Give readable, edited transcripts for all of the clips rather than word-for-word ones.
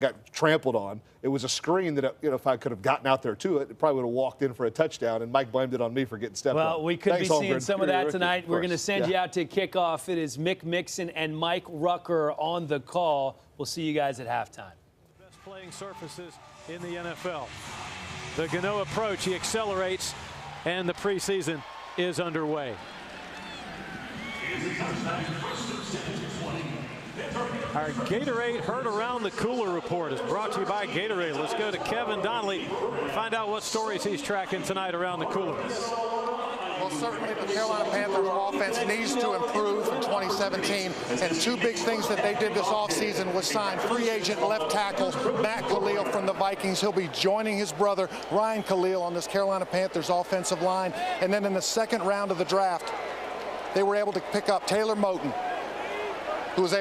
got trampled on. It was a screen that, if I could have gotten out there to it, it probably would have walked in for a touchdown, and Mike blamed it on me for getting stepped on. Well, we could be seeing some of that tonight. We're going to send you out to kickoff. It is Mick Mixon and Mike Rucker on the call. We'll see you guys at halftime. Best playing surfaces in the NFL. The Gano approach, he accelerates, and the preseason is underway. Our Gatorade Heard Around the Cooler report is brought to you by Gatorade. Let's go to Kevin Donnelly and find out what stories he's tracking tonight around the cooler. Well, certainly the Carolina Panthers offense needs to improve from 2017. And two big things that they did this offseason was sign free agent left tackle Matt Khalil from the Vikings. He'll be joining his brother Ryan Khalil on this Carolina Panthers offensive line. And then in the second round of the draft, they were able to pick up Taylor Moton, who's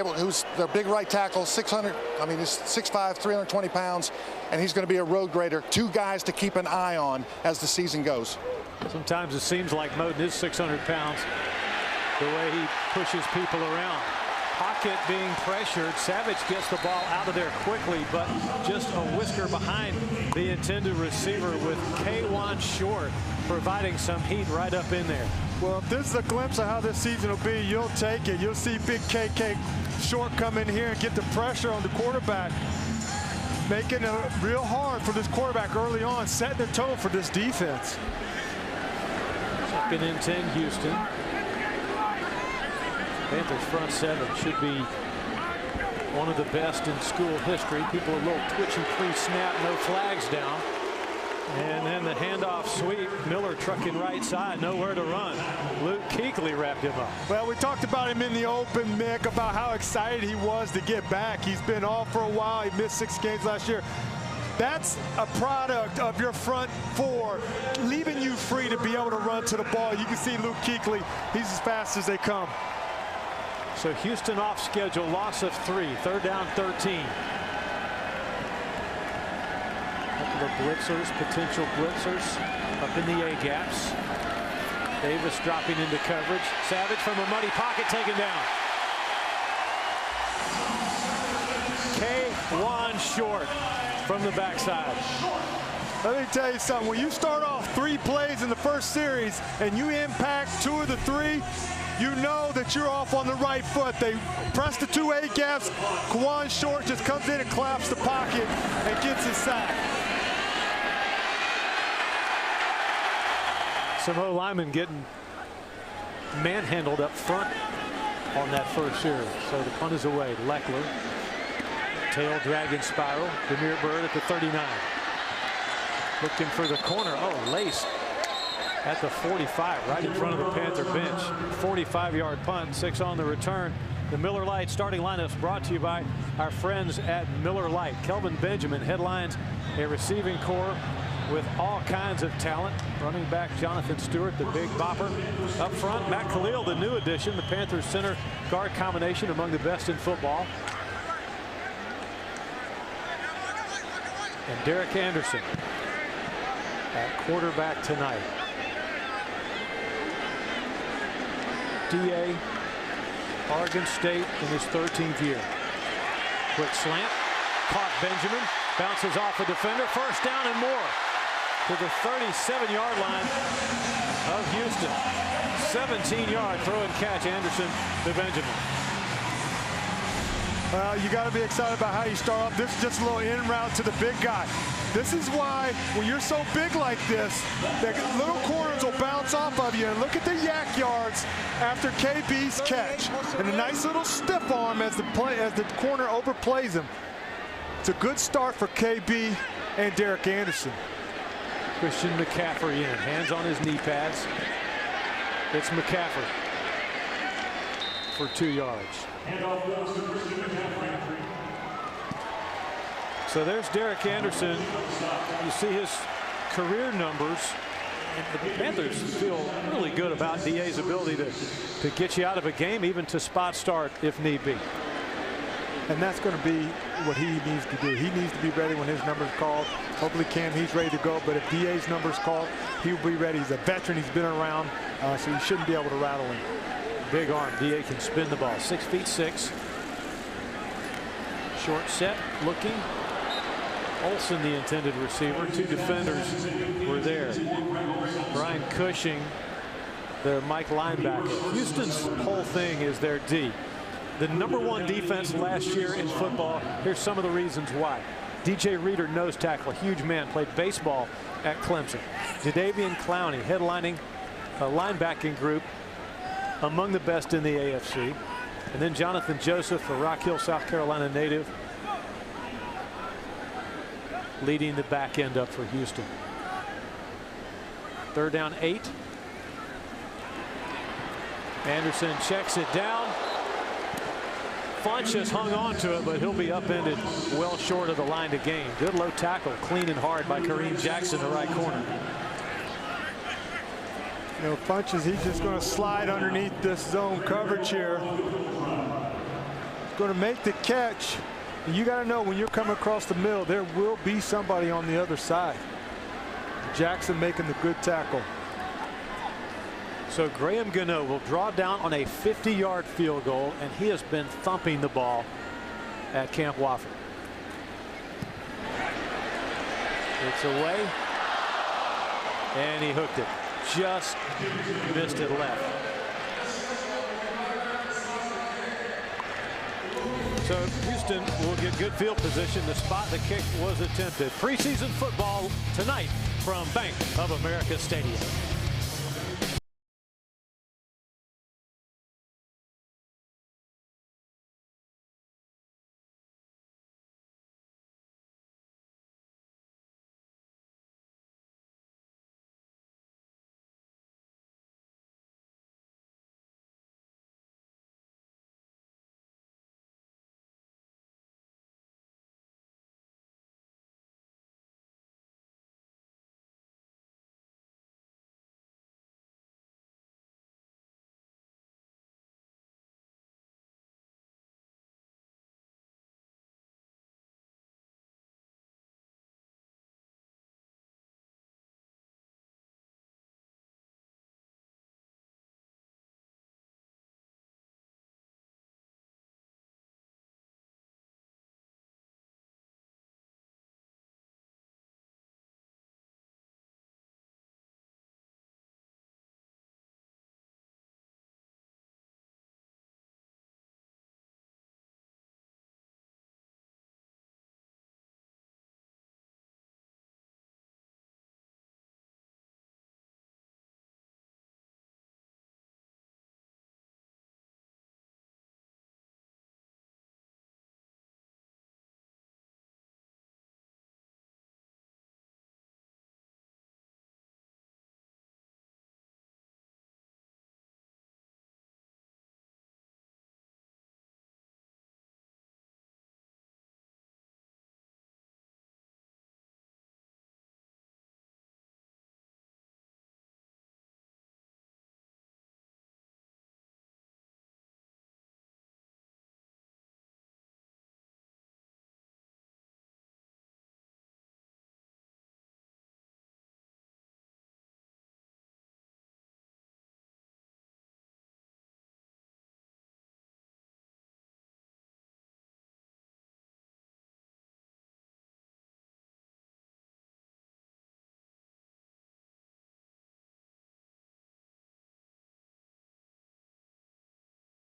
their big right tackle, he's 6'5", 320 pounds, and he's going to be a road grader. Two guys to keep an eye on as the season goes. Sometimes it seems like Moton is 600 pounds, the way he pushes people around. Pocket being pressured. Savage gets the ball out of there quickly, but just a whisker behind the intended receiver with K1 Short providing some heat right up in there. Well, if this is a glimpse of how this season will be, you'll take it. You'll see big KK Short come in here and get the pressure on the quarterback, making it real hard for this quarterback early on, setting the tone for this defense. Second and 10, Houston. Panthers front seven should be one of the best in school history. People a little twitchy pre-snap, no flags down. And then the handoff sweep. Miller trucking right side, nowhere to run. Luke Kuechly wrapped him up. Well, we talked about him in the open, Mick, about how excited he was to get back. He's been off for a while. He missed 6 games last year. That's a product of your front four, leaving you free to be able to run to the ball. You can see Luke Kuechly, he's as fast as they come. So Houston off schedule, loss of 3, third down 13. Couple of blitzers, potential blitzers up in the A-gaps. Davis dropping into coverage. Savage from a muddy pocket taken down. K1 Short from the backside. Let me tell you something. When you start off 3 plays in the first series and you impact 2 of the 3, you know that you're off on the right foot. They press the 2 A-gaps. K1 Short just comes in and claps the pocket and gets his sack. Some O-linemen getting manhandled up front on that first series. So the punt is away. Leckler. Tail dragging spiral. Demir Bird at the 39. Looking for the corner. Oh, Lace at the 45, right in front of the Panther bench. 45-yard punt, 6 on the return. The Miller Lite starting lineups brought to you by our friends at Miller Lite. Kelvin Benjamin headlines a receiving corps with all kinds of talent. Running back Jonathan Stewart, the big bopper. Up front, Matt Khalil, the new addition. The Panthers center guard combination among the best in football. And Derek Anderson at quarterback tonight. DA, Oregon State in his 13th year. Quick slant, caught Benjamin, bounces off a defender, first down and more to the 37-yard line of Houston. 17-yard throw and catch, Anderson to Benjamin. You got to be excited about how you start off. This is just a little in route to the big guy. This is why when you're so big like this, the little corners will bounce off of you. And look at the yak yards after KB's catch. And a nice little stiff arm as the corner overplays him. It's a good start for KB and Derek Anderson. Christian McCaffrey in, hands on his knee pads. It's McCaffrey for 2 yards. So there's Derek Anderson. You see his career numbers. And the Panthers feel really good about DA's ability to get you out of a game, even to spot start if need be. And that's going to be what he needs to do. He needs to be ready when his number's called. Hopefully he's ready to go. But if DA's number's called, he'll be ready. He's a veteran. He's been around, so he shouldn't be able to rattle him. Big arm. DA can spin the ball. 6'6". Short set, looking, Olsen, the intended receiver. Two defenders were there. Brian Cushing, the Mike linebacker. Houston's whole thing is their D. The #1 defense last year in football. Here's some of the reasons why. DJ Reader, nose tackle, huge man, played baseball at Clemson. Jadeveon Clowney headlining a linebacking group among the best in the AFC. And then Jonathan Joseph, a Rock Hill, South Carolina native, leading the back end up for Houston. 3rd down 8. Anderson checks it down. Funch has hung on to it, but he'll be upended well short of the line to gain. Good low tackle, clean and hard by Kareem Jackson, the right corner. You know, Funches, he's just going to slide underneath this zone coverage here. Going to make the catch. And you got to know when you're coming across the middle, there will be somebody on the other side. Jackson making the good tackle. So Graham Gano will draw down on a 50-yard field goal, and he has been thumping the ball at Camp Wofford. It's away, and he hooked it. Just missed it left. So Houston will get good field position. The spot the kick was attempted. Preseason football tonight from Bank of America Stadium.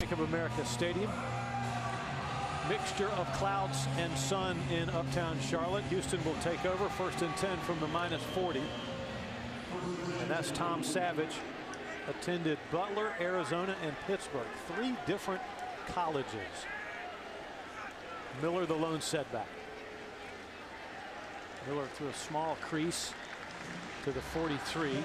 Bank of America Stadium. Mixture of clouds and sun in uptown Charlotte. Houston will take over 1st and 10 from the -40. And that's Tom Savage. Attended Butler, Arizona, and Pittsburgh. 3 different colleges. Miller, the lone setback. Miller through a small crease to the 43.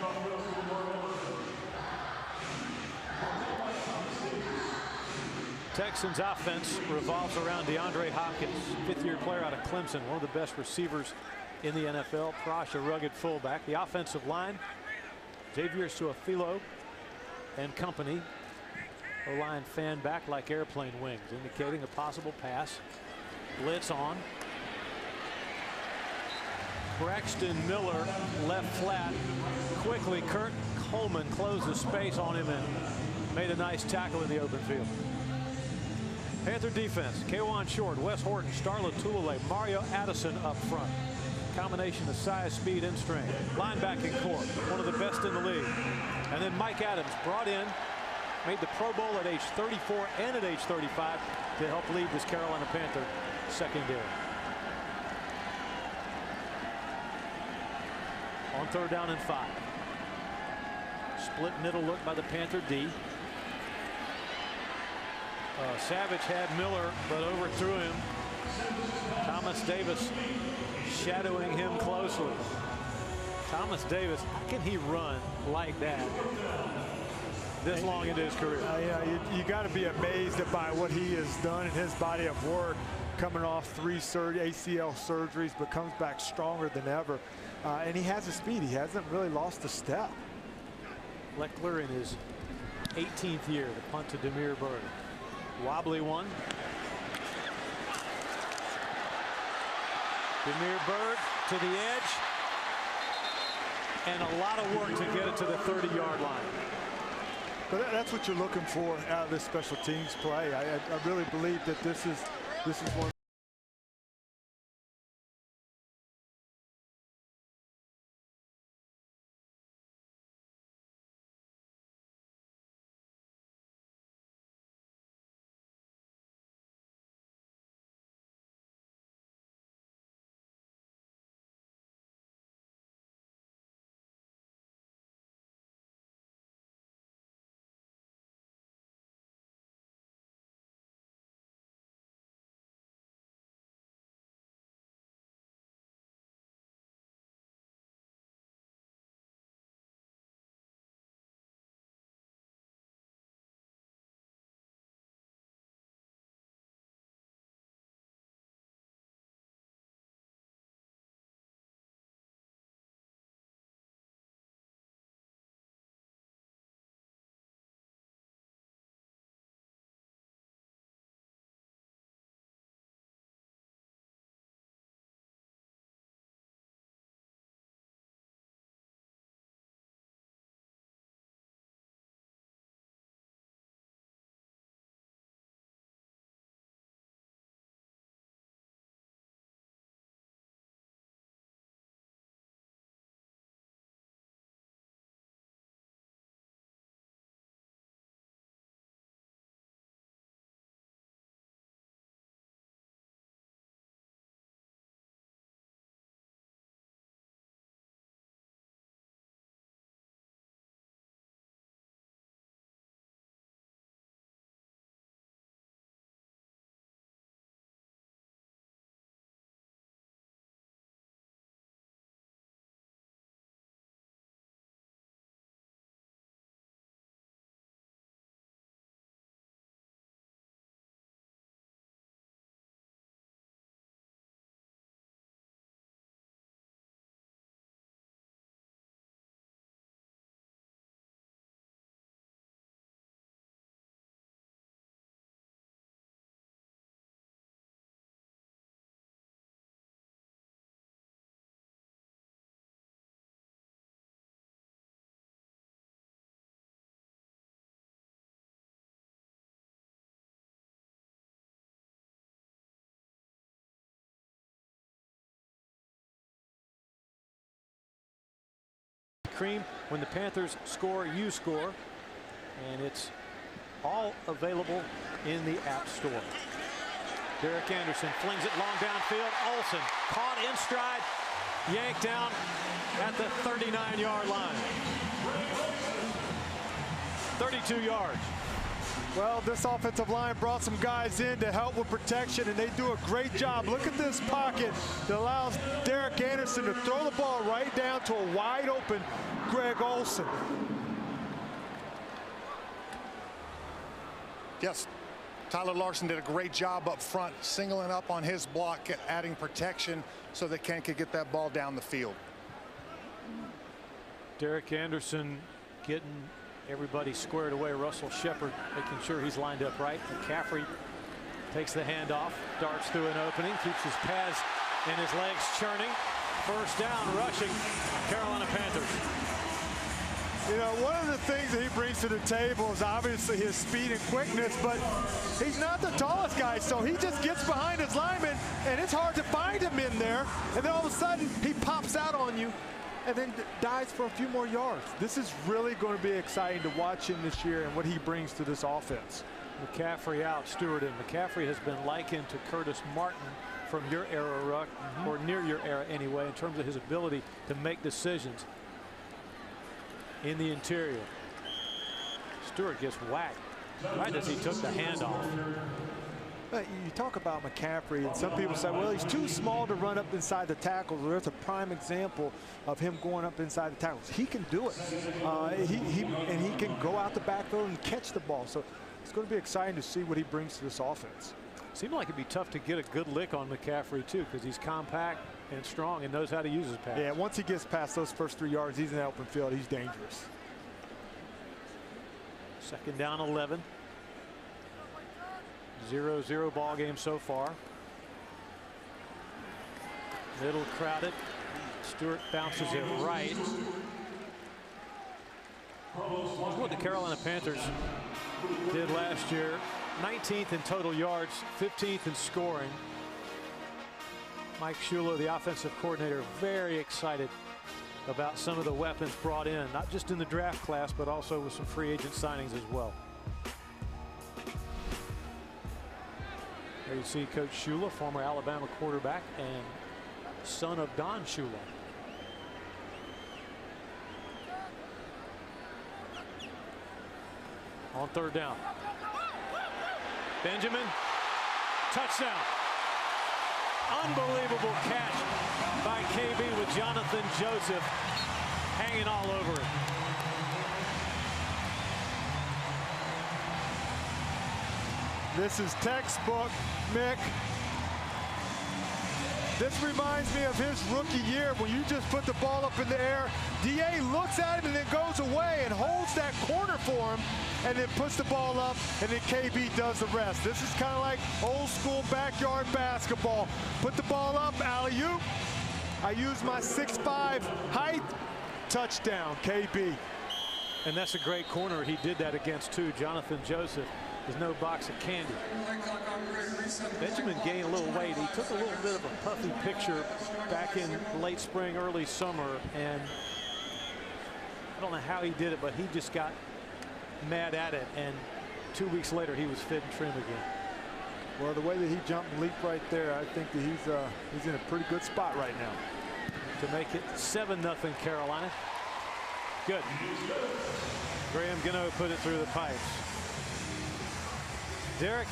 Texans offense revolves around DeAndre Hopkins, 5th-year player out of Clemson, one of the best receivers in the NFL. Prosh, a rugged fullback. The offensive line, Xavier Suafilo and company. O-line fan back like airplane wings, indicating a possible pass. Blitz on. Braxton Miller left flat. Quickly, Kurt Coleman closed the space on him and made a nice tackle in the open field. Panther defense, Kawan Short, Wes Horton, Starla Tulele, Mario Addison up front. Combination of size, speed, and strength. Linebacking core, one of the best in the league. And then Mike Adams brought in, made the Pro Bowl at age 34 and at age 35 to help lead this Carolina Panther secondary. On 3rd down and 5. Split middle look by the Panther D. Savage had Miller, but overthrew him. Thomas Davis shadowing him closely. Thomas Davis, how can he run like that this long into his career? You got to be amazed by what he has done in his body of work, coming off 3 ACL surgeries, but comes back stronger than ever. And he has the speed. He hasn't really lost a step. Leckler in his 18th year, the punt to Demir Bird. Wobbly one. Demir Bird to the edge. And a lot of work to get it to the 30-yard line. But that's what you're looking for out of this special teams play. I really believe that this is one. Cream, when the Panthers score, you score. And it's all available in the App Store. Derek Anderson flings it long downfield. Olsen caught in stride, yanked down at the 39-yard line. 32 yards. Well, this offensive line brought some guys in to help with protection, and they do a great job. Look at this pocket that allows Derek Anderson to throw the ball right down to a wide open Greg Olsen. Yes, Tyler Larson did a great job up front, singling up on his block, adding protection so that Kent could get that ball down the field. Derek Anderson getting everybody squared away. Russell Shepard making sure he's lined up right. McCaffrey takes the handoff, darts through an opening, keeps his pads and his legs churning. First down rushing, Carolina Panthers. You know, one of the things that he brings to the table is obviously his speed and quickness, but he's not the tallest guy, so he just gets behind his lineman, and it's hard to find him in there, and then all of a sudden, he pops out on you and then dives for a few more yards. This is really going to be exciting to watch him this year and what he brings to this offense. McCaffrey out, Stewart in. McCaffrey has been likened to Curtis Martin from your era, Ruck, or near your era anyway, in terms of his ability to make decisions in the interior. Stewart gets whacked right as he took the handoff. You talk about McCaffrey, and some people say, well, he's too small to run up inside the tackles. Well, there's a prime example of him going up inside the tackles. He can do it. And he can go out the backfield and catch the ball. So it's going to be exciting to see what he brings to this offense. Seemed like it'd be tough to get a good lick on McCaffrey, too, because he's compact and strong and knows how to use his pass. Yeah, once he gets past those first 3 yards, he's in the open field. He's dangerous. Second down, 11. 0-0 ball game so far. Middle crowded. Stewart bounces it right. Here's what the Carolina Panthers did last year. 19th in total yards, 15th in scoring. Mike Shula, the offensive coordinator, very excited about some of the weapons brought in, not just in the draft class, but also with some free agent signings as well. There you see Coach Shula, former Alabama quarterback and son of Don Shula. On third down. Benjamin, touchdown. Unbelievable catch by KB with Jonathan Joseph hanging all over it. This is textbook, Mick. This reminds me of his rookie year when you just put the ball up in the air. DA looks at him and then goes away and holds that corner for him and then puts the ball up, and then KB does the rest. This is kind of like old school backyard basketball. Put the ball up, alley-oop. I use my 6'5" height, touchdown, KB. And that's a great corner he did that against too. Jonathan Joseph is no box of candy. Benjamin gained a little weight. He took a little bit of a puffy picture back in late spring, early summer, and I don't know how he did it, but he just got mad at it, and 2 weeks later he was fit and trim again. Well, the way that he jumped and leaped right there, I think that he's in a pretty good spot right now. To make it 7-0 Carolina. Good. Graham Gano put it through the pipes. Derek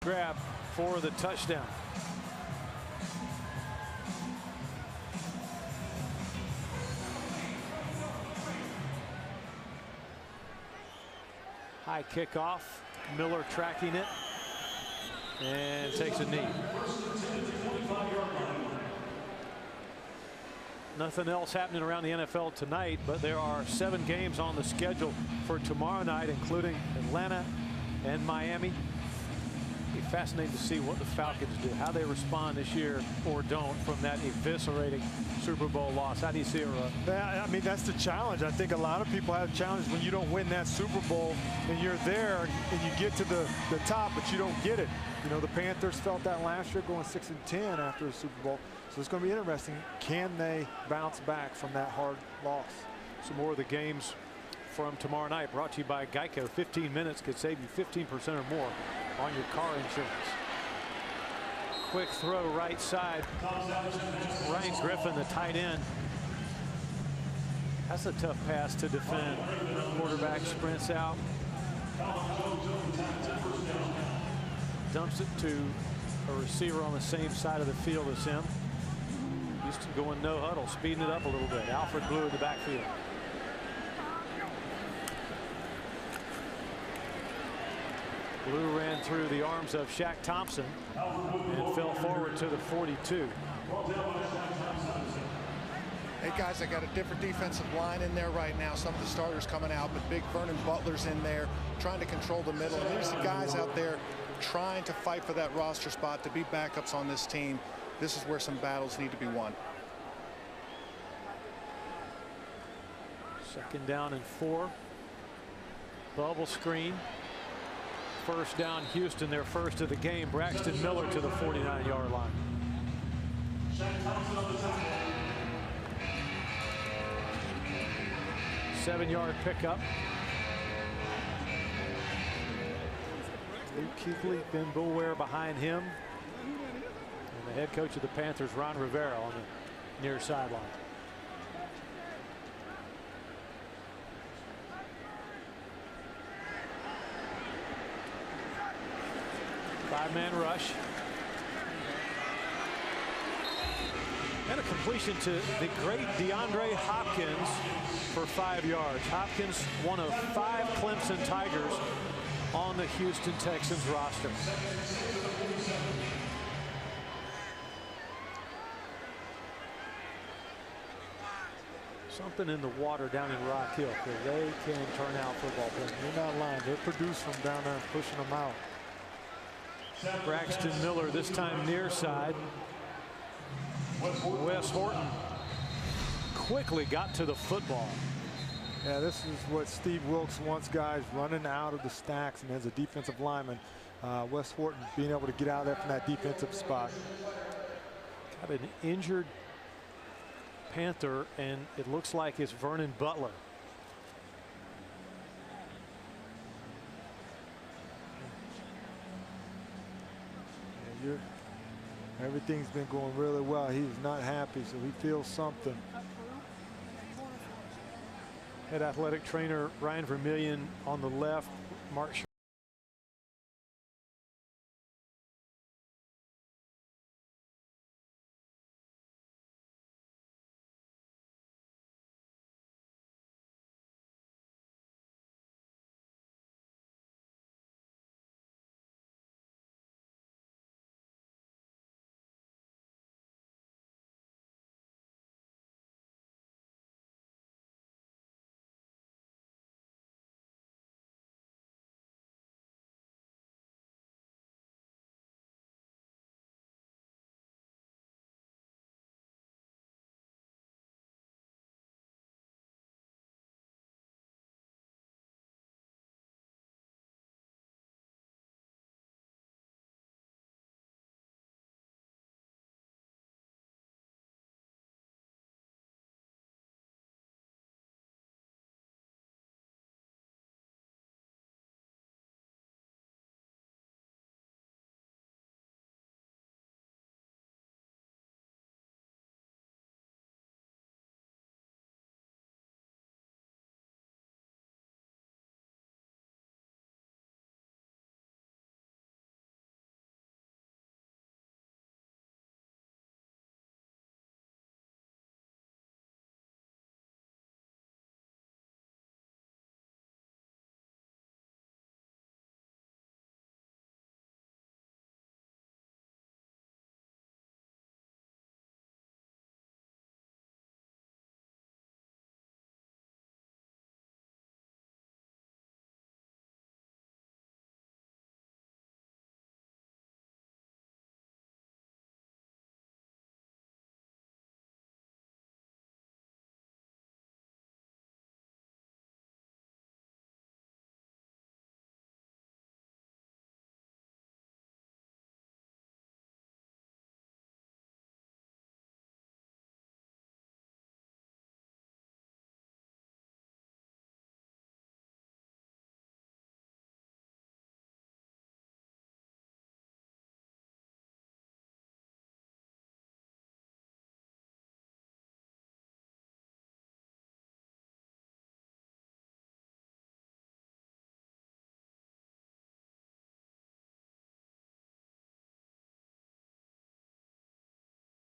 grab for the touchdown. High kickoff. Miller tracking it and takes a knee. Nothing else happening around the NFL tonight, but there are 7 games on the schedule for tomorrow night, including Atlanta and Miami. It'll be fascinating to see what the Falcons do, how they respond this year or don't from that eviscerating Super Bowl loss. How do you see it, Russ? Yeah, I mean, that's the challenge. I think a lot of people have a challenge when you don't win that Super Bowl and you're there and you get to the top, but you don't get it. You know, the Panthers felt that last year going 6-10 after the Super Bowl. So it's going to be interesting. Can they bounce back from that hard loss? Some more of the games from tomorrow night brought to you by Geico. 15 minutes could save you 15% or more on your car insurance. Quick throw right side. Ryan Griffin, the tight end. That's a tough pass to defend. Quarterback sprints out. Dumps it to a receiver on the same side of the field as him. Used to going no huddle, speeding it up a little bit. Alfred Blue in the backfield. Blue ran through the arms of Shaq Thompson and fell forward to the 42. Hey guys, I got a different defensive line in there right now. Some of the starters coming out, but big Vernon Butler's in there trying to control the middle. And there's the guys out there trying to fight for that roster spot to be backups on this team. This is where some battles need to be won. 2nd down and 4. Bubble screen. 1st down, Houston, their first of the game. Braxton Miller to the 49-yard line. Seven-yard pickup. Luke Kuechly, Ben Boulware behind him. And the head coach of the Panthers, Ron Rivera, on the near sideline. Five-man rush. And a completion to the great DeAndre Hopkins for 5 yards. Hopkins, one of 5 Clemson Tigers on the Houston Texans roster. Something in the water down in Rock Hill, because they can turn out football players. They're not lying. They're producing from down there and pushing them out. Braxton Miller, this time near side. Wes Horton quickly got to the football. Yeah, this is what Steve Wilks wants, guys running out of the stacks, and as a defensive lineman, Wes Horton being able to get out there from that defensive spot. Got an injured Panther, and it looks like it's Vernon Butler. Everything's been going really well. He's not happy, so he feels something. Head athletic trainer Ryan Vermillion on the left, Mark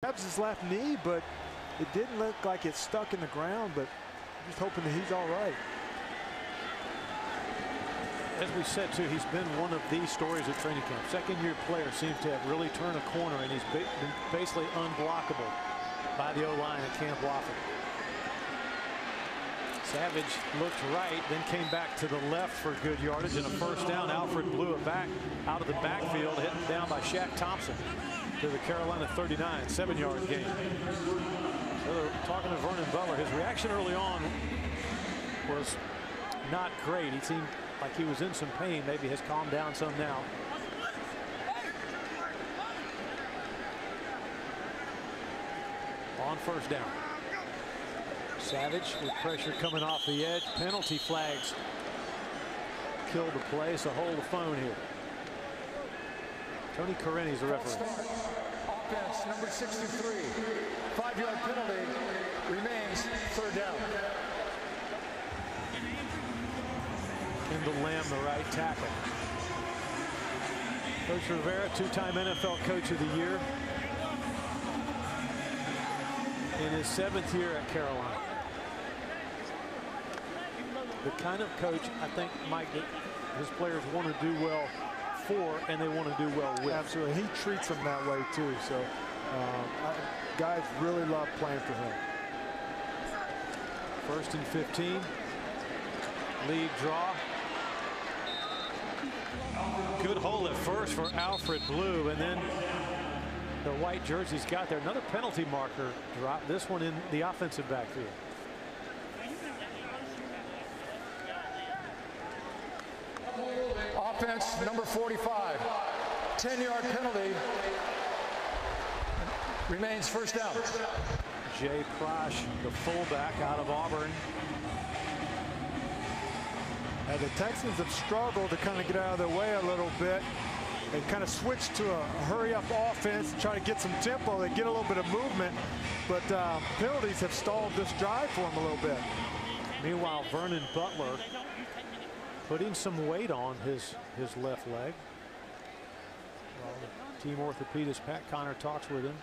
Grabs his left knee, but it didn't look like it stuck in the ground, but I'm just hoping that he's all right. As we said, too, he's been one of these stories at training camp. Second-year player seems to have really turned a corner, and he's been basically unblockable by the O-line at Camp Wofford. Savage looked right, then came back to the left for good yardage and a first down. Alfred blew it back out of the backfield, hit down by Shaq Thompson to the Carolina 39, 7-yard gain. So they're talking to Vernon Butler. His reaction early on was not great. He seemed like he was in some pain, maybe has calmed down some now. On first down. Savage with pressure coming off the edge. Penalty flags killed the play, so hold the phone here. Tony Corrini's the referee. Offense number 63. 5-yard penalty remains third down. Kendall Lamb, the right tackle. Coach Rivera, two-time NFL Coach of the Year in his 7th year at Carolina. The kind of coach I think, Mike, that his players want to do well for, and they want to do well with. Absolutely. He treats them that way, too. So guys really love playing for him. 1st and 15. Lead draw. Good hole at first for Alfred Blue, and then the white jerseys got there. Another penalty marker drop, this one in the offensive backfield. Offense number 45. 10-yard penalty remains first down. Jay Prosh, the fullback out of Auburn. The Texans have struggled to kind of get out of their way a little bit. They've kind of switched to a hurry-up offense, try to get some tempo. They get a little bit of movement, but penalties have stalled this drive for them a little bit. Meanwhile, Vernon Butler putting some weight on his left leg. Well, team orthopedist Pat Connor talks with him.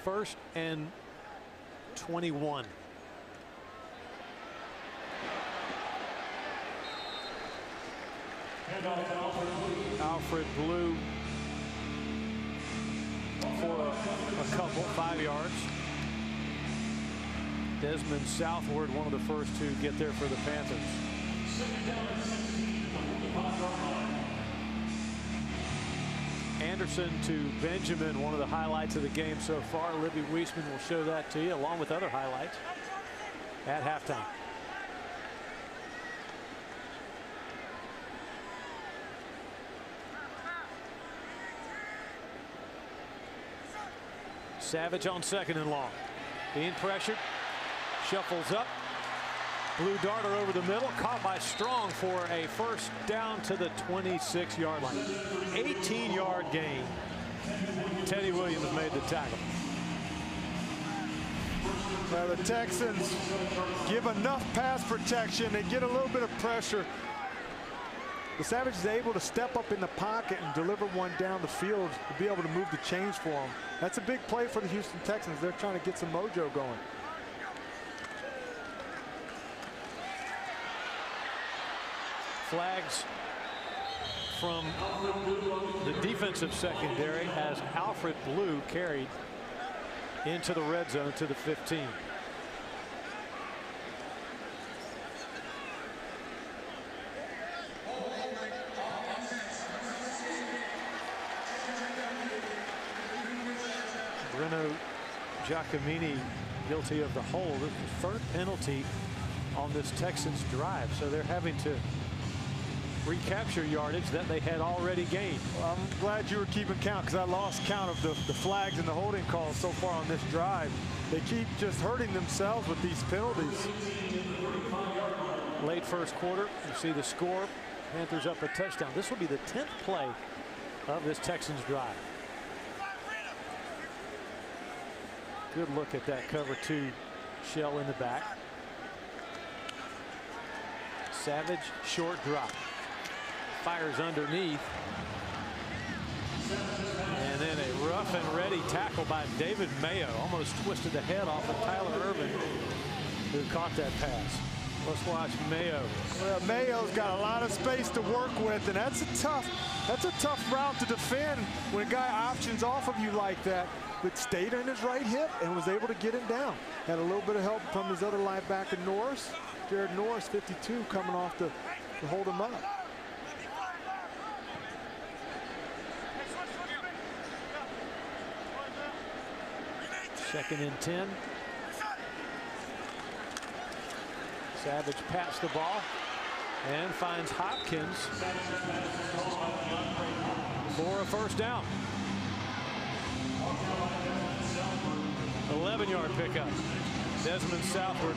First and 21. Alfred Blue for a couple, 5 yards. Desmond Southward, one of the first to get there for the Panthers. Anderson to Benjamin, one of the highlights of the game so far. Libby Weisman will show that to you, along with other highlights at halftime. Savage on 2nd and long. Being pressured. Shuffles up. Blue darter over the middle. Caught by Strong for a first down to the 26-yard line. 18-yard gain. Teddy Williams made the tackle. Now the Texans give enough pass protection. They get a little bit of pressure. The Savage is able to step up in the pocket and deliver one down the field to be able to move the chains for them. That's a big play for the Houston Texans. They're trying to get some mojo going. Flags from the defensive secondary as Alfred Blue carried into the red zone to the 15. Breno Giacomini guilty of the hold. This is the 3rd penalty on this Texans drive, so they're having to recapture yardage that they had already gained. Well, I'm glad you were keeping count, because I lost count of the flags and the holding calls so far on this drive. They keep just hurting themselves with these penalties. Late first quarter, you see the score. Panthers up a touchdown. This will be the 10th play of this Texans drive. Good look at that cover 2 shell in the back. Savage, short drop. fires underneath. And then a rough and ready tackle by David Mayo. Almost twisted the head off of Tyler Irvin, who caught that pass. Let's watch Mayo. Well, Mayo's got a lot of space to work with, and that's a tough route to defend when a guy options off of you like that. But stayed on his right hip and was able to get him down. Had a little bit of help from his other linebacker, Norris. Jared Norris, 52, coming off to hold him up. Second and 10. Savage pats the ball and finds Hopkins for a first down. 11-yard pickup. Desmond Southward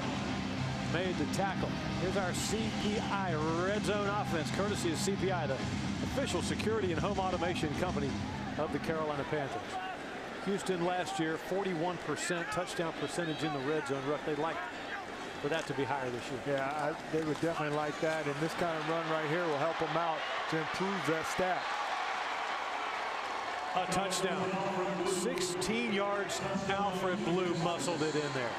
made the tackle. Here's our CPI red zone offense, courtesy of CPI, the official security and home automation company of the Carolina Panthers. Houston last year, 41% touchdown percentage in the red zone. They'd like for that to be higher this year. Yeah, they would definitely like that, and this kind of run right here will help them out to improve that stat. A touchdown. 16 yards. Alfred Blue muscled it in there.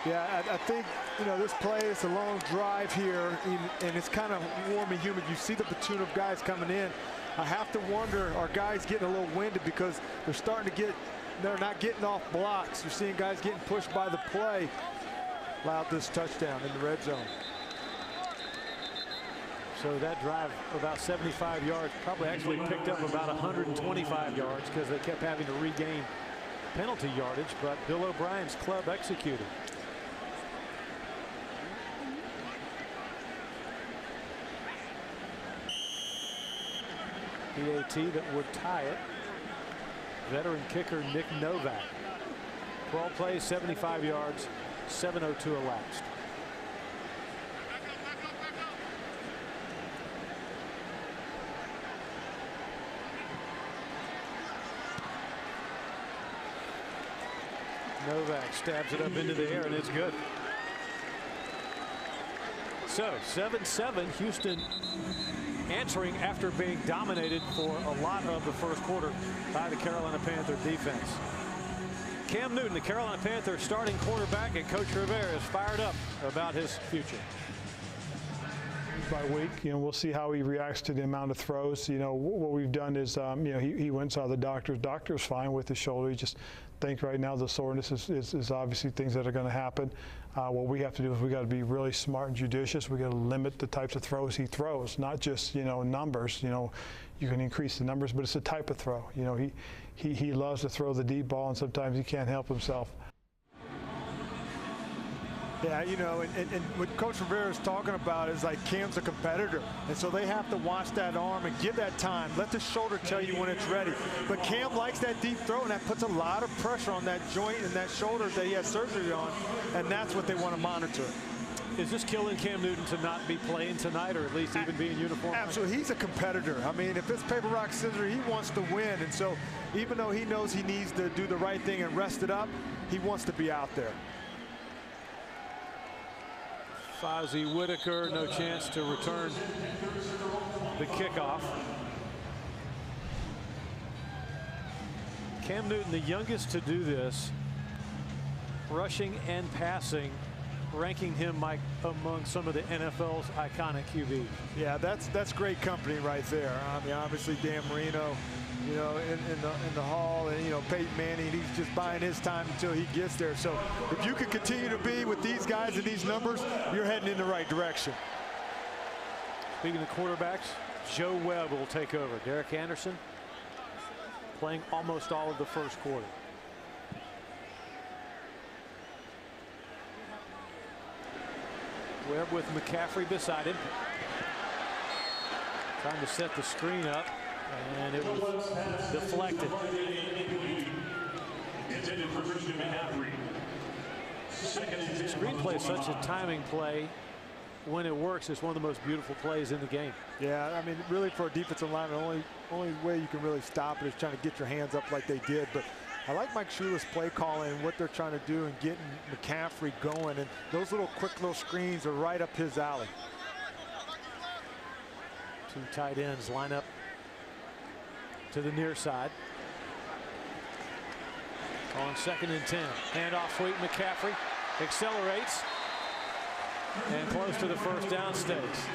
Yeah, I think, you know, this play, it's a long drive here, and it's kind of warm and humid. You see the platoon of guys coming in. I have to wonder, are guys getting a little winded because they're starting to get, they're not getting off blocks. You're seeing guys getting pushed by the play. Allowed this touchdown in the red zone. So that drive, about 75 yards, probably actually picked up about 125 yards because they kept having to regain penalty yardage, but Bill O'Brien's club executed. PAT that would tie it. Veteran kicker Nick Novak. 12 plays, 75 yards, 7:02 elapsed. Novak stabs it up into the air, and it's good. So 7-7, Houston answering after being dominated for a lot of the first quarter by the Carolina Panther defense. Cam Newton, the Carolina Panther starting quarterback, and Coach Rivera is fired up about his future. By week, you know, we'll see how he reacts to the amount of throws. You know, what we've done is, you know, he went and saw the doctor. Doctor's fine with his shoulder. He just thinks right now the soreness is obviously things that are going to happen. What we have to do is we got to be really smart and judicious. We got to limit the types of throws he throws, not just, you know, numbers. You know, you can increase the numbers, but it's the type of throw. You know, he loves to throw the deep ball, and sometimes he can't help himself. Yeah, you know, and what Coach Rivera is talking about is like Cam's a competitor, and so they have to watch that arm and give that time. Let the shoulder tell you when it's ready. But Cam likes that deep throw, and that puts a lot of pressure on that joint and that shoulder that he has surgery on, and that's what they want to monitor. Is this killing Cam Newton to not be playing tonight, or at least even be in uniform? Absolutely. He's a competitor. I mean, if it's paper, rock, scissors, he wants to win. And so even though he knows he needs to do the right thing and rest it up, he wants to be out there. Fozzie Whitaker, no chance to return the kickoff. Cam Newton, the youngest to do this, rushing and passing, ranking him, Mike, among some of the NFL's iconic QBs. Yeah, that's great company right there. I mean, obviously Dan Marino, you know, in the hall, and, you know, Peyton Manning, he's just buying his time until he gets there. So if you can continue to be with these guys and these numbers, you're heading in the right direction. Speaking of quarterbacks, Joe Webb will take over. Derek Anderson playing almost all of the first quarter. Webb with McCaffrey beside him. Trying to set the screen up, and it was deflected. Screenplay is such a timing play. When it works, it's one of the most beautiful plays in the game. Yeah, I mean, really for a defensive lineman, the only way you can really stop it is trying to get your hands up like they did. But I like Mike Shula's play calling and what they're trying to do and getting McCaffrey going. And those quick little screens are right up his alley. Two tight ends line up to the near side. On 2nd and 10. Handoff sweep. McCaffrey accelerates and close to the first down stakes.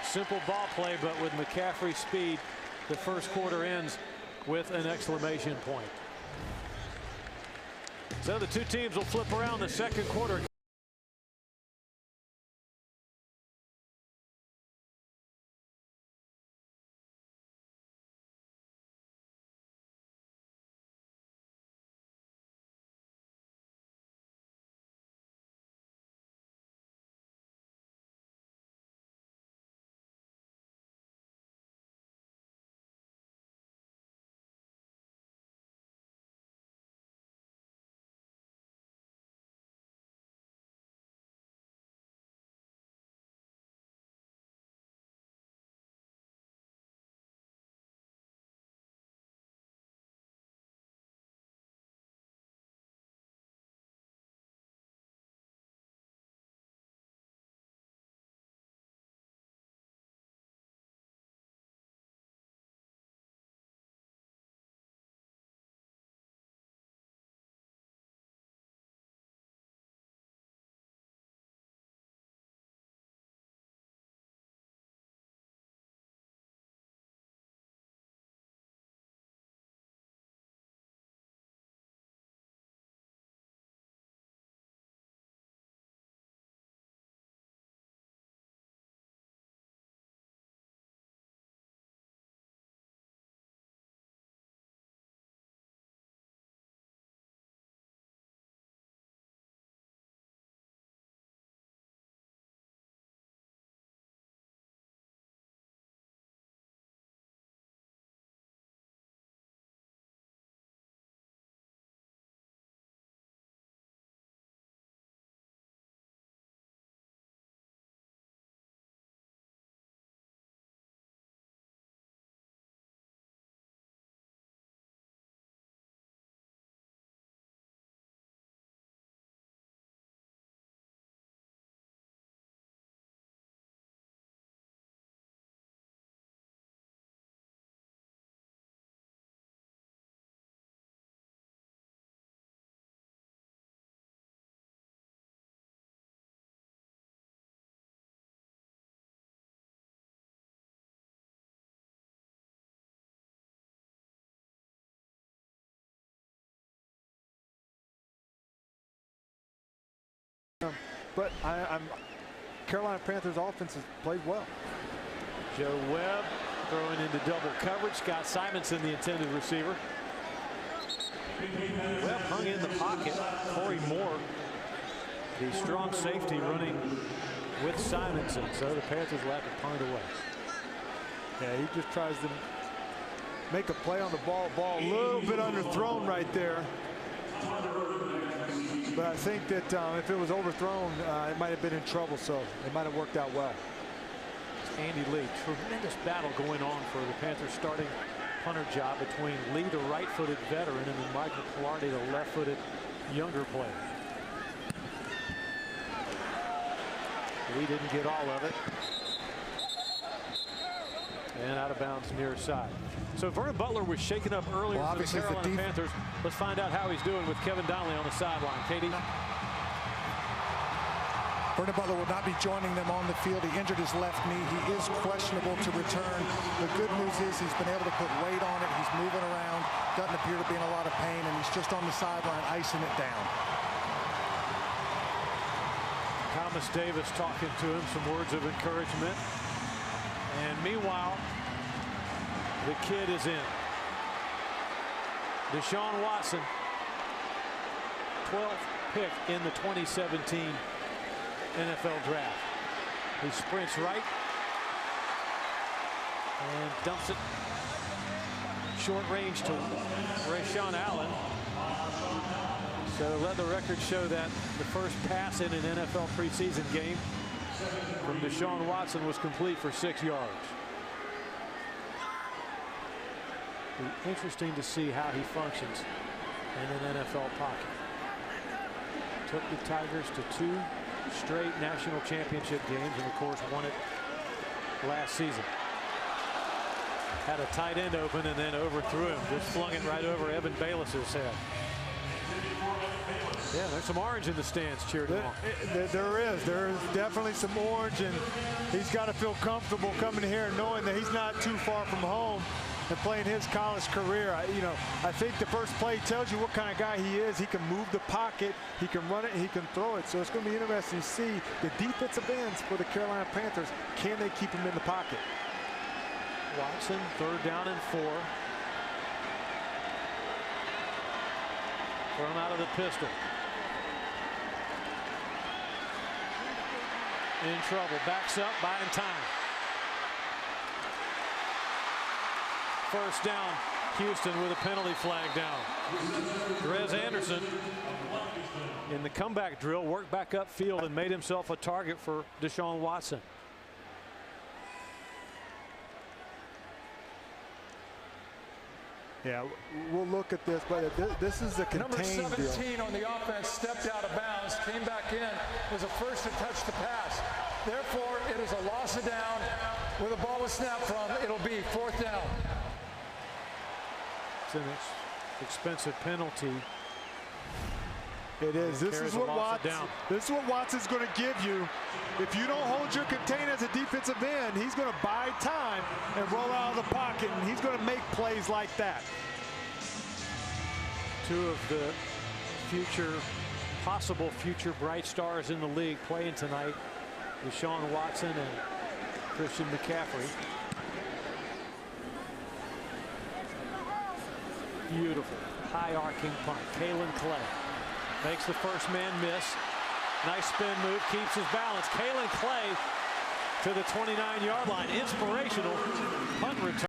Simple ball play, but with McCaffrey's speed, the first quarter ends with an exclamation point. So the two teams will flip around the second quarter. But Carolina Panthers offense has played well. Joe Webb throwing into double coverage. Scott Simonson, the intended receiver. Webb hung in the pocket. Corey Moore, the strong safety, running with Simonson. So the Panthers will have to punt away. Yeah, he just tries to make a play on the ball. Ball a little bit underthrown right there. But I think that if it was overthrown, it might have been in trouble, so it might have worked out well. Andy Lee, tremendous battle going on for the Panthers starting punter job between Lee, the right-footed veteran, and then Michael Pilardi, the left-footed younger player. Lee didn't get all of it. And out of bounds near side. So Vernon Butler was shaken up earlier for the Carolina Panthers. Let's find out how he's doing with Kevin Donnelly on the sideline. Katie? Vernon Butler will not be joining them on the field. He injured his left knee. He is questionable to return. The good news is he's been able to put weight on it. He's moving around. Doesn't appear to be in a lot of pain, and he's just on the sideline icing it down. Thomas Davis talking to him, some words of encouragement. And meanwhile, the kid is in. Deshaun Watson, 12th pick in the 2017 NFL draft. He sprints right and dumps it short range to Rashawn Allen. So let the record show that the first pass in an NFL preseason game from Deshaun Watson was complete for 6 yards. Be interesting to see how he functions in an NFL pocket. Took the Tigers to 2 straight national championship games, and of course won it last season. Had a tight end open and then overthrew him. Just flung it right over Evan Bayless's head. Yeah, there's some orange in the stands cheering him on. There is definitely some orange, and he's got to feel comfortable coming here knowing that he's not too far from home and playing his college career. I think the first play tells you what kind of guy he is. He can move the pocket, he can run it, and he can throw it. So it's going to be interesting to see the defensive ends for the Carolina Panthers. Can they keep him in the pocket? Watson, 3rd down and 4. Thrown out of the pistol. In trouble, backs up, buying time. First down, Houston with a penalty flag down. Rez Anderson in the comeback drill worked back upfield and made himself a target for Deshaun Watson. Yeah, we'll look at this, but this is a contained Number 17 deal. on the offense stepped out of bounds, came back in, was the first to touch the pass. Therefore, it is a loss of down. Where the ball was snapped from, it'll be 4th down. It's an expensive penalty. It is. This is what Watson's going to give you. If you don't hold your contain as a defensive end, he's going to buy time and roll out of the pocket, and he's going to make plays like that. 2 of the possible future bright stars in the league playing tonight. Deshaun Watson and Christian McCaffrey. Beautiful high arcing punt. Kalen Clay makes the first man miss. Nice spin move, keeps his balance. Kalen Clay to the 29-yard line. Inspirational punt return.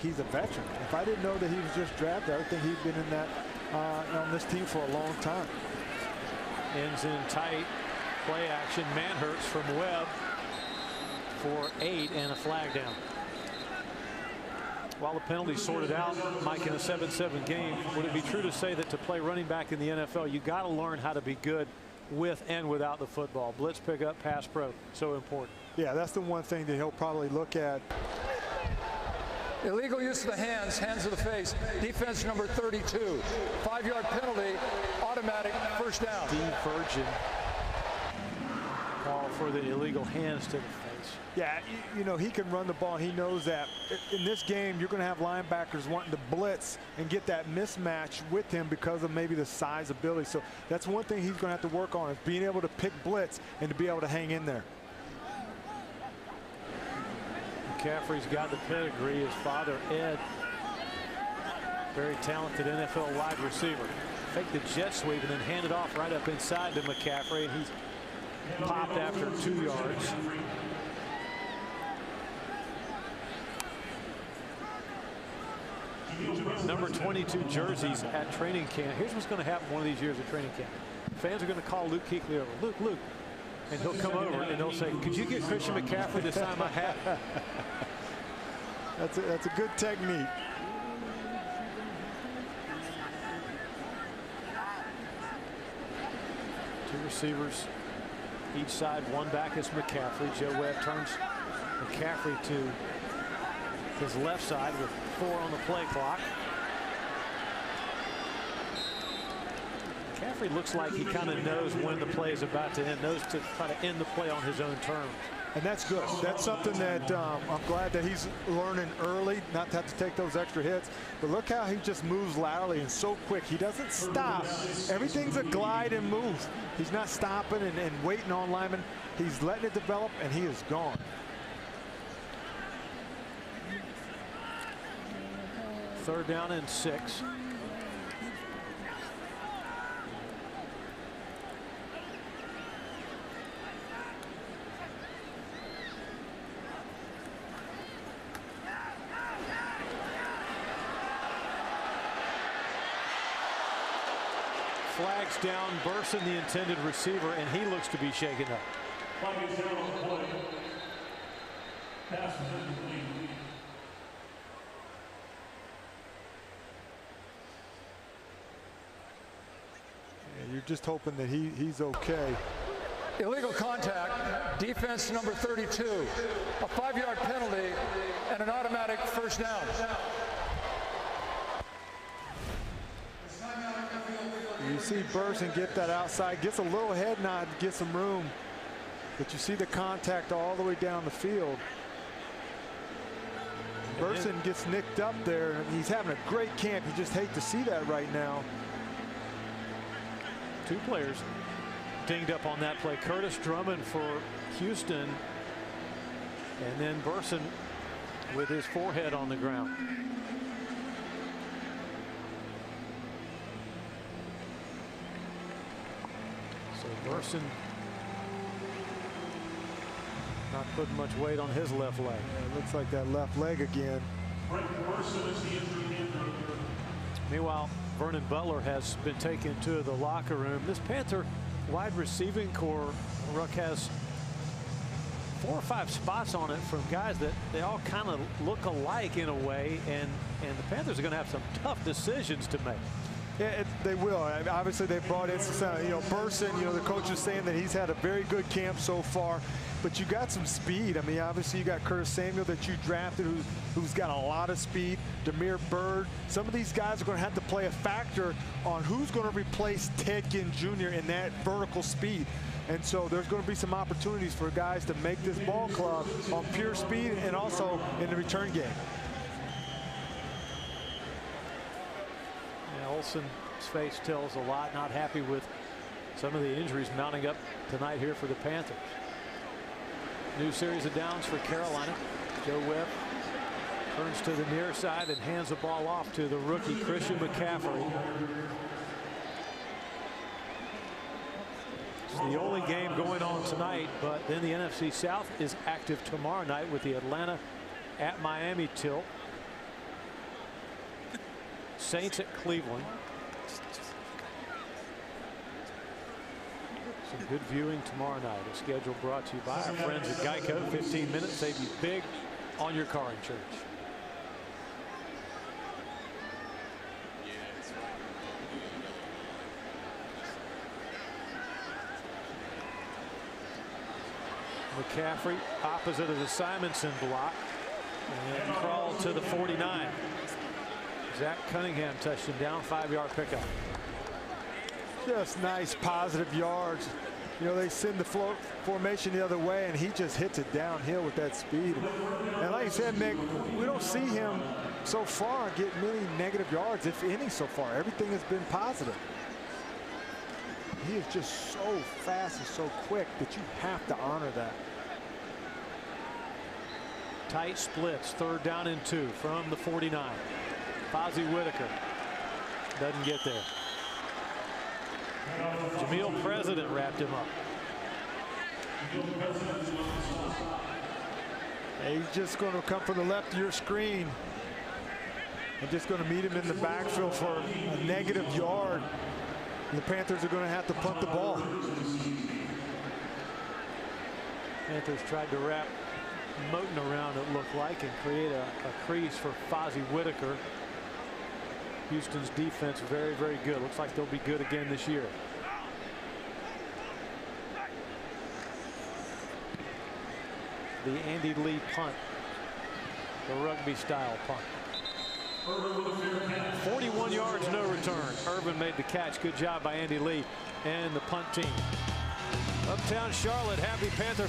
He's a veteran. If I didn't know that he was just drafted, I would think he'd been in that on this team for a long time. Ends in tight play action. Manhurts from Webb for 8 and a flag down. while the penalty sorted out, Mike, in a 7-7 game, would it be true to say that to play running back in the NFL, you got to learn how to be good with and without the football? Blitz pickup, pass pro, so important. Yeah, that's the one thing that he'll probably look at. Illegal use of the hands, hands to the face, defense number 32. 5-yard penalty, automatic first down. Divergent call for the illegal hands to the face. Yeah, you know, he can run the ball. He knows that. In this game, you're going to have linebackers wanting to blitz and get that mismatch with him because of maybe the size ability. So that's one thing he's going to have to work on, is being able to pick blitz and to be able to hang in there. McCaffrey's got the pedigree. His father, Ed, very talented NFL wide receiver. Fake the jet sweep and then hand it off right up inside to McCaffrey, and he's popped after 2 yards. Number 22 jerseys at training camp. Here's what's going to happen one of these years at training camp. Fans are going to call Luke Kuechly over. Luke. And he'll come over and they'll say, could you get Christian McCaffrey to sign my hat? That's a good technique. Two receivers each side, one back is McCaffrey. Joe Webb turns McCaffrey to his left side with 4 on the play clock. McCaffrey looks like he kind of knows when the play is about to end, knows to try to end the play on his own terms. And that's good. That's something that I'm glad that he's learning early, not to have to take those extra hits. But look how he just moves laterally and so quick. He doesn't stop. Everything's a glide and move. He's not stopping and waiting on linemen. He's letting it develop, and he is gone. Third down and 6. Flags down, Burson, the intended receiver, and he looks to be shaken up. You're just hoping that he's okay. Illegal contact, defense number 32. A 5-yard penalty and an automatic first down. You see Burson get that outside, gets a little head nod to get some room. But you see the contact all the way down the field. Burson gets nicked up there. He's having a great camp. You just hate to see that right now. 2 players dinged up on that play. Curtis Drummond for Houston, and then Burson with his forehead on the ground. So Burson not putting much weight on his left leg. Yeah, it looks like that left leg again. Meanwhile, Vernon Butler has been taken to the locker room. This Panther wide receiving core, Ruck, has 4 or 5 spots on it from guys that they all kind of look alike in a way, and the Panthers are going to have some tough decisions to make. Yeah, they will. Obviously, they brought in some, Burson, the coach is saying that he's had a very good camp so far, but you got some speed. I mean, obviously, you got Curtis Samuel that you drafted who's got a lot of speed. Demir Bird. Some of these guys are going to have to play a factor on who's going to replace Ted Ginn Jr. in that vertical speed. And so there's going to be some opportunities for guys to make this ball club on pure speed and also in the return game. Olsen's face tells a lot. Not happy with some of the injuries mounting up tonight here for the Panthers. New series of downs for Carolina. Joe Webb turns to the near side and hands the ball off to the rookie Christian McCaffrey. It's the only game going on tonight, but then the NFC South is active tomorrow night with the Atlanta at Miami tilt. Saints at Cleveland. Some good viewing tomorrow night. A schedule brought to you by our friends at Geico. 15 minutes save you big on your car insurance. McCaffrey, opposite of the Simonson block, and crawled to the 49. Zach Cunningham touched him down, 5-yard pickup. Just nice positive yards. You know, they send the formation the other way, and he just hits it downhill with that speed. And like you said, Mick, we don't see him so far get many negative yards, if any, so far. Everything has been positive. He is just so fast and so quick that you have to honor that. Tight splits, 3rd down and 2 from the 49. Fozzie Whitaker doesn't get there. Jameel President wrapped him up. He's just going to come from the left of your screen. And just going to meet him in the backfield for a negative yard. And the Panthers are going to have to punt the ball. Panthers tried to wrap Moten around, it looked like, and create a crease for Fozzie Whitaker. Houston's defense very, very good. Looks like they'll be good again this year. The Andy Lee punt, the rugby style punt. 41 yards, no return. Irvin made the catch. Good job by Andy Lee and the punt team. Uptown Charlotte, happy Panther.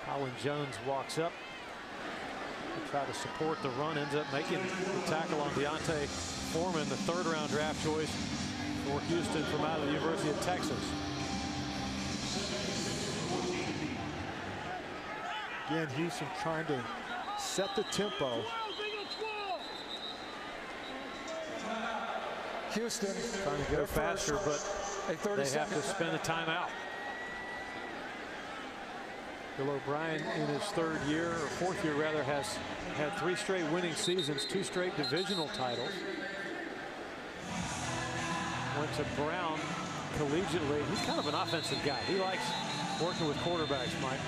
Colin Jones walks up to try to support the run, ends up making the tackle on Deontay Foreman, the 3rd-round draft choice for Houston from out of the University of Texas. Again, Houston trying to set the tempo. Houston trying to go faster, but they have to spend a timeout. Bill O'Brien in his 3rd year, or 4th year rather, has had 3 straight winning seasons, 2 straight divisional titles. Went to Brown collegiately. He's kind of an offensive guy. He likes working with quarterbacks, Mike.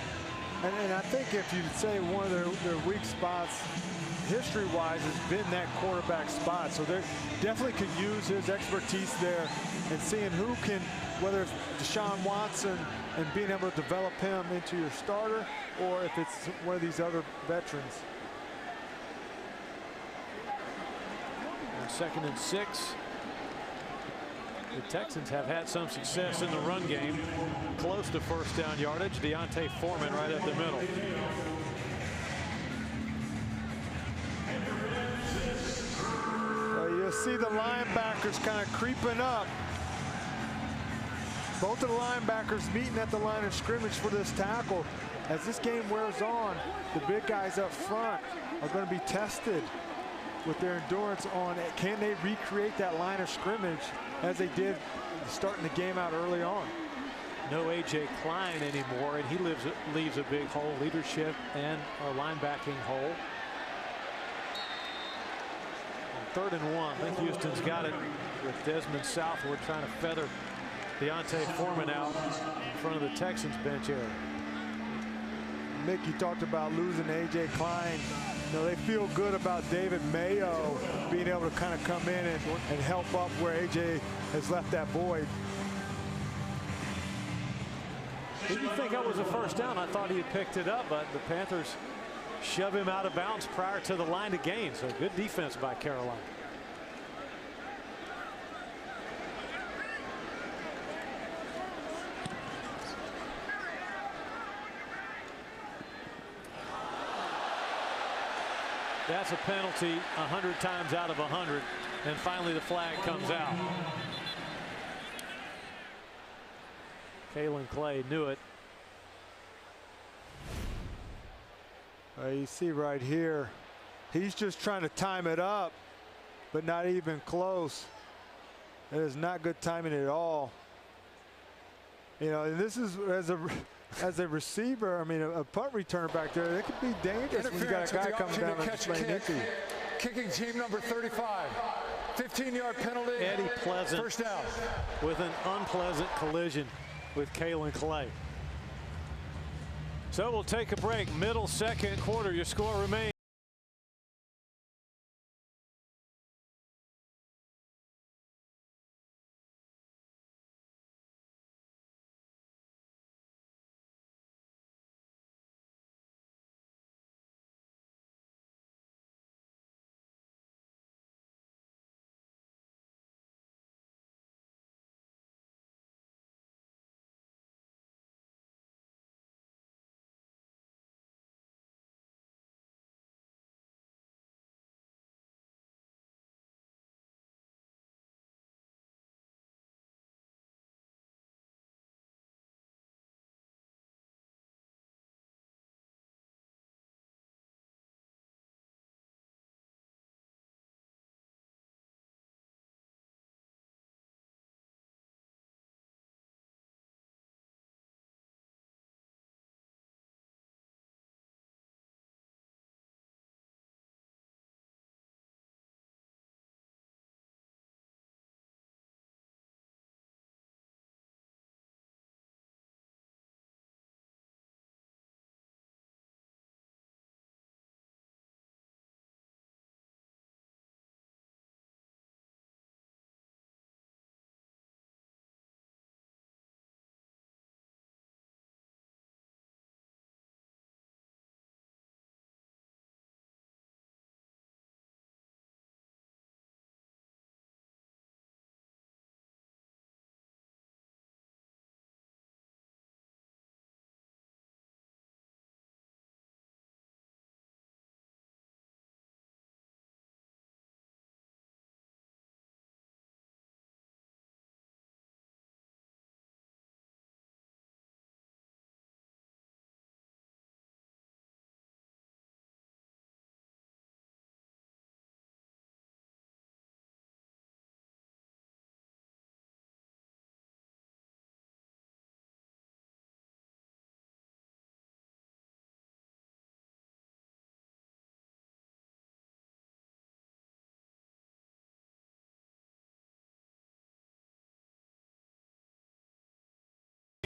And I think if you say one of their weak spots, history-wise, has been that quarterback spot. So they definitely could use his expertise there and seeing who can, whether it's Deshaun Watson and being able to develop him into your starter, or if it's one of these other veterans. On 2nd and 6. The Texans have had some success in the run game. Close to first down yardage. Deontay Foreman right up the middle. You'll see the linebackers kind of creeping up. Both of the linebackers meeting at the line of scrimmage for this tackle. As this game wears on, the big guys up front are going to be tested with their endurance on it. Can they recreate that line of scrimmage as they did starting the game out early on? No A.J. Klein anymore, and he leaves a big hole, leadership and a linebacking hole. On 3rd and 1, I think Houston's got it with Desmond Southwood trying to feather Deontay Foreman out in front of the Texans bench area. Mick, you talked about losing A.J. Klein. You know, they feel good about David Mayo being able to kind of come in and help up where A.J. has left that void. Didn't think that was a first down. I thought he had picked it up, but the Panthers shove him out of bounds prior to the line to gain. So good defense by Carolina. That's a penalty 100 times out of 100. And finally the flag comes out. Kalen Clay knew it. You see right here, he's just trying to time it up, but not even close. It is not good timing at all. You know, and this is as a receiver, I mean, a punt returner back there, it could be dangerous when you got a guy coming down and just laying into you. Kicking team number 35. 15-yard penalty. Eddie Pleasant first down with an unpleasant collision with Kalen Clay. So we'll take a break. Middle second quarter. Your score remains.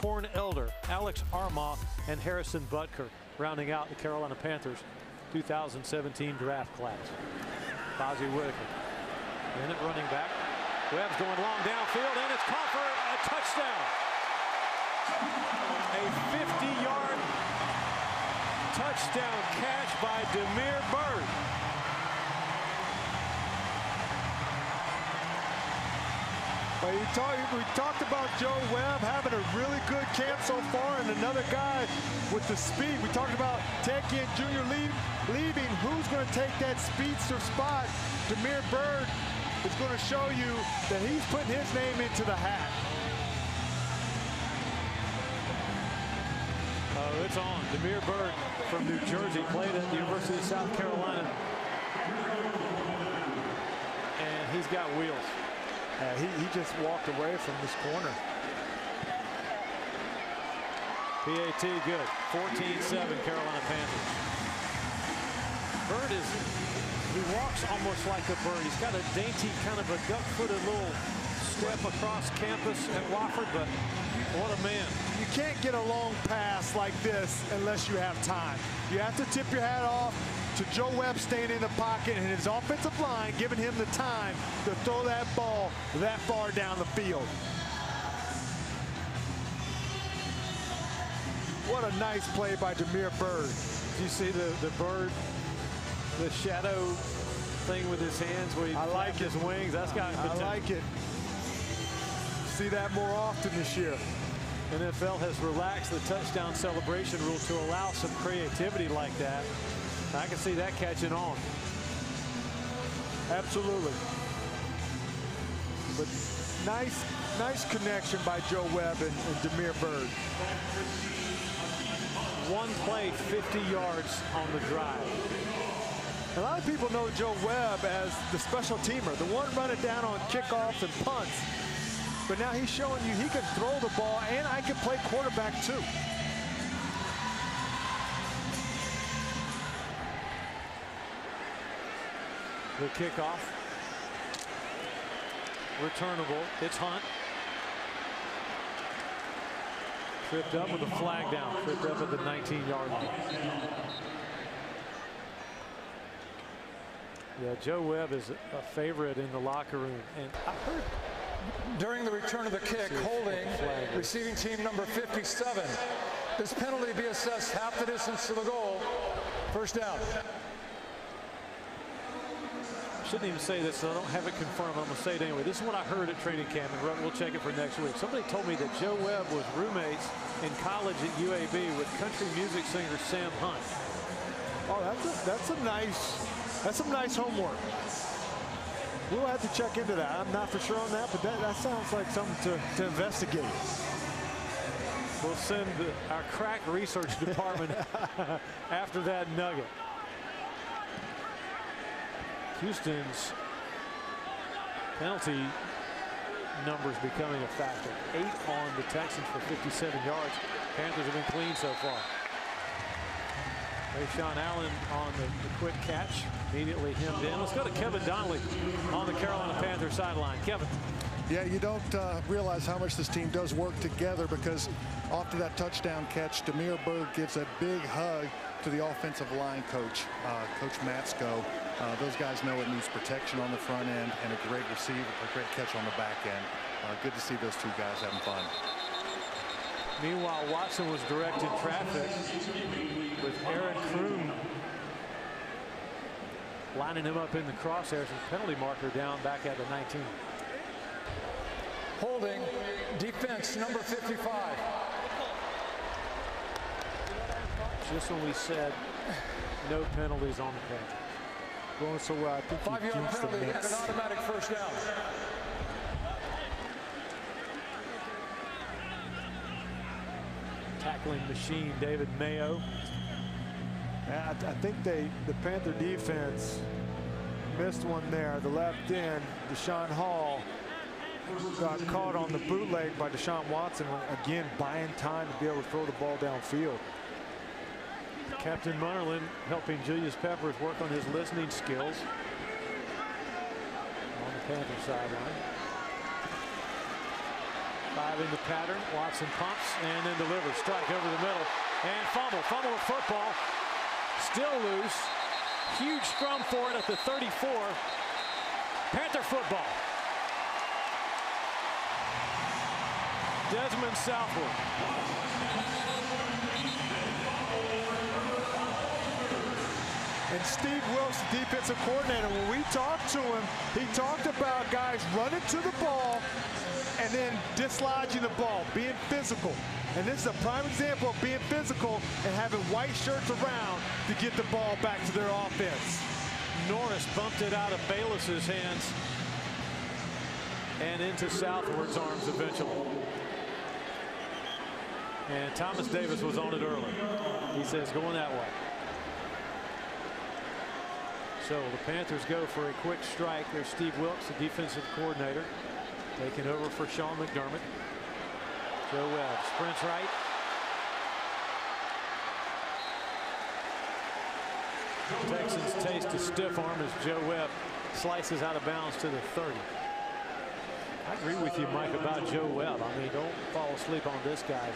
Corn Elder, Alex Armagh, and Harrison Butker. rounding out the Carolina Panthers 2017 draft class. Bozzy Whitaker. In at running back. Webb's going long downfield, and it's caught for a touchdown. A 50-yard touchdown catch by Damiere Byrd. Well, we talked about Joe Webb having a really good camp so far, and another guy with the speed. We talked about Tekian Jr. leaving. Who's going to take that speedster spot? Damiere Byrd is going to show you that he's putting his name into the hat. Oh, it's on. Damiere Byrd from New Jersey played at the University of South Carolina. And he's got wheels. He just walked away from this corner. PAT good. 14-7 Carolina Panthers. Byrd he walks almost like a bird. He's got a dainty, kind of a duck-footed little step across campus at Wofford, but what a man. You can't get a long pass like this unless you have time. You have to tip your hat off to Joe Webb staying in the pocket and his offensive line giving him the time to throw that ball that far down the field. What a nice play by Damiere Byrd. Did you see the Byrd, the shadow thing with his hands where he like his wings? That's got potential. I like it. See that more often this year. NFL has relaxed the touchdown celebration rule to allow some creativity like that. I can see that catching on. Absolutely. But nice connection by Joe Webb and Damiere Byrd. One play, 50 yards on the drive. A lot of people know Joe Webb as the special teamer, the one running down on kickoffs and punts. But now he's showing you he can throw the ball, and I can play quarterback too. The kickoff. Returnable. It's Hunt. Tripped up with a flag down. Tripped up at the 19-yard line. Yeah, Joe Webb is a favorite in the locker room. And I heard during the return of the kick, holding receiving team number 57. This penalty be assessed half the distance to the goal. First down. I shouldn't even say this, so I don't have it confirmed. I'm going to say it anyway. This is what I heard at training camp, and we'll check it for next week. Somebody told me that Joe Webb was roommates in college at UAB with country music singer Sam Hunt. Oh, that's some nice homework. We'll have to check into that. I'm not for sure on that, but that sounds like something to investigate. We'll send our crack research department after that nugget. Houston's penalty numbers becoming a factor. 8 on the Texans for 57 yards. Panthers have been clean so far. Sean Allen on the quick catch, immediately hemmed in. Let's go to Kevin Donnelly on the Carolina Panthers sideline. Kevin. Yeah, you don't realize how much this team does work together, because after that touchdown catch, Damiere Byrd gives a big hug to the offensive line coach, Coach Matsko. Those guys know it needs protection on the front end and a great receiver, a great catch on the back end. Good to see those two guys having fun. Meanwhile, Watson was directing traffic with Eric Kroon lining him up in the crosshairs, and penalty marker down back at the 19. Holding defense number 55. Just when we said no penalties on the Panthers. Going so well, I think 5-yard penalty and an automatic first down. Tackling machine, David Mayo. I think the Panther defense missed one there. The left end, Deshaun Hall, got caught on the bootleg by Deshaun Watson, again buying time to be able to throw the ball downfield. Captain Munnerlyn helping Julius Peppers work on his listening skills on the Panther sideline. 5 in the pattern. Watson pumps and then delivers. Strike over the middle. And fumble the football. Still loose. Huge scrum for it at the 34. Panther football. Desmond Southwood. And Steve Wilkes, the defensive coordinator, when we talked to him, he talked about guys running to the ball and then dislodging the ball, being physical. And this is a prime example of being physical and having white shirts around to get the ball back to their offense. Norris bumped it out of Bayless's hands and into Southward's arms eventually. And Thomas Davis was on it early. He says going that way. So the Panthers go for a quick strike. There's Steve Wilkes, the defensive coordinator, taking over for Sean McDermott. Joe Webb sprints right. Texans taste a stiff arm as Joe Webb slices out of bounds to the 30. I agree with you, Mike, about Joe Webb. I mean, don't fall asleep on this guy.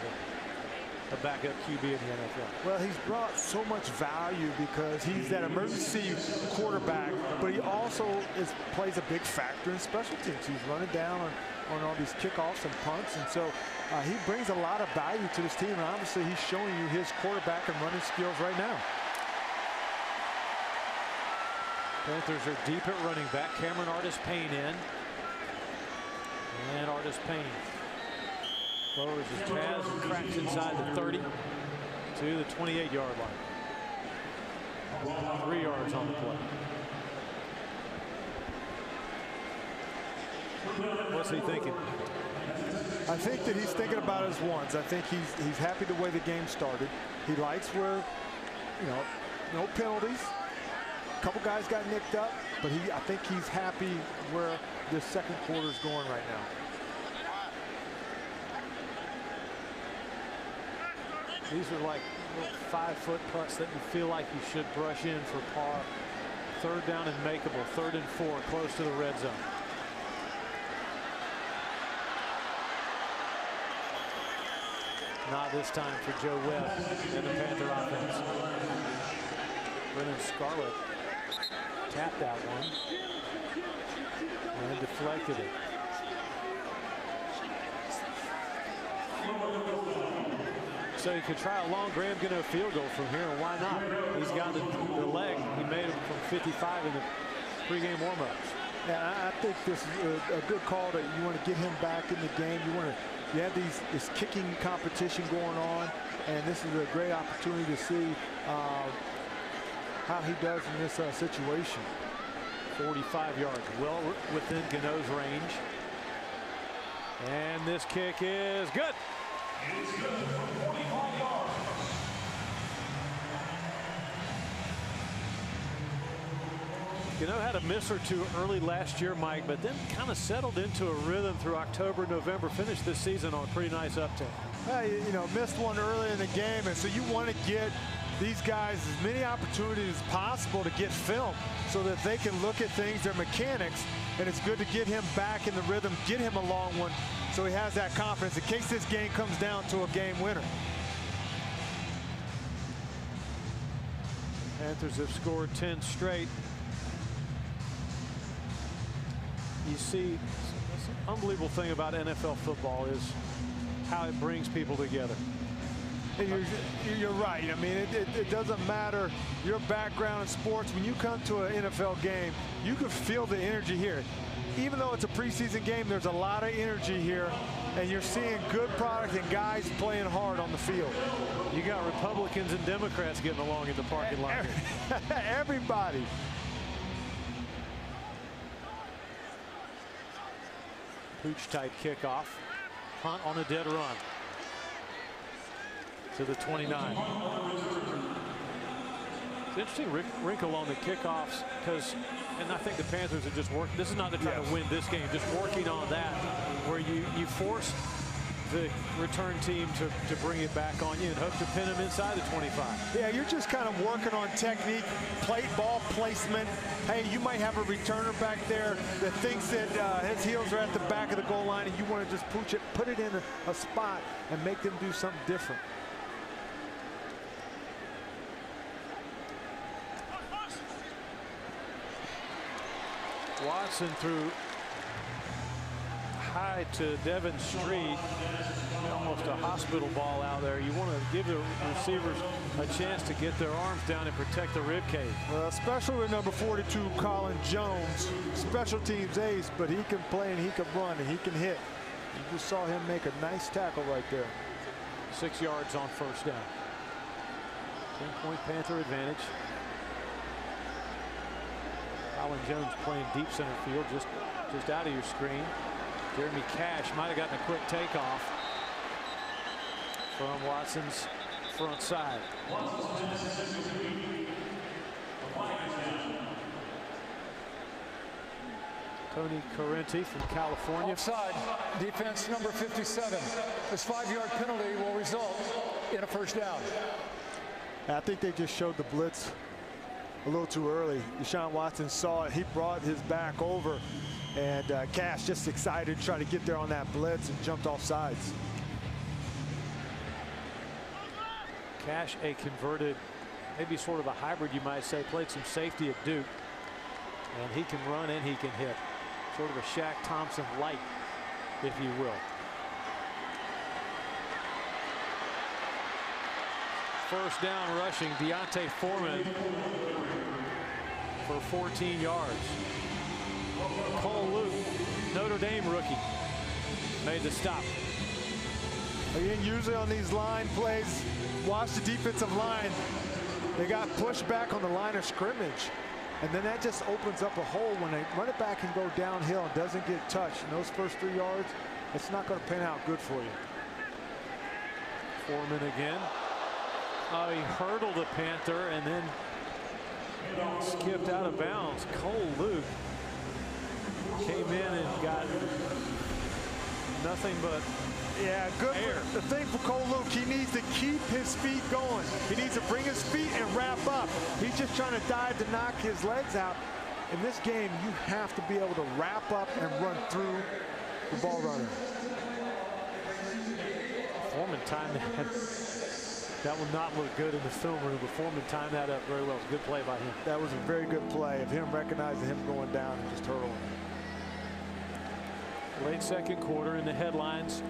A backup QB in the NFL. Well, he's brought so much value because he's that emergency quarterback, but he also plays a big factor in special teams. He's running down on all these kickoffs and punts, and so he brings a lot of value to this team, and obviously he's showing you his quarterback and running skills right now. Panthers are deep at running back. Cameron Artis-Payne in. And Artis-Payne lowers his pads and cracks inside the 30 to the 28-yard line. 3 yards on the play. What's he thinking? I think that he's thinking about his ones. I think he's happy the way the game started. He likes where, you know, no penalties. A couple guys got nicked up, but I think he's happy where this second quarter is going right now. These are like 5-foot putts that you feel like you should brush in for par. 3rd down and makeable. 3rd and 4, close to the red zone. Not this time for Joe Webb and the Panther offense. Brennan Scarlett tapped that one and deflected it. So he could try a long Graham Gano field goal from here, and why not? He's got the leg. He made it from 55 in the pregame warm-ups. Yeah, I think this is a good call that you want to get him back in the game. You have this kicking competition going on, and this is a great opportunity to see how he does in this situation. 45 yards, well within Gano's range. And this kick is good. Gano had a miss or two early last year, Mike, but then kind of settled into a rhythm through October, November. Finished this season on a pretty nice uptick. You know, missed one early in the game, and so you want to get these guys as many opportunities as possible to get film so that they can look at things, their mechanics, and it's good to get him back in the rhythm, get him a long one so he has that confidence in case this game comes down to a game winner. Panthers have scored 10 straight. You see, the unbelievable thing about NFL football is how it brings people together. You're right. I mean, it doesn't matter your background in sports. When you come to an NFL game, you can feel the energy here. Even though it's a preseason game, there's a lot of energy here, and you're seeing good product and guys playing hard on the field. You got Republicans and Democrats getting along in the parking lot. Everybody. Pooch-type kickoff. Hunt on a dead run to the 29. It's interesting wrinkle on the kickoffs because, and I think the Panthers are just working. This is not to try to win this game, just working on that where you force the return team to bring it back on you and hope to pin them inside the 25. Yeah, you're just kind of working on technique, ball placement. Hey, you might have a returner back there that thinks that his heels are at the back of the goal line, and you want to just put it in a spot and make them do something different. Watson threw high to Devon Street. Almost a hospital ball out there. You want to give the receivers a chance to get their arms down and protect the rib cage. Especially with number 42, Colin Jones. Special teams ace, but he can play and he can run and he can hit. You just saw him make a nice tackle right there. 6 yards on first down. 10-point Panther advantage. Colin Jones playing deep center field, just out of your screen. Jeremy Cash might have gotten a quick takeoff from Watson's front side. Tony Correnti from California. Offside, defense number 57. This 5-yard penalty will result in a first down. I think they just showed the blitz a little too early. Deshaun Watson saw it. He brought his back over, and Cash just excited to try to get there on that blitz and jumped off sides. Cash, a converted, maybe sort of a hybrid, you might say, played some safety at Duke, and he can run and he can hit. Sort of a Shaq Thompson light, if you will. First down rushing, Deontay Foreman for 14 yards. Cole Luke, Notre Dame rookie, made the stop. Again, usually on these line plays, watch the defensive line. They got pushed back on the line of scrimmage. And then that just opens up a hole when they run it back and go downhill and doesn't get touched. In those first 3 yards, it's not going to pan out good for you. Foreman again. Oh, he hurdled the Panther and then skipped out of bounds. Cole Luke came in and got nothing but good. air. The thing for Cole Luke, he needs to keep his feet going. He needs to bring his feet and wrap up. He's just trying to dive to knock his legs out. In this game, you have to be able to wrap up and run through the ball runner. Foreman timed that. That will not look good in the film room, but Foreman timed that up very well. It was a good play by him. That was a very good play of him recognizing him going down and just hurling. Late second quarter in the headlines.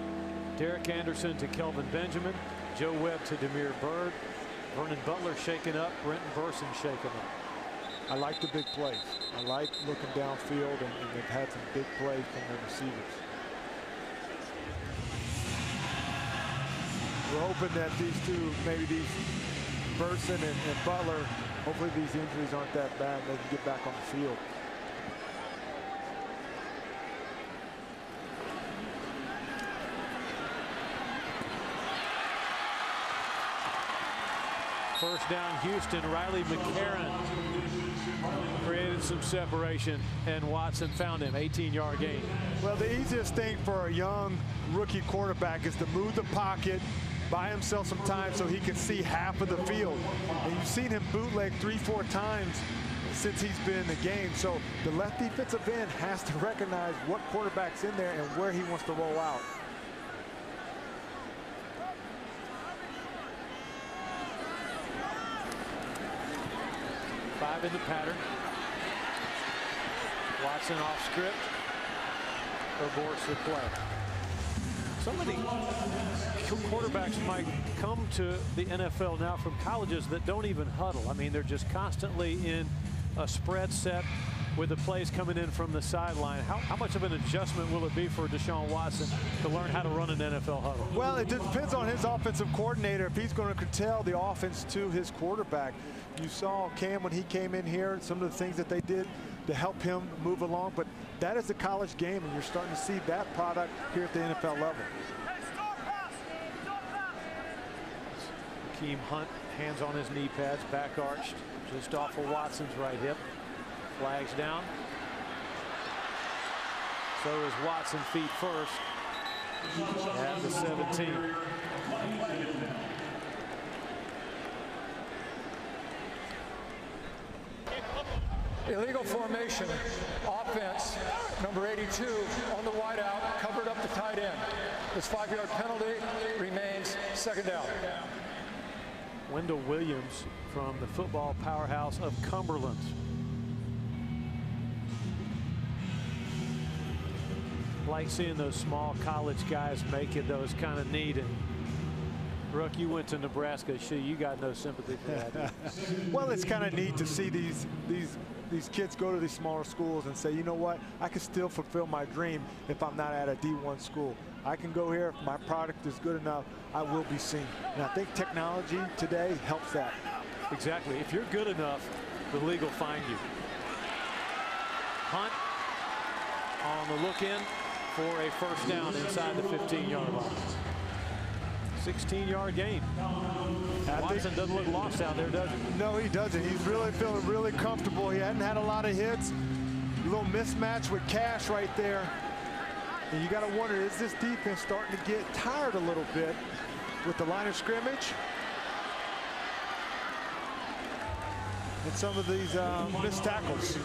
Derek Anderson to Kelvin Benjamin. Joe Webb to Demir Bird. Vernon Butler shaken up. Brenton Burson shaken up. I like the big plays. I like looking downfield, and they've had some big plays from their receivers. We're hoping that these two, maybe these Burson and Butler, hopefully these injuries aren't that bad and they can get back on the field. First down Houston. Riley McCarron created some separation, and Watson found him. 18-yard gain. Well, the easiest thing for a young rookie quarterback is to move the pocket, buy himself some time so he can see half of the field. And you've seen him bootleg 3-4 times since he's been in the game. So the left defensive end has to recognize what quarterback's in there and where he wants to roll out. Five in the pattern. Watson off script. Aborts the play. So many quarterbacks might come to the NFL now from colleges that don't even huddle. I mean, they're just constantly in a spread set with the plays coming in from the sideline. How much of an adjustment will it be for Deshaun Watson to learn how to run an NFL huddle? Well, it depends on his offensive coordinator if he's going to curtail the offense to his quarterback. You saw Cam when he came in here, some of the things that they did to help him move along, but that is a college game, and you're starting to see that product here at the NFL level. Akeem Hunt, hands on his knee pads, back arched, just off of Watson's right hip. Flags down. So is Watson feet first at the 17. Illegal formation. Offense, number 82 on the wideout, covered up the tight end. This 5-yard penalty remains second down. Wendell Williams from the football powerhouse of Cumberland. like seeing those small college guys make it, though. It's kind of neat. And Rook, you went to Nebraska. You got no sympathy for that. Well, it's kind of neat to see these kids go to these smaller schools and say, you know what, I can still fulfill my dream if I'm not at a D1 school. I can go here. If my product is good enough, I will be seen. And I think technology today helps that. Exactly. If you're good enough, the league will find you. Hunt on the look in for a first down inside the 15-yard line. 16-yard gain. Watson doesn't look lost out there, does he? No, he doesn't. He's really feeling really comfortable. He hadn't had a lot of hits. A little mismatch with Cash right there. And you got to wonder, is this defense starting to get tired a little bit with the line of scrimmage? And some of these missed tackles.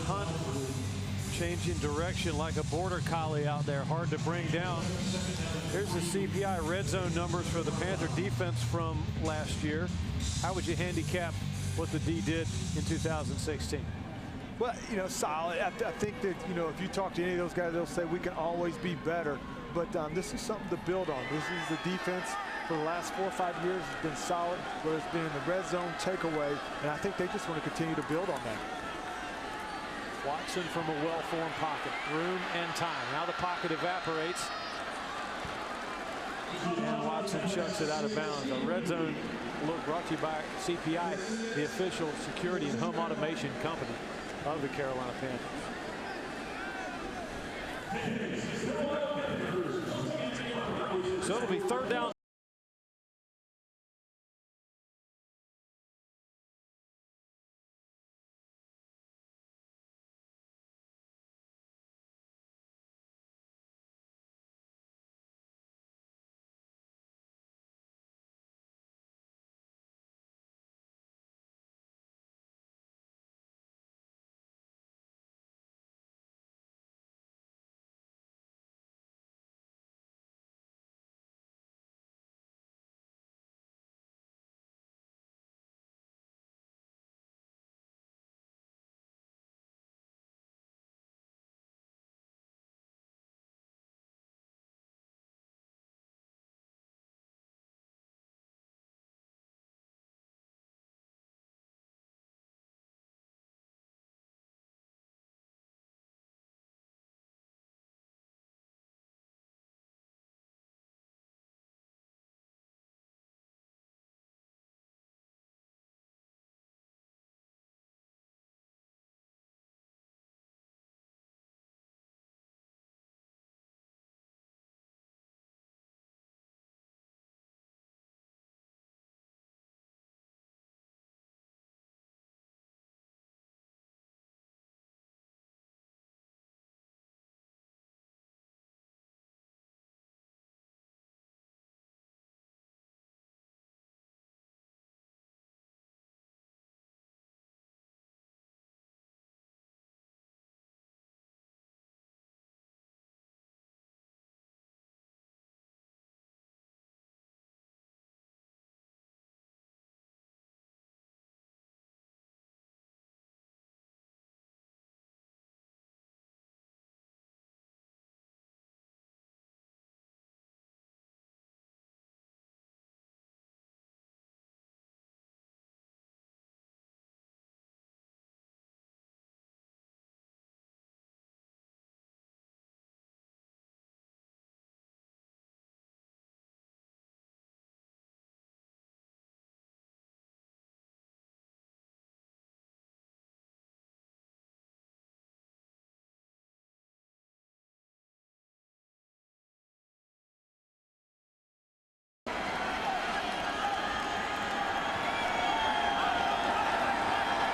Hunt changing direction like a border collie out there, hard to bring down. Here's the CPI red zone numbers for the Panther defense from last year. How would you handicap what the D did in 2016? Well, you know, solid. I think that, you know, if you talk to any of those guys, they'll say we can always be better. But this is something to build on. This is the defense for the last 4 or 5 years has been solid, whether it's been in the red zone takeaway, and I think they just want to continue to build on that. Watson from a well-formed pocket, room and time. Now the pocket evaporates, and Watson chucks it out of bounds. A red zone look brought to you by CPI, the official security and home automation company of the Carolina Panthers. So it'll be third down.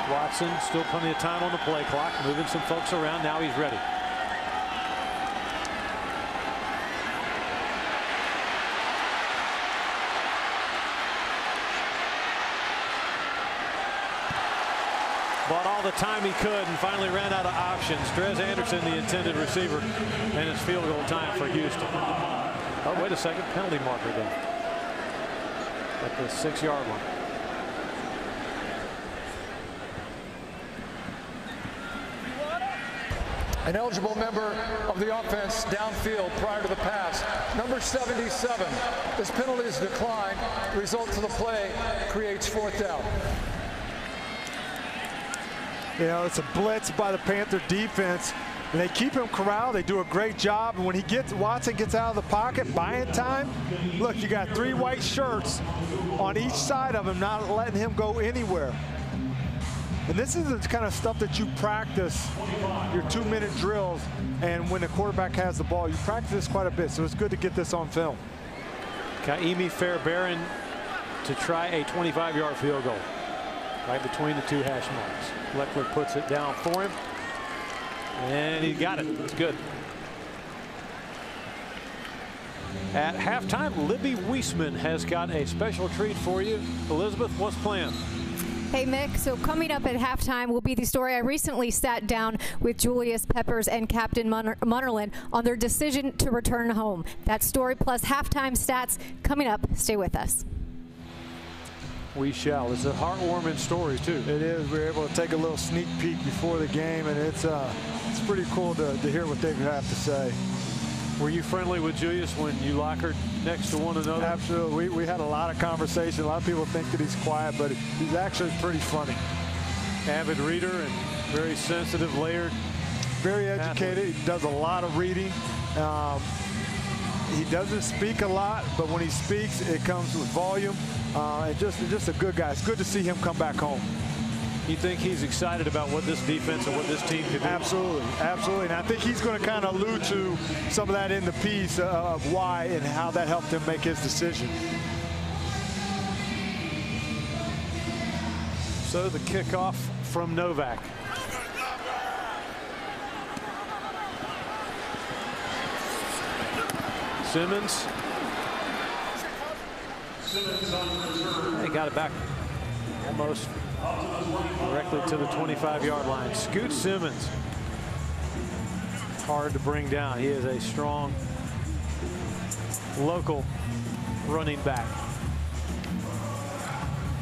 Watson, still plenty of time on the play clock, moving some folks around. Now he's ready. Bought all the time he could and finally ran out of options. Strez Anderson, the intended receiver, and it's field goal time for Houston. Oh, wait a second. Penalty marker there at the 6-yard line. An eligible member of the offense downfield prior to the pass. Number 77. This penalty is declined. The result of the play creates 4th down. You know, it's a blitz by the Panther defense, and they keep him corralled. They do a great job. And when Watson gets out of the pocket, buying time. Look, you got 3 white shirts on each side of him, not letting him go anywhere. And this is the kind of stuff that you practice your 2-minute drills, and when the quarterback has the ball, you practice this quite a bit, so it's good to get this on film. Kaimi Fairbairn to try a 25-yard field goal right between the 2 hash marks. Leckler puts it down for him, and he got it. It's good. At halftime, Libby Weisman has got a special treat for you. Elizabeth, what's planned? Hey, Mick, so coming up at halftime will be the story. I recently sat down with Julius Peppers and Captain Munnerlyn on their decision to return home. That story plus halftime stats coming up. Stay with us. We shall. It's a heartwarming story, too. It is. We were able to take a little sneak peek before the game, and it's pretty cool to hear what they have to say. Were you friendly with Julius when you lockered next to one another? Absolutely. We had a lot of conversation. A lot of people think that he's quiet, but he's actually pretty funny. Avid reader and very sensitive, layered. Very educated. Athlete. He does a lot of reading. He doesn't speak a lot, but when he speaks, it comes with volume. And just a good guy. It's good to see him come back home. You think he's excited about what this defense and what this team can do? Absolutely, absolutely. And I think he's going to kind of allude to some of that in the piece of why and how that helped him make his decision. So the kickoff from Novak. Simmons. They got it back almost directly to the 25-yard line. Scoot Simmons. Hard to bring down. He is a strong local running back.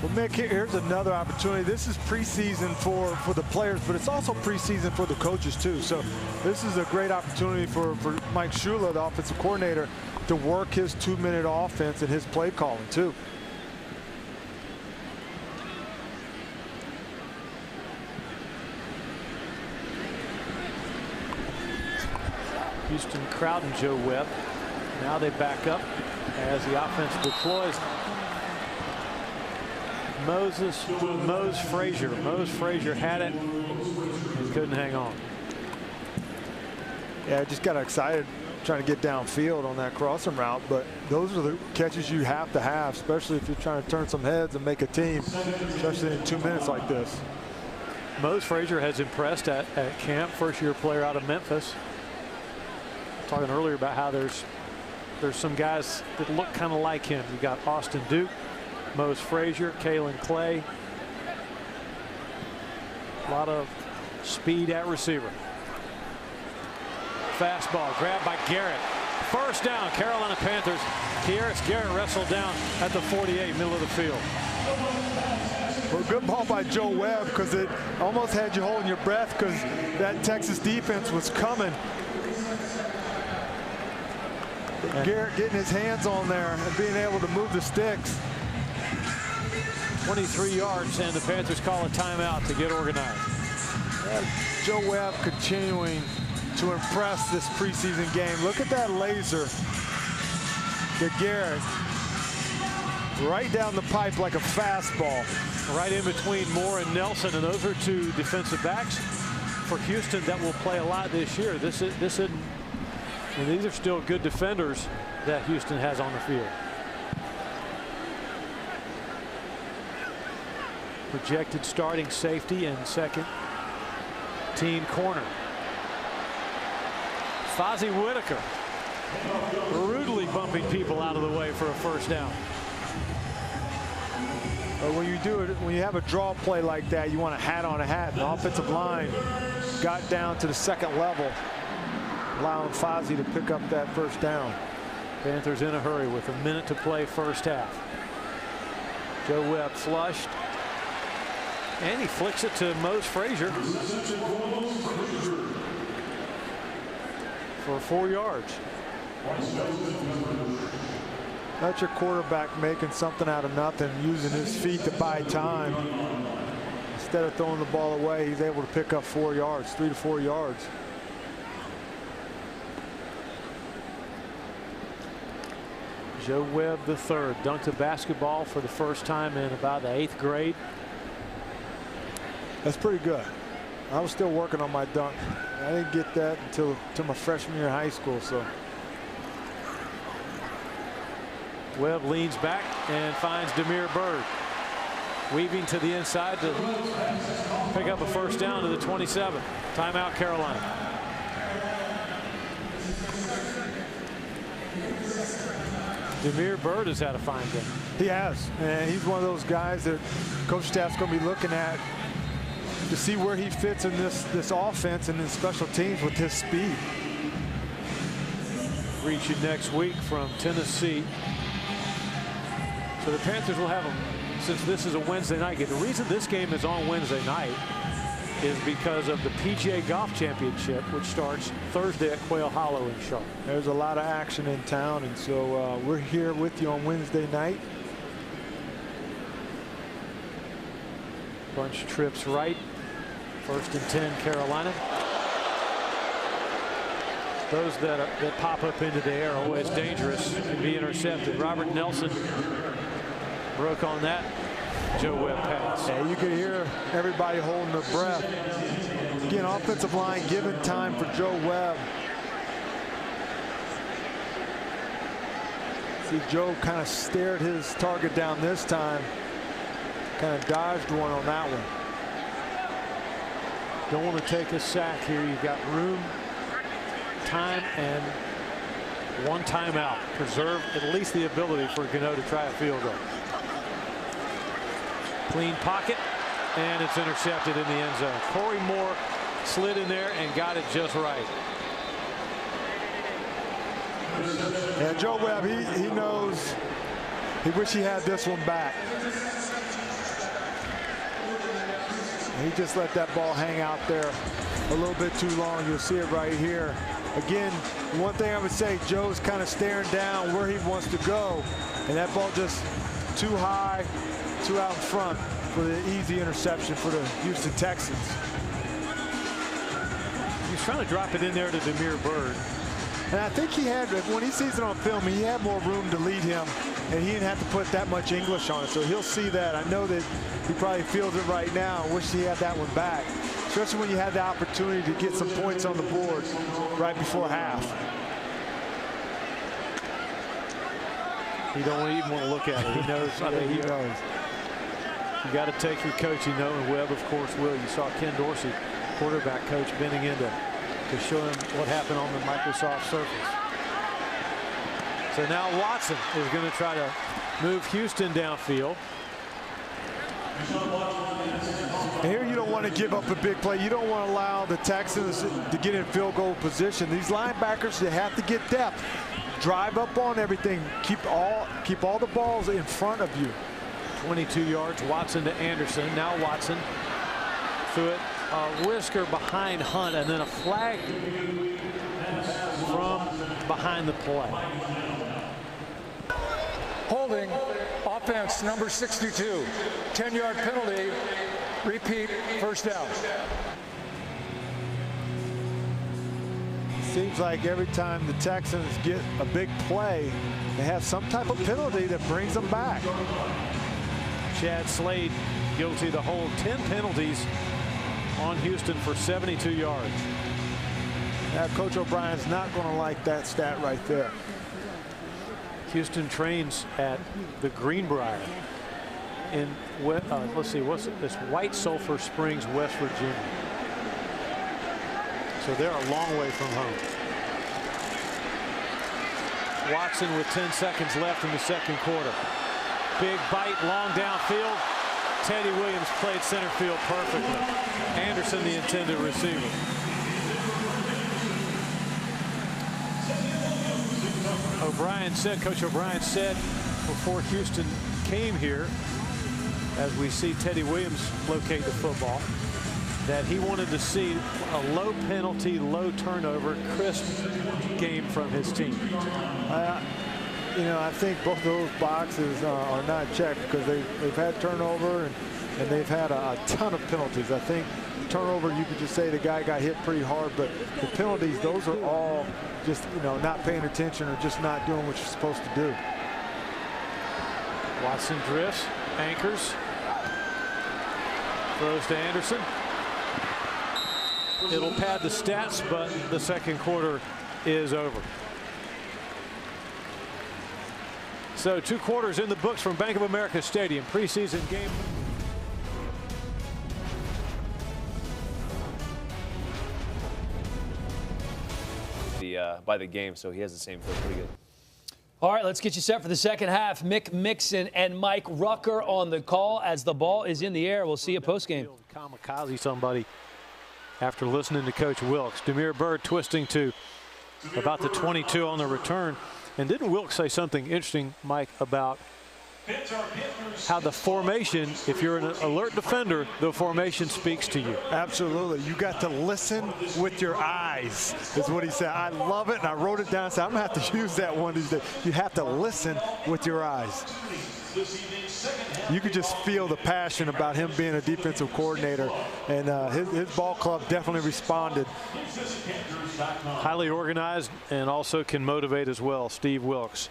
Well, Mick, here's another opportunity. This is preseason for the players, but it's also preseason for the coaches too. So this is a great opportunity for Mike Shula, the offensive coordinator, to work his 2-minute offense and his play calling too. Houston crowding Joe Webb. Now they back up as the offense deploys. Mose Frazier. Mose Frazier had it and couldn't hang on. Yeah, I just got excited trying to get downfield on that crossing route, but those are the catches you have to have, especially if you're trying to turn some heads and make a team, especially in 2 minutes like this. Mose Frazier has impressed at camp, first-year player out of Memphis. Talking earlier about how there's some guys that look kind of like him. You got Austin Duke, Mose Frazier, Kalen Clay. A lot of speed at receiver. Fastball grabbed by Garrett. First down, Carolina Panthers. Kearis Garrett wrestled down at the 48, middle of the field. Well, good ball by Joe Webb, because it almost had you holding your breath because that Texas defense was coming. Garrett getting his hands on there and being able to move the sticks. 23 yards, and the Panthers call a timeout to get organized. Joe Webb continuing to impress this preseason game. Look at that laser to Garrett. Right down the pipe like a fastball. Right in between Moore and Nelson, and those are 2 defensive backs for Houston that will play a lot this year. This isn't. And these are still good defenders that Houston has on the field. Projected starting safety and second team corner. Fozzie Whitaker brutally bumping people out of the way for a first down. But when you do it, when you have a draw play like that, you want a hat on a hat. The offensive line got down to the second level, allowing Fozzie to pick up that first down. Panthers in a hurry with a minute to play first half. Joe Webb flushed. And he flicks it to Mose Frazier. for 4 yards. That's your quarterback making something out of nothing, using his feet to buy time. Instead of throwing the ball away, he's able to pick up 4 yards, 3 to 4 yards. Joe Webb III dunked a basketball for the first time in about the 8th grade. That's pretty good. I was still working on my dunk. I didn't get that until my freshman year in high school. So Webb leans back and finds Demir Bird. Weaving to the inside to pick up a first down to the 27. Timeout, Carolina. Demir Bird has had a fine game. He has, and he's one of those guys that coach staff's going to be looking at to see where he fits in this offense and in special teams with his speed. Reach you next week from Tennessee. So the Panthers will have them, since this is a Wednesday night game. The reason this game is on Wednesday night is because of the PGA Golf Championship, which starts Thursday at Quail Hollow in Charlotte. There's a lot of action in town, and so we're here with you on Wednesday night. Bunch trips right. 1st and 10, Carolina. Those that pop up into the air are always dangerous, can be intercepted. Robert Nelson broke on that Joe Webb pass. Yeah, you could hear everybody holding their breath. Again, offensive line giving time for Joe Webb. See, Joe kind of stared his target down this time. Kind of dodged one on that one. Don't want to take a sack here. You've got room, time, and 1 timeout. Preserve at least the ability for Gano to try a field goal. Clean pocket, and it's intercepted in the end zone. Corey Moore slid in there and got it just right. Yeah, Joe Webb, he knows. He wish he had this one back. He just let that ball hang out there a little bit too long. You'll see it right here. Again, one thing I would say, Joe's kind of staring down where he wants to go, and that ball just too high, too out in front for the easy interception for the Houston Texans. He's trying to drop it in there to Demir Bird. And I think he had, when he sees it on film, he had more room to lead him, and he didn't have to put that much English on it. So he'll see that. I know that he probably feels it right now. Wish he had that one back, especially when you had the opportunity to get some points on the board right before half. He don't even want to look at it. He knows. I think he knows. You got to take your coach, you know, and Webb, of course, will. You saw Ken Dorsey, quarterback coach, bending into to show him what happened on the Microsoft Surface. So now Watson is going to try to move Houston downfield. And here you don't want to give up a big play. You don't want to allow the Texans to get in field goal position. These linebackers, they have to get depth. Drive up on everything. Keep all the balls in front of you. 22 yards. Watson to Anderson. Now Watson threw it a whisker behind Hunt, and then a flag from behind the play. Holding, offense number 62. 10-yard penalty. Repeat, first down. Seems like every time the Texans get a big play, they have some type of penalty that brings them back. Chad Slade guilty to hold 10 penalties on Houston for 72 yards. Now, Coach O'Brien's not going to like that stat right there. Houston trains at the Greenbrier in, let's see, what's it? This White Sulphur Springs, West Virginia. So they're a long way from home. Watson with 10 seconds left in the second quarter. Big bite, long downfield. Teddy Williams played center field perfectly. Anderson, the intended receiver. Coach O'Brien said before Houston came here, as we see Teddy Williams locate the football, that he wanted to see a low penalty, low turnover, crisp game from his team. You know, I think both of those boxes are not checked because they've had turnover and they've had a ton of penalties. I think turnover, you could just say the guy got hit pretty hard, but the penalties, those are all just, you know, not paying attention or just not doing what you're supposed to do. Watson drifts, anchors, throws to Anderson. It'll pad the stats, but the second quarter is over. So 2 quarters in the books from Bank of America Stadium. Preseason game. By the game, so he has the same feel pretty good. All right, let's get you set for the second half. Mick Mixon and Mike Rucker on the call as the ball is in the air. We'll see you post-game. Kamikaze somebody after listening to Coach Wilkes. Damiere Byrd twisting to about the 22 on the return. And didn't Wilkes say something interesting, Mike, about how the formation, if you're an alert defender, the formation speaks to you? Absolutely. You got to listen with your eyes, is what he said. I love it, and I wrote it down. So I'm going to have to use that one these days. You have to listen with your eyes. You could just feel the passion about him being a defensive coordinator, and his ball club definitely responded. Highly organized and also can motivate as well, Steve Wilkes.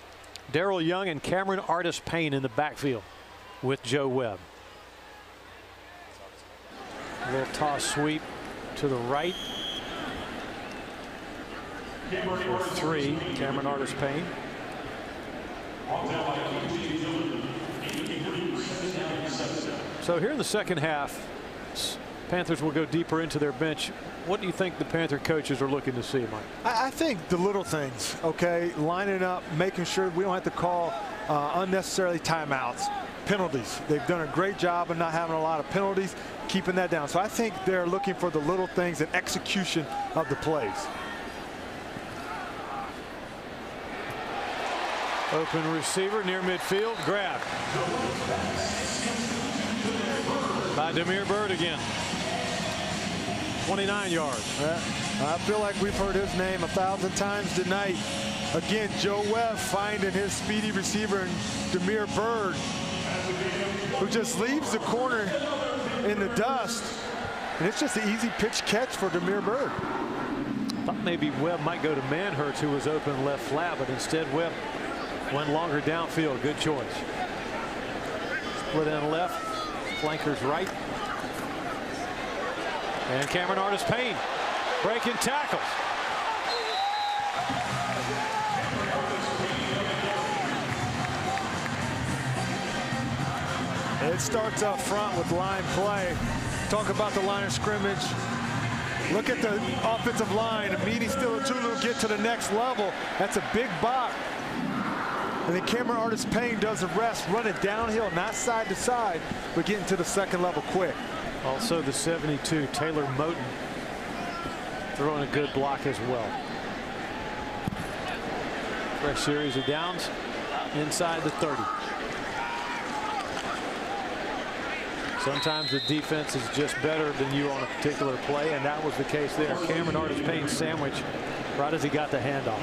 Daryl Young and Cameron Artis-Payne in the backfield with Joe Webb. A little toss sweep to the right. For 3, Cameron Artis-Payne. So here in the second half, Panthers will go deeper into their bench. What do you think the Panther coaches are looking to see, Mike? I think the little things, okay, lining up, making sure we don't have to call unnecessarily timeouts, penalties. They've done a great job of not having a lot of penalties, keeping that down. So I think they're looking for the little things and execution of the plays. Open receiver near midfield, grab by Damiere Byrd again. 29 yards. I feel like we've heard his name 1,000 times tonight. Again, Joe Webb finding his speedy receiver in Damiere Byrd, who just leaves the corner in the dust. And it's just an easy pitch catch for Damiere Byrd. Thought maybe Webb might go to Manhurts, who was open left flat, but instead Webb went longer downfield. Good choice. Split end left, flankers right. And Cameron Artis-Payne breaking tackles. It starts up front with line play. Talk about the line of scrimmage. Look at the offensive line. Amini Stilatulu get to the next level. That's a big block. And then Cameron Artis-Payne does the rest, running downhill, not side to side, but getting to the second level quick. Also the 72, Taylor Moten, throwing a good block as well. Fresh series of downs inside the 30. Sometimes the defense is just better than you on a particular play, and that was the case there. Cameron Artis-Payne sandwich right as he got the handoff.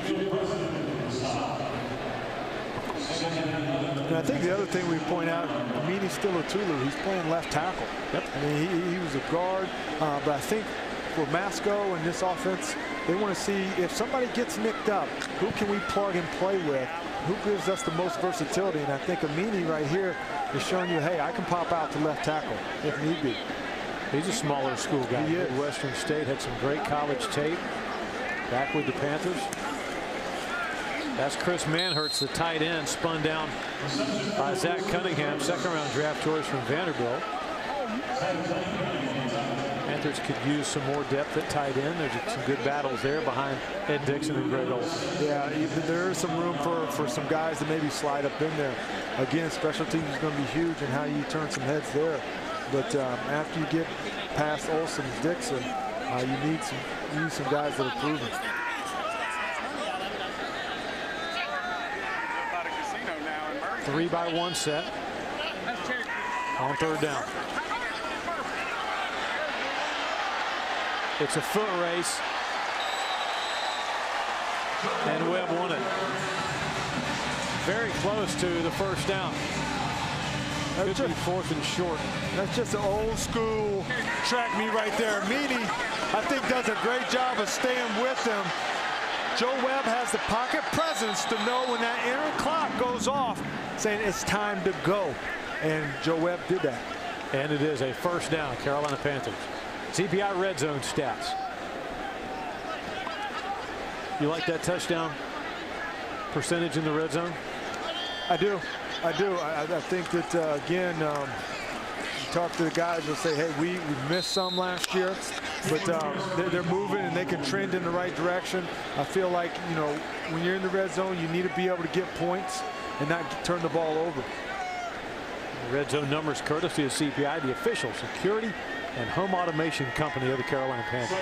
And I think the other thing we point out, Amini Stilatulu, he's playing left tackle. Yep. I mean, he was a guard, but I think for Masco and this offense, they want to see if somebody gets nicked up, who can we plug and play with? Who gives us the most versatility? And I think Amini right here is showing you, hey, I can pop out to left tackle if need be. He's a smaller school guy. He is. Western State had some great college tape. Back with the Panthers. That's Chris Manhurts, the tight end, spun down by Zach Cunningham, second-round draft choice from Vanderbilt. Panthers could use some more depth at tight end. There's some good battles there behind Ed Dixon and Greg Olsen. Yeah, there is some room for some guys to maybe slide up in there. Again, special teams is going to be huge in how you turn some heads there. But after you get past Olsen and Dixon, you need some guys that are proven. 3-by-1 set on third down. It's a foot race. And Webb won it. Very close to the first down. Could be 4th and short. That's just an old school track meet right there. Meany, I think, does a great job of staying with them. Joe Webb has the pocket presence to know when that inner clock goes off, saying it's time to go. And Joe Webb did that. And it is a first down, Carolina Panthers. CPI red zone stats. You like that touchdown percentage in the red zone? I do. I do. I think that, again, you talk to the guys and say, hey, we missed some last year, but they're moving and they can trend in the right direction. I feel like, you know, when you're in the red zone, you need to be able to get points and not turn the ball over. The red zone numbers courtesy of CPI, the official security and home automation company of the Carolina Panthers.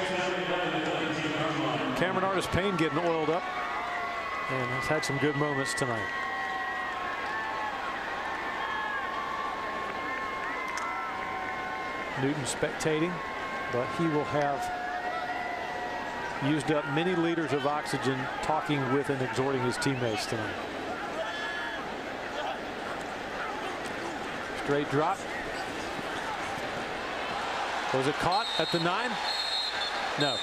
Cameron Artis-Payne getting oiled up and has had some good moments tonight. Newton spectating, but he will have used up many liters of oxygen talking with and exhorting his teammates tonight. Straight drop. Was it caught at the 9? No.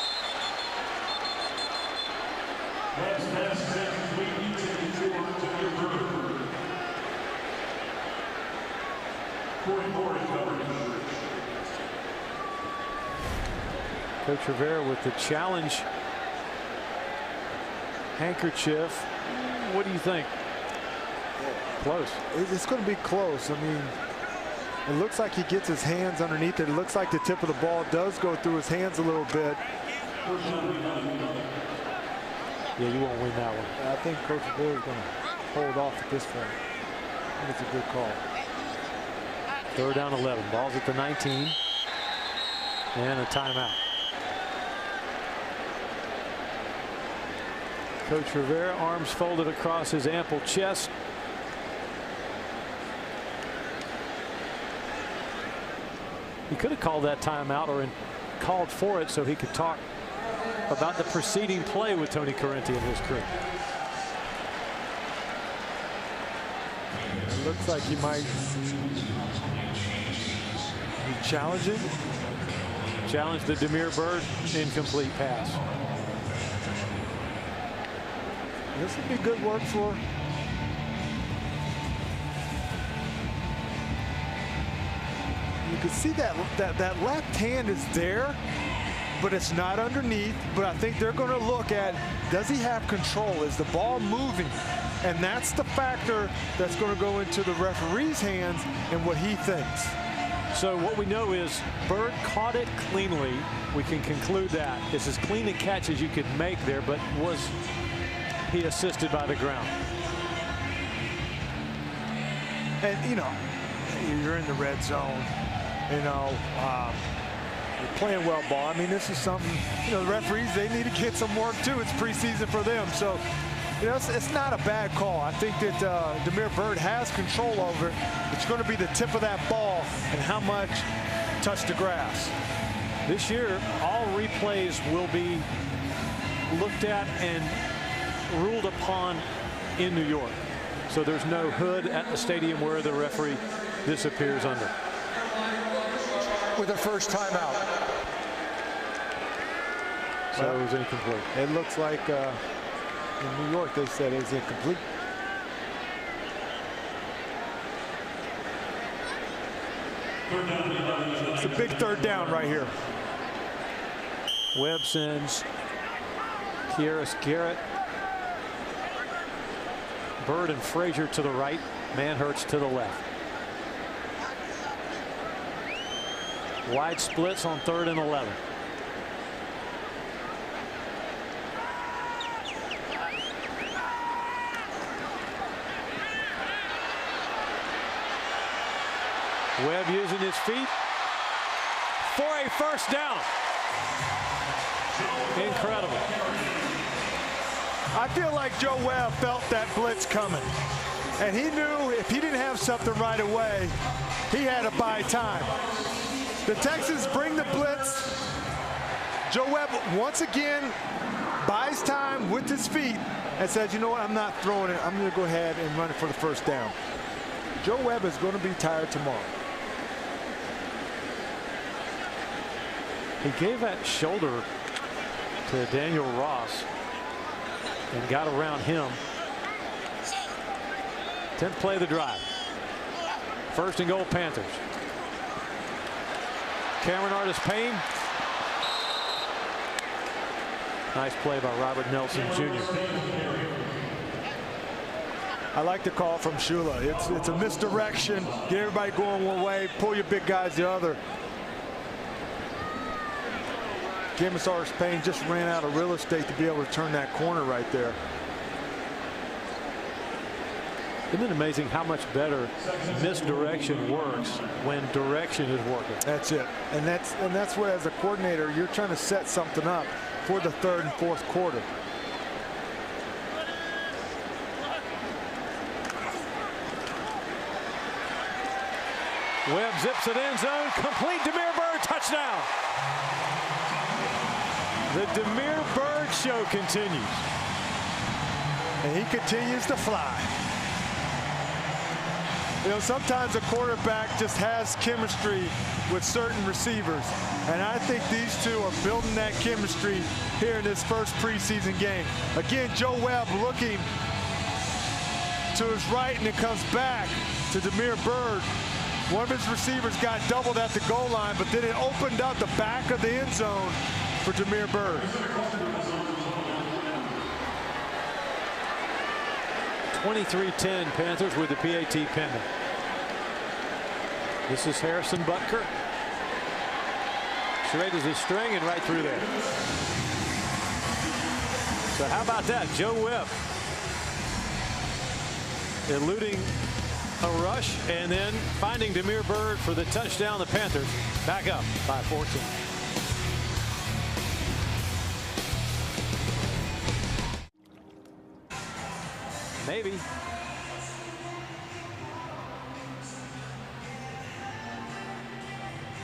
Coach Rivera with the challenge handkerchief. What do you think? Close. It's going to be close. I mean, it looks like he gets his hands underneath it. It looks like the tip of the ball does go through his hands a little bit. Yeah, you won't win that one. I think Coach Rivera is going to hold off at this point. I think it's a good call. 3rd down 11. Ball's at the 19. And a timeout. Coach Rivera, arms folded across his ample chest. He could have called that timeout or called for it so he could talk about the preceding play with Tony Correnti and his crew. It looks like he might be challenging. Challenge the Demir Bird incomplete pass. This would be good work for. You can see that left hand is there, but it's not underneath. But I think they're going to look at, does he have control? Is the ball moving? And that's the factor that's going to go into the referee's hands and what he thinks. So what we know is Bird caught it cleanly. We can conclude that. It's as clean a catch as you could make there, but was he assisted by the ground? And, you know, you're in the red zone. You know, you're playing well ball. I mean, this is something, you know, the referees, they need to get some work too. It's preseason for them. So, you know, it's not a bad call. I think that Demir Bird has control over it. It's going to be the tip of that ball and how much touch the grass. This year, all replays will be looked at and ruled upon in New York. So there's no hood at the stadium where the referee disappears under. With the first timeout. So it was incomplete. It looks like in New York they said it was incomplete. It's a big 3rd down right here. Webb sends Kieris Garrett. Bird and Frazier to the right. Manhurts to the left. Wide splits on 3rd and 11. Webb using his feet for a first down. Incredible. I feel like Joe Webb felt that blitz coming. And he knew if he didn't have something right away, he had to buy time. The Texans bring the blitz. Joe Webb, once again, buys time with his feet and says, you know what, I'm not throwing it. I'm going to go ahead and run it for the first down. Joe Webb is going to be tired tomorrow. He gave that shoulder to Daniel Ross and got around him. 10th play of the drive. 1st and goal, Panthers. Cameron Artis-Payne. Nice play by Robert Nelson Jr. I like the call from Shula. It's a misdirection. Get everybody going one way, pull your big guys the other. Cameron Artis-Payne just ran out of real estate to be able to turn that corner right there. Isn't it amazing how much better misdirection works when direction is working? That's it. And that's where, as a coordinator, you're trying to set something up for the 3rd and 4th quarter. Webb zips it end zone, complete. Damiere Byrd, touchdown. The Damiere Byrd show continues. And he continues to fly. You know, sometimes a quarterback just has chemistry with certain receivers. And I think these two are building that chemistry here in this first preseason game. Again, Joe Webb looking to his right, and it comes back to Damiere Byrd. One of his receivers got doubled at the goal line, but then it opened up the back of the end zone for Damiere Byrd. 23-10 Panthers with the PAT pending. This is Harrison Butker. Charades his string and right through there. So how about that? Joe Webb eluding a rush and then finding Damiere Byrd for the touchdown. The Panthers back up by 14. Maybe.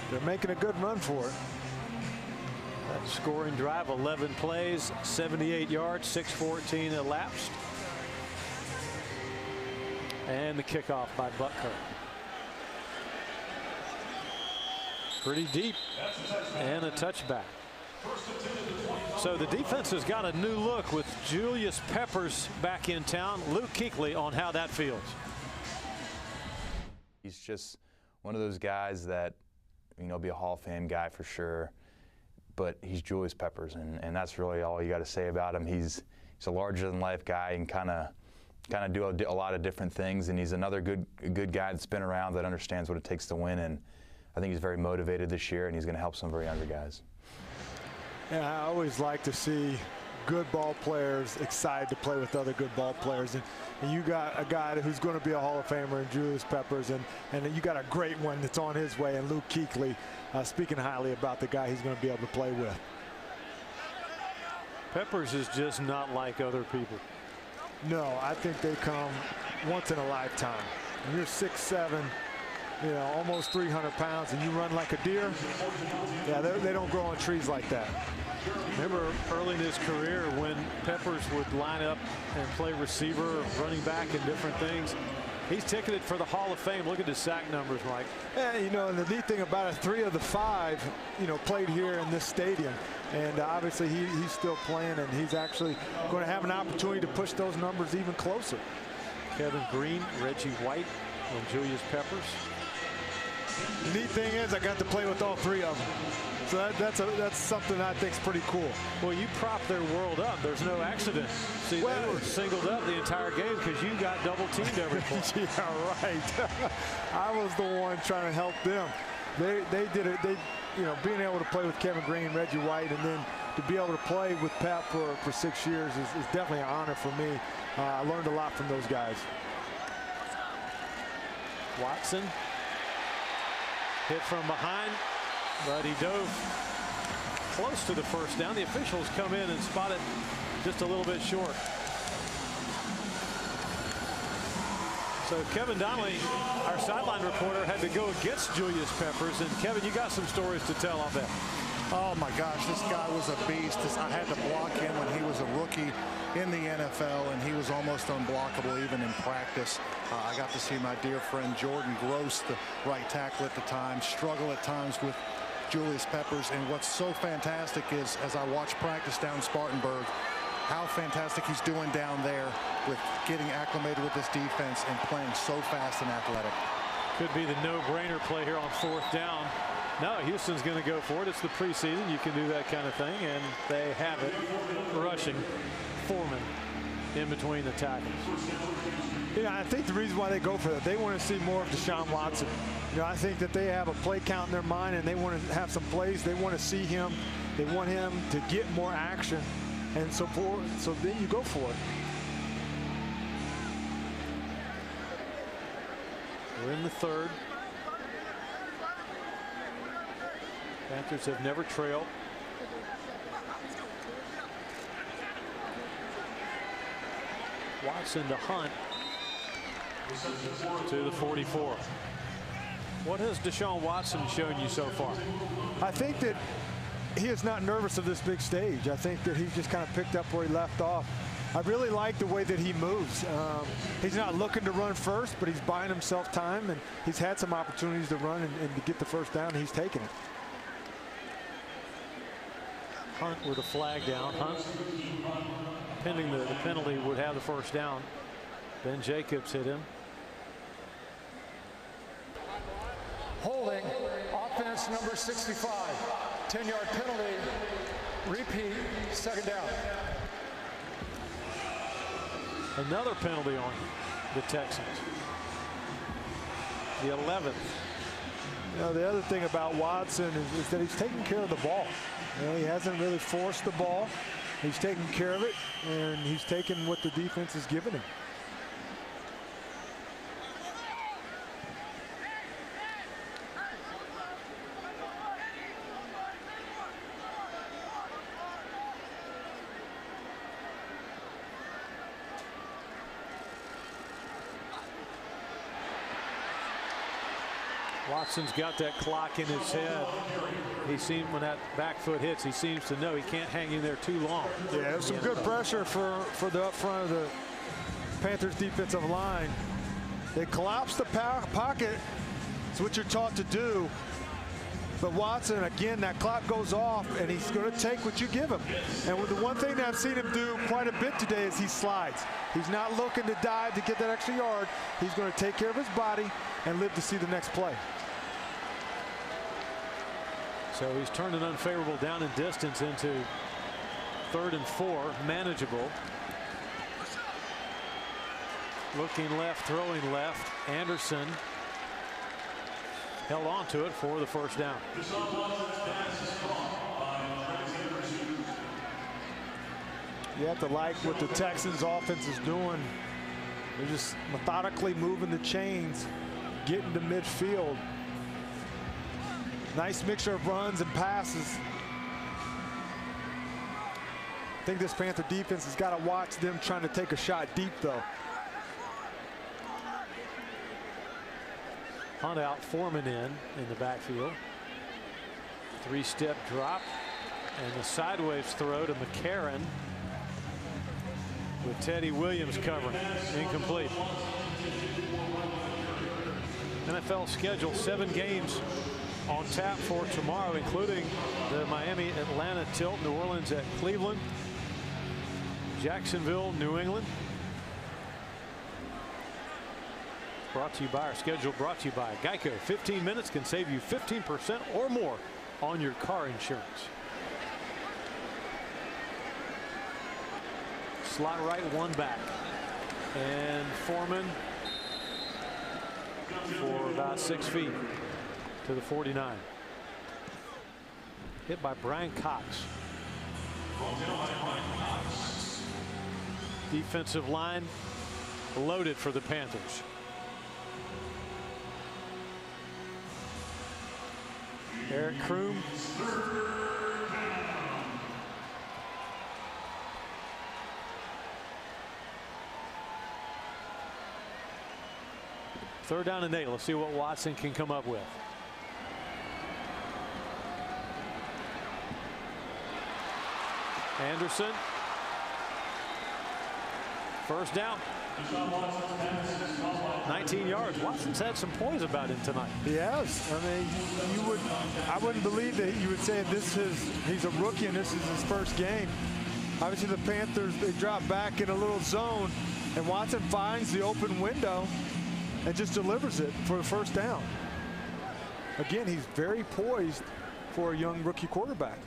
They're making a good run for it. That scoring drive, 11 plays, 78 yards, 6:14 elapsed. And the kickoff by Butker. Pretty deep and a touchback. So the defense has got a new look with Julius Peppers back in town. Luke Kuechly on how that feels. He's just one of those guys that, you know, be a Hall of Fame guy for sure, but he's Julius Peppers, and that's really all you got to say about him. He's a larger-than-life guy and kind of do a lot of different things, and he's another good guy that's been around that understands what it takes to win, and I think he's very motivated this year, and he's going to help some very younger guys. Yeah, I always like to see good ball players excited to play with other good ball players, and you got a guy who's going to be a Hall of Famer in Julius Peppers, and you got a great one that's on his way, and Luke Kuechly speaking highly about the guy he's going to be able to play with. Peppers is just not like other people. No, I think they come once in a lifetime. When you're 6'7", you know, almost 300 pounds, and you run like a deer, yeah, they don't grow on trees like that. Remember early in his career when Peppers would line up and play receiver, running back, and different things. He's ticketed for the Hall of Fame. Look at his sack numbers, Mike. Yeah, you know, and the neat thing about it, 3 of the 5, you know, played here in this stadium. And obviously he's still playing, and he's actually going to have an opportunity to push those numbers even closer. Kevin Green, Reggie White, and Julius Peppers. The neat thing is I got to play with all 3 of them. So that's something I think is pretty cool. Well, you prop their world up. There's no accident. See, well, they were singled up the entire game because you got double teamed every play. Yeah, right. I was the one trying to help them. They did it. They, you know, being able to play with Kevin Green, Reggie White, and then to be able to play with Pep for 6 years is definitely an honor for me. I learned a lot from those guys. Watson hit from behind, but he dove close to the first down. The officials come in and spot it just a little bit short. So Kevin Donnelly, our sideline reporter, had to go against Julius Peppers. And Kevin, you got some stories to tell on that. Oh my gosh, this guy was a beast. I had to block him when he was a rookie in the NFL, and he was almost unblockable even in practice. I got to see my dear friend Jordan Gross, the right tackle at the time, struggle at times with Julius Peppers. And what's so fantastic is, as I watch practice down in Spartanburg, how fantastic he's doing down there with getting acclimated with this defense and playing so fast and athletic. Could be the no-brainer play here on 4th down. No, Houston's going to go for it. It's the preseason. You can do that kind of thing, and they have it rushing Foreman in between the tackles. Yeah, I think the reason why they go for that, they want to see more of Deshaun Watson. You know, I think that they have a play count in their mind, and they want to have some plays. They want to see him. They want him to get more action, and so then you go for it. We're in the 3rd. Panthers have never trailed. Watson to Hunt to the 44. What has Deshaun Watson shown you so far? I think that he is not nervous of this big stage. I think that he's just kind of picked up where he left off. I really like the way that he moves. He's not looking to run first, but he's buying himself time, and he's had some opportunities to run and to get the first down. He's taken it. Hunt with a flag down. Hunt, pending the penalty, would have the first down. Ben Jacobs hit him. Holding, offense number 65. 10-yard penalty. Repeat, 2nd down. Another penalty on the Texans. The 11th. You know, the other thing about Watson is that he's taking care of the ball. You know, he hasn't really forced the ball. He's taking care of it, and he's taking what the defense has given him. Watson's got that clock in his head. He seems, when that back foot hits, he seems to know he can't hang in there too long. Yeah, there's some good pressure for the up front of the Panthers defensive line. They collapse the pocket. It's what you're taught to do. But Watson, again, that clock goes off, and he's going to take what you give him. And with the one thing that I've seen him do quite a bit today is he slides. He's not looking to dive to get that extra yard. He's going to take care of his body and live to see the next play. So he's turned an unfavorable down and distance into 3rd and 4, manageable. Looking left, throwing left. Anderson held on to it for the first down. You have to like what the Texans offense is doing. They're just methodically moving the chains, getting to midfield. Nice mixture of runs and passes. I think this Panther defense has got to watch them trying to take a shot deep, though. Hunt out, Foreman in the backfield. 3-step drop, and the sideways throw to McCarron with Teddy Williams covering. Incomplete. NFL schedule, 7 games on tap for tomorrow, including the Miami, Atlanta tilt, New Orleans at Cleveland, Jacksonville, New England. Brought to you by our schedule, brought to you by Geico. 15 minutes can save you 15% or more on your car insurance. Slot right, 1 back. And Foreman for about 6 feet to the 49. Hit by Brian Cox. Defensive line loaded for the Panthers. Eric Kroom. Third down and 8. Let's see what Watson can come up with. Anderson. First down. 19 yards. Watson's had some poise about him tonight. He has. I mean, I wouldn't believe that you would say he's a rookie and this is his first game. Obviously, the Panthers, they drop back in a little zone, and Watson finds the open window and just delivers it for the first down. Again, he's very poised for a young rookie quarterback.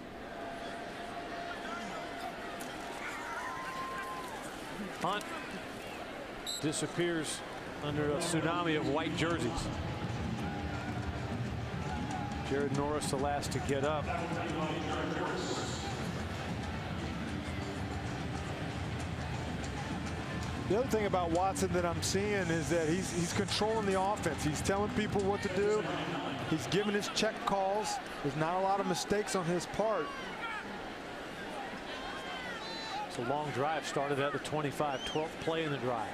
Hunt disappears under a tsunami of white jerseys. Jared Norris the last to get up. The other thing about Watson that I'm seeing is that he's controlling the offense. He's telling people what to do. He's giving his check calls. There's not a lot of mistakes on his part. It's a long drive started at the 25, 12th play in the drive.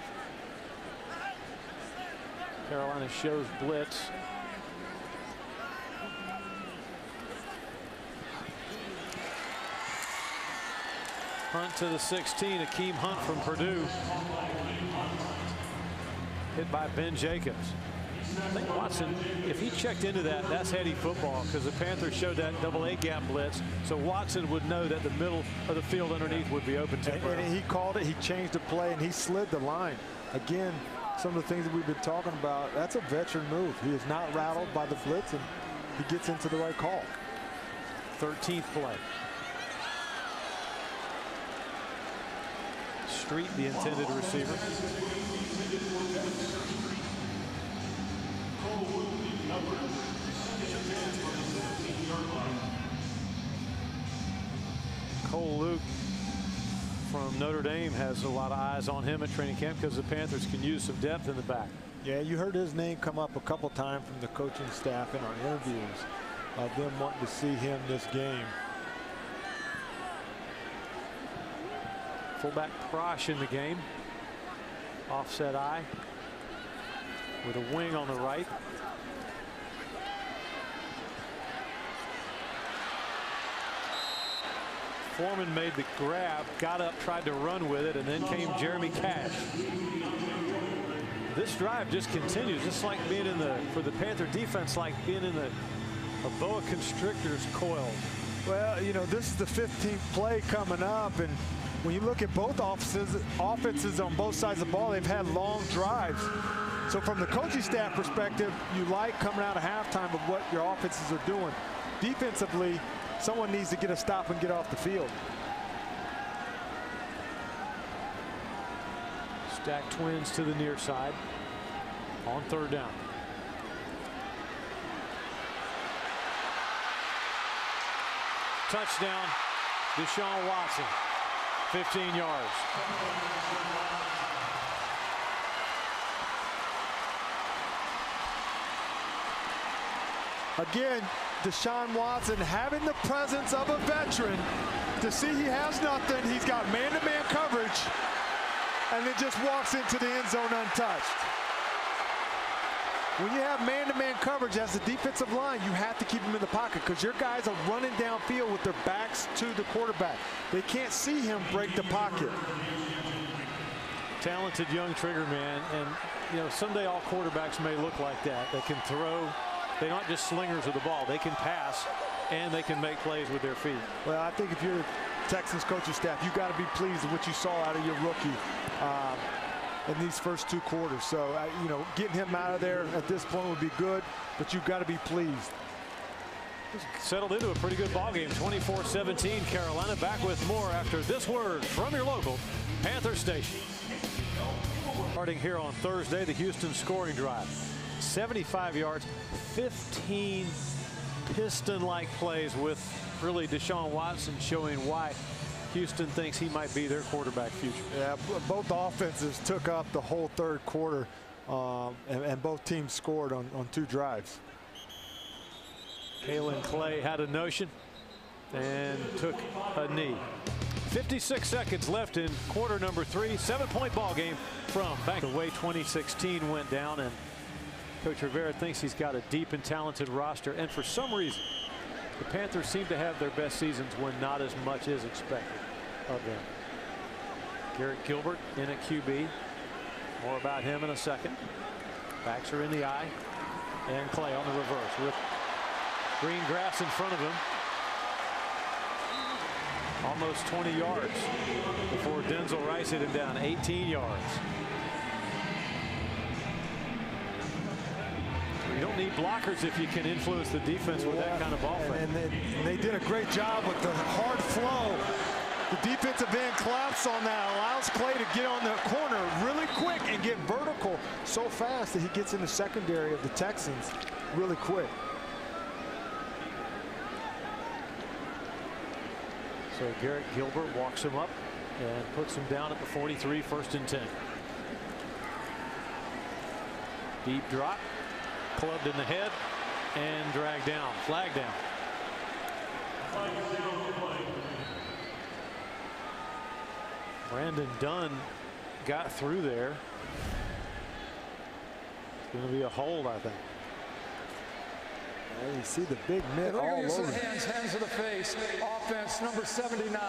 Carolina shows blitz. Hunt to the 16, Akeem Hunt from Purdue. Hit by Ben Jacobs. I think Watson, if he checked into that, that's heady football because the Panthers showed that double-A gap blitz. So Watson would know that the middle of the field underneath would be open to him. And he called it, he changed the play, and he slid the line. Again, some of the things that we've been talking about, that's a veteran move. He is not rattled by the blitz, and he gets into the right call. 13th play. Street, the intended receiver. Cole Luke from Notre Dame has a lot of eyes on him at training camp because the Panthers can use some depth in the back. Yeah, you heard his name come up a couple times from the coaching staff in our interviews of them wanting to see him this game. Fullback Prosh in the game. Offset eye with a wing on the right. Foreman made the grab, got up, tried to run with it, and then came Jeremy Cash. This drive just continues. It's like being in the, for the Panther defense, like being in a boa constrictor's coil. Well, you know, this is the 15th play coming up, and when you look at both offenses on both sides of the ball, they've had long drives. So from the coaching staff perspective, you like coming out of halftime of what your offenses are doing. Defensively, someone needs to get a stop and get off the field. Stack twins to the near side on third down. Touchdown, Deshaun Watson, 15 yards. Again, Deshaun Watson having the presence of a veteran to see he has nothing. He's got man-to-man coverage, and then just walks into the end zone untouched. When you have man-to-man coverage as the defensive line, you have to keep them in the pocket because your guys are running downfield with their backs to the quarterback. They can't see him break the pocket. Talented young trigger man, and you know, someday all quarterbacks may look like that. They can throw. They're not just slingers of the ball. They can pass, and they can make plays with their feet. Well, I think if you're the Texans coaching staff, you got to be pleased with what you saw out of your rookie in these first two quarters. So, you know, getting him out of there at this point would be good, but you've got to be pleased. Settled into a pretty good ball game. 24-17, Carolina. Back with more after this word from your local Panther station. Starting here on Thursday, the Houston scoring drive. 75 yards, 15 Piston-like plays with really Deshaun Watson showing why Houston thinks he might be their quarterback future. Yeah, both offenses took up the whole third quarter, and both teams scored on two drives. Kalen Clay had a notion and took a knee. 56 seconds left in quarter number 3. 7-point ball game from Bank. The way 2016 went down, and Coach Rivera thinks he's got a deep and talented roster, and for some reason the Panthers seem to have their best seasons when not as much is expected. of them. Garrett Gilbert in at QB. More about him in a second. Backs are in the eye. And Clay on the reverse with green grass in front of him. Almost 20 yards before Denzel Rice hit him down. 18 yards. You don't need blockers if you can influence the defense with that kind of offense. And they did a great job with the hard flow. The defensive end collapse on that, allows Clay to get on the corner really quick and get vertical so fast that he gets in the secondary of the Texans really quick. So Garrett Gilbert walks him up and puts him down at the 43, 1st and 10. Deep drop, clubbed in the head, and dragged down, flag down. Brandon Dunn got through there. It's going to be a hold, I think. You see the big mitt all over. Hands to the face. Offense number 79.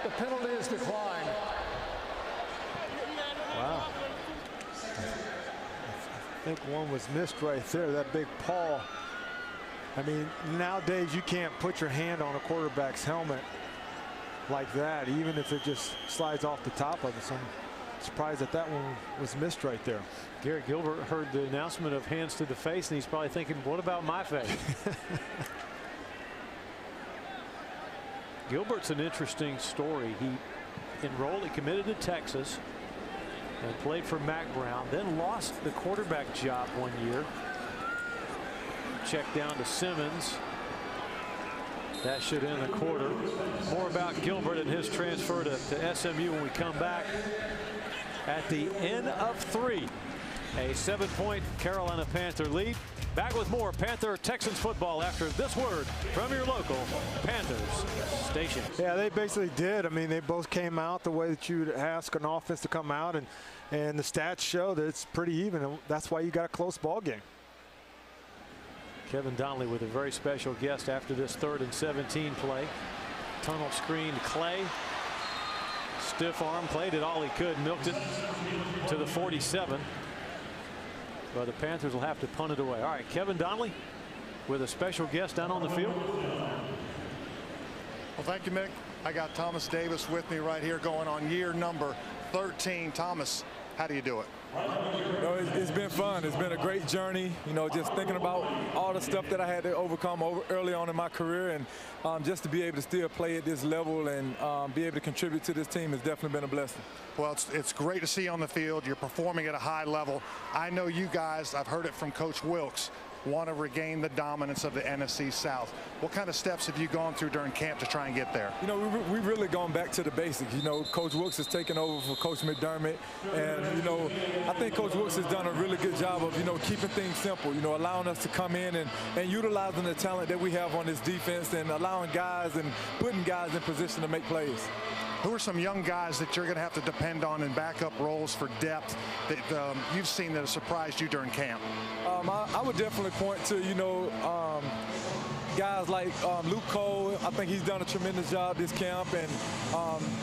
The penalty is declined. Wow. I think one was missed right there, that big paw. I mean, nowadays you can't put your hand on a quarterback's helmet like that, even if it just slides off the top of it. So I'm surprised that that one was missed right there. Garrett Gilbert heard the announcement of hands to the face, and he's probably thinking, what about my face? Gilbert's an interesting story. He committed to Texas and played for Mack Brown, then lost the quarterback job one year. Check down to Simmons. That should end the quarter. More about Gilbert and his transfer to SMU when we come back at the end of 3. A 7-point Carolina Panther lead. Back with more Panther Texans football after this word from your local Panthers station. Yeah, they basically did. I mean, they both came out the way that you'd ask an offense to come out, and the stats show that it's pretty even, and that's why you got a close ball game. Kevin Donnelly with a very special guest after this 3rd and 17 play. Tunnel screened Clay. Stiff arm. Clay did all he could, milked it to the 47. But the Panthers will have to punt it away. All right, Kevin Donnelly with a special guest down on the field. Well, thank you, Mick. I got Thomas Davis with me right here going on year number 13. Thomas, how do you do it? You know, it's been fun. It's been a great journey. You know, just thinking about all the stuff that I had to overcome early on in my career, and just to be able to still play at this level and be able to contribute to this team has definitely been a blessing. Well, it's great to see you on the field. You're performing at a high level. I know you guys, I've heard it from Coach Wilkes, want to regain the dominance of the NFC South. What kind of steps have you gone through during camp to try and get there? You know, we've really gone back to the basics. You know, Coach Wilkes has taken over for Coach McDermott, and, you know, I think Coach Wilkes has done a really good job of, you know, keeping things simple, you know, allowing us to come in and utilizing the talent that we have on this defense and allowing guys and putting guys in position to make plays. Who are some young guys that you're going to have to depend on in backup roles for depth that you've seen that have surprised you during camp? I would definitely point to, you know, guys like Luke Cole. I think he's done a tremendous job this camp, and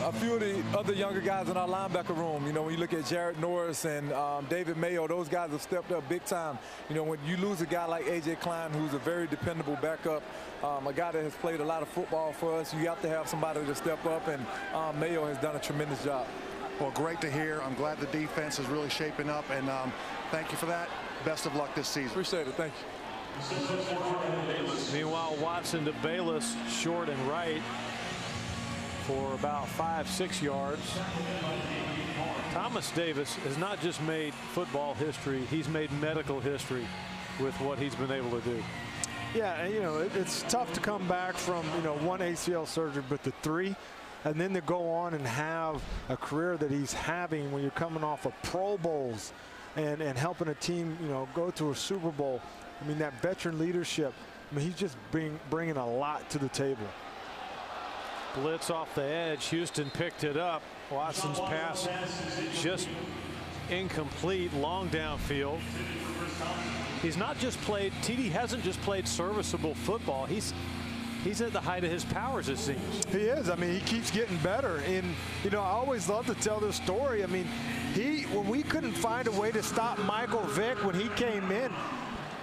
a few of the other younger guys in our linebacker room. You know, when you look at Jared Norris and David Mayo, those guys have stepped up big time. You know, when you lose a guy like A.J. Klein, who's a very dependable backup, a guy that has played a lot of football for us, you have to have somebody to step up, and Mayo has done a tremendous job. Well, great to hear. I'm glad the defense is really shaping up, and thank you for that. Best of luck this season. Appreciate it. Thank you. Meanwhile, Watson to Bayless, short and right for about 5-6 yards. Thomas Davis has not just made football history, he's made medical history with what he's been able to do. Yeah, and, you know, it's tough to come back from, you know, 1 ACL surgery, but the 3, and then to go on and have a career that he's having when you're coming off of Pro Bowls and helping a team, you know, go to a Super Bowl. I mean, that veteran leadership, I mean, he's just bringing a lot to the table. Blitz off the edge. Houston picked it up. Watson's pass just incomplete, long downfield. He's not just played, TD hasn't just played serviceable football. He's He's at the height of his powers, it seems. He is. I mean, he keeps getting better. And, you know, I always love to tell this story. I mean, when we couldn't find a way to stop Michael Vick when he came in,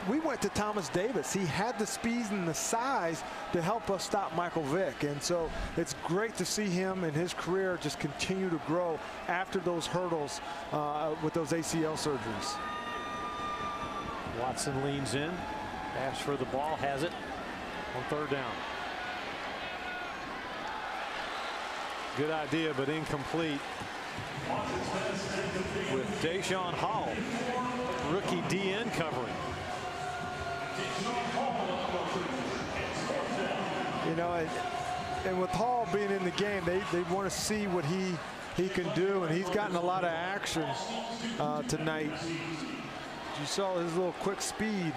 we went to Thomas Davis. He had the speed and the size to help us stop Michael Vick. And so it's great to see him and his career just continue to grow after those hurdles with those ACL surgeries. Watson leans in, asks for the ball, has it on third down. Good idea, but incomplete. With Deshaun Hall, rookie DN covering. You know, and with Hall being in the game, they want to see what he can do, and he's gotten a lot of action tonight. You saw his little quick speed.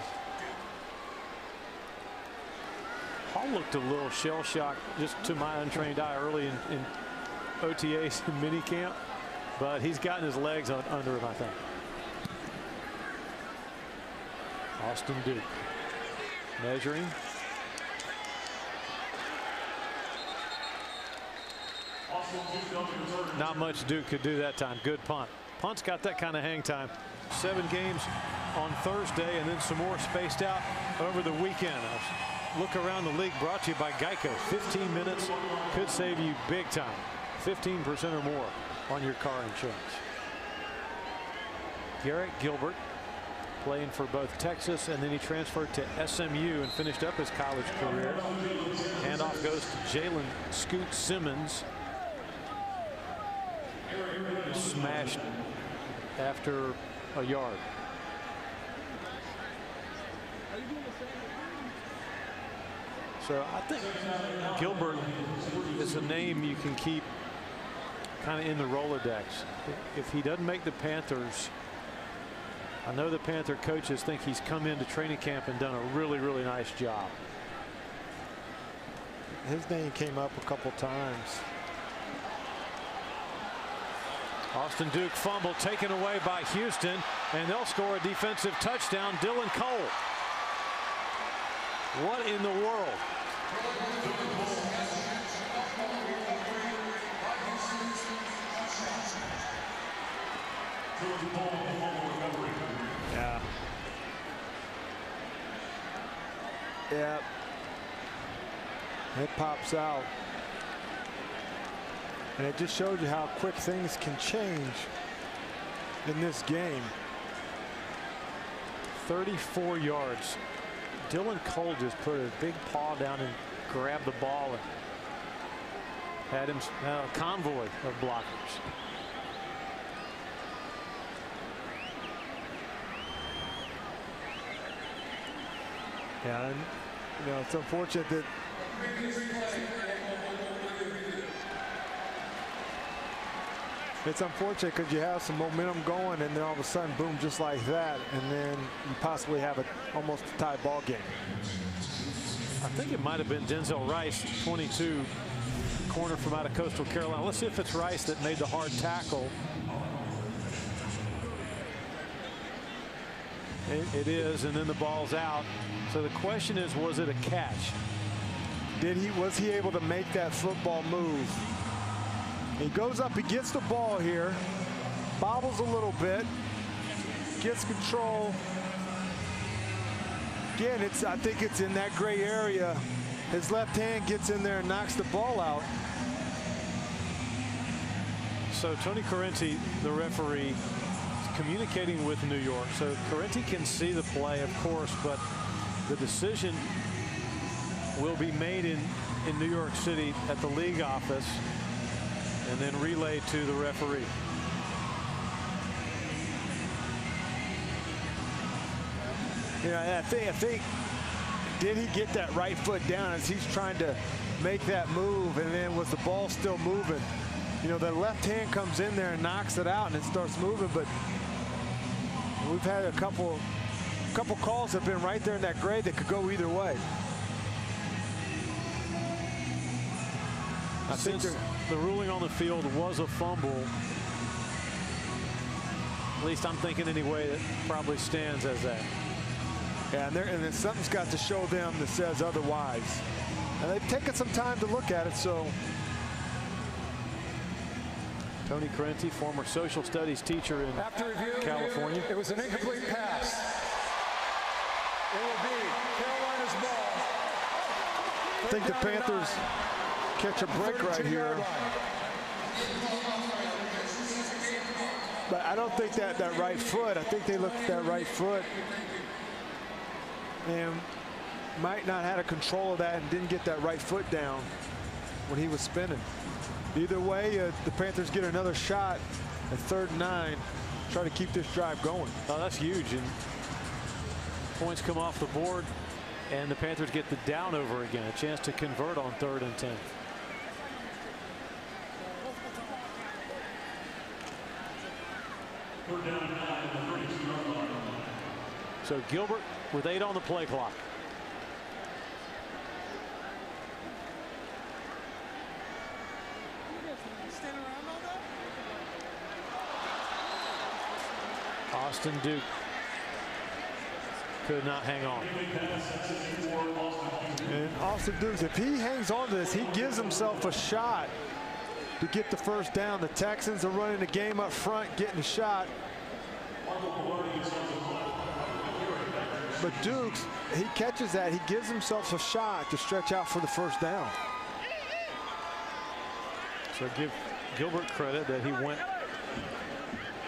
Hall looked a little shell-shocked, just to my untrained eye, early in OTAs and minicamp, but he's gotten his legs under him, I think. Austin Duke measuring. Not much Duke could do that time. Good punt. Punt's got that kind of hang time. 7 games on Thursday and then some more spaced out over the weekend. Look around the league brought to you by Geico. 15 minutes could save you big time. 15% or more on your car insurance. Garrett Gilbert playing for both Texas, and then he transferred to SMU and finished up his college career. Handoff goes to Jalen Scoot Simmons. Smashed after a yard. So I think Gilbert is a name you can keep kind of in the Rolodex. If he doesn't make the Panthers, I know the Panther coaches think he's come into training camp and done a really, really nice job. His name came up a couple times. Austin Duke fumble taken away by Houston, and they'll score a defensive touchdown. Dylan Cole. What in the world? Yeah. Yeah. It pops out. And it just showed you how quick things can change in this game. 34 yards. Dylan Cole just put a big paw down and grabbed the ball and had him a convoy of blockers. Yeah, and you know, it's unfortunate that because you have some momentum going, and then all of a sudden, boom, just like that, and then you possibly have almost a tie ball game. I think it might have been Denzel Rice, 22, corner from out of Coastal Carolina. Let's see if it's Rice that made the hard tackle. It is, and then the ball's out. So the question is, was it a catch? Was he able to make that football move? He goes up, he gets the ball here, bobbles a little bit, gets control. Again, I think it's in that gray area. His left hand gets in there and knocks the ball out. So Tony Correnti, the referee, is communicating with New York. So Correnti can see the play, of course, but the decision will be made in New York City at the league office and then relayed to the referee. Yeah, I think, did he get that right foot down as he's trying to make that move, and then was the ball still moving? You know, the left hand comes in there and knocks it out, and it starts moving, but we've had a couple calls that have been right there in that grade that could go either way. I think the ruling on the field was a fumble. At least I'm thinking anyway, that probably stands as that. Yeah, and then something's got to show them that says otherwise. And they've taken some time to look at it, so. Tony Correnti, former social studies teacher in California. It was an incomplete pass. It will be Carolina's ball. I think the Panthers catch a break right here. But I don't think that right foot, I think they looked at that right foot and might not have a control of that and didn't get that right foot down when he was spinning. Either way, the Panthers get another shot at 3rd and 9, try to keep this drive going. Oh, that's huge. And points come off the board, and the Panthers get the down over again, a chance to convert on 3rd and 10. So Gilbert with 8 on the play clock. Austin Duke could not hang on. And Austin Dukes, if he hangs on to this, he gives himself a shot to get the first down. The Texans are running the game up front, getting the shot. But Dukes, he catches that. He gives himself a shot to stretch out for the first down. So give Gilbert credit that he went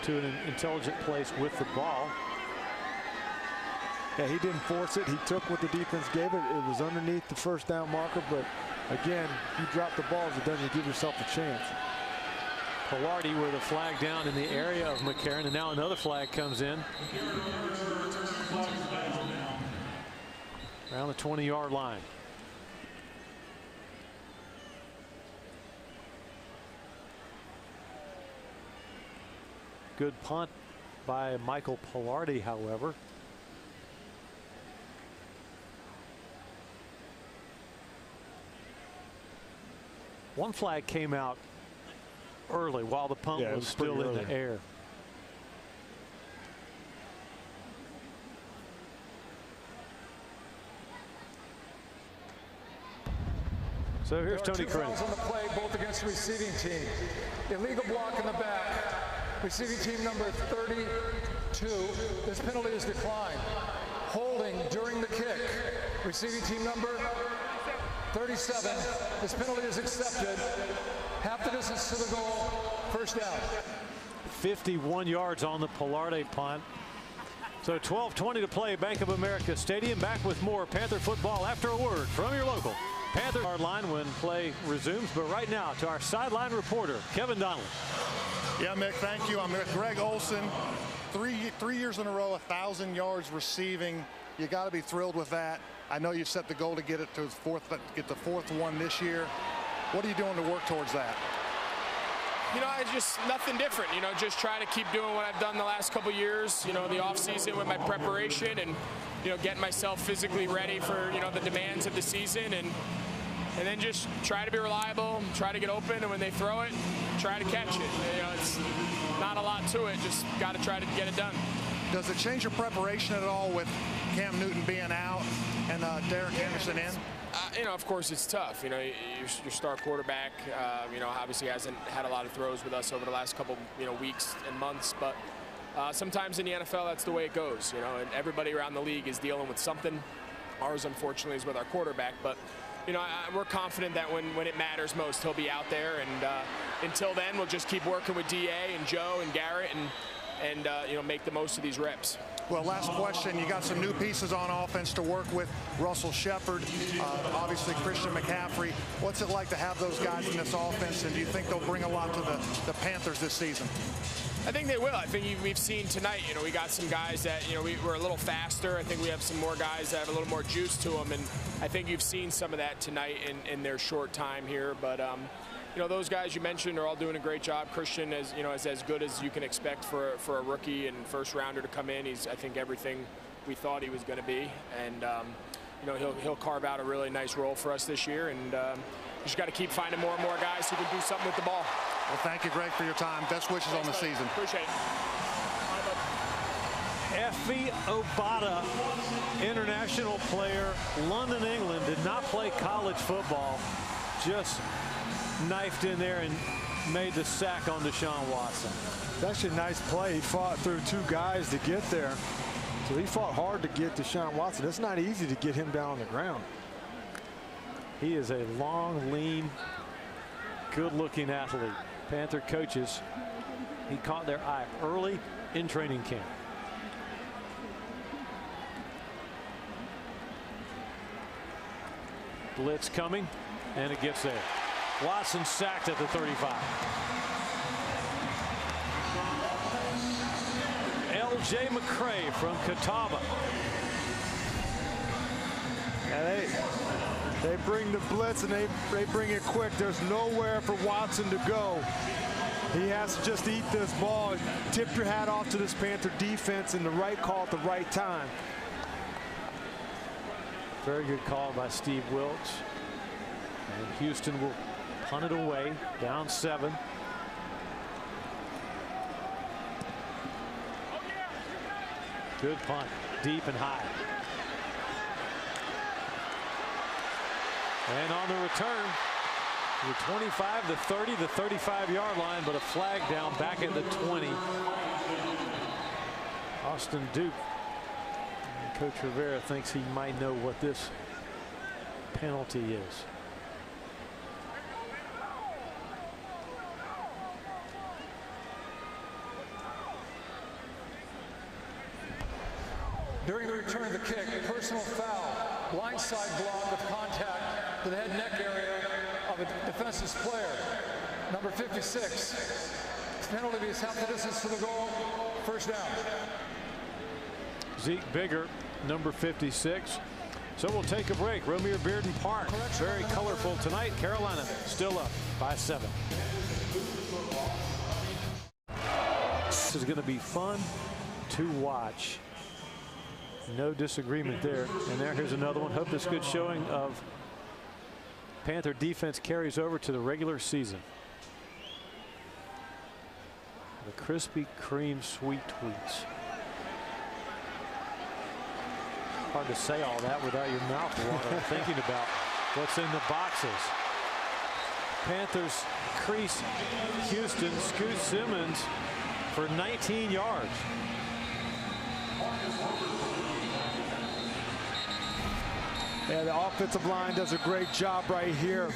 to an intelligent place with the ball. Yeah, he didn't force it. He took what the defense gave it. It was underneath the first down marker, but again, you drop the balls, it doesn't give yourself a chance. Pilardi with a flag down in the area of McCarron, and now another flag comes in. Around the 20-yard line. Good punt by Michael Pilardi, however. One flag came out early while the punt was still in the air. So here's Tony Correnti. On the play, both against the receiving team. Illegal block in the back. Receiving team number 32. This penalty is declined. Holding during the kick. Receiving team number 37. This penalty is accepted. Half the distance to the goal. First down. 51 yards on the Pilardi punt. So 12:20 to play, Bank of America Stadium. Back with more Panther football after a word from your local Panther hard line when play resumes. But right now to our sideline reporter, Kevin Donnelly. Yeah, Mick, thank you. I'm with Greg Olson. Three years in a row, 1,000 yards receiving. You got to be thrilled with that. I know you set the goal to get it to get the fourth one this year. What are you doing to work towards that? You know, it's just nothing different. You know, just try to keep doing what I've done the last couple years. You know, the off season with my preparation and getting myself physically ready for the demands of the season and then just try to be reliable, try to get open, and when they throw it, try to catch it. It's not a lot to it. Just got to try to get it done. Does it change your preparation at all with Cam Newton being out and Derek Anderson in? Of course it's tough. Your star quarterback, obviously hasn't had a lot of throws with us over the last couple, weeks and months. But sometimes in the NFL, that's the way it goes. And everybody around the league is dealing with something. Ours, unfortunately, is with our quarterback. But we're confident that when it matters most, he'll be out there. And until then, we'll just keep working with DA and Joe and Garrett and make the most of these reps. Well, last question. You got some new pieces on offense to work with. Russell Shepard, obviously Christian McCaffrey. What's it like to have those guys in this offense, and do you think they'll bring a lot to the Panthers this season? I think they will. I think we've seen tonight, we got some guys that, we're a little faster. I think we have some more guys that have a little more juice to them, and I think you've seen some of that tonight in their short time here. But, those guys you mentioned are all doing a great job. Christian is as good as you can expect for a rookie and first rounder to come in. He's, I think, everything we thought he was going to be, and he'll carve out a really nice role for us this year. And just got to keep finding more and more guys who can do something with the ball. Well, thank you, Greg, for your time. Best wishes on the season. Appreciate it. Effie Obata, international player, London, England, did not play college football, just knifed in there and made the sack on Deshaun Watson. It's actually a nice play. He fought through two guys to get there. So he fought hard to get Deshaun Watson. It's not easy to get him down on the ground. He is a long, lean, good-looking athlete. Panther coaches, he caught their eye early in training camp. Blitz coming, and it gets there. Watson sacked at the 35. L.J. McCray from Catawba. Yeah, they bring the blitz and they bring it quick. There's nowhere for Watson to go. He has to just eat this ball. Tip your hat off to this Panther defense and the right call at the right time. Very good call by Steve Wilkes. And Houston will punt it away, down 7. Good punt, deep and high. And on the return, the 25, the 30, the 35-yard line, but a flag down back at the 20. Austin Duke. And Coach Rivera thinks he might know what this penalty is. During the return of the kick, personal foul, blindside block with contact to the head neck area of a defensive player. Number 56. Penalty is half the distance to the goal. First down. Zeke Bigger, number 56. So we'll take a break. Romeo Bearden Park, very colorful tonight. Carolina still up by 7. This is going to be fun to watch. No disagreement there. And here's another one. Hope this good showing of Panther defense carries over to the regular season. The Krispy Kreme sweet tweets. Hard to say all that without your mouth watering, thinking about what's in the boxes. Panthers crease Houston. Scoot Simmons for 19 yards. Yeah, the offensive line does a great job right here,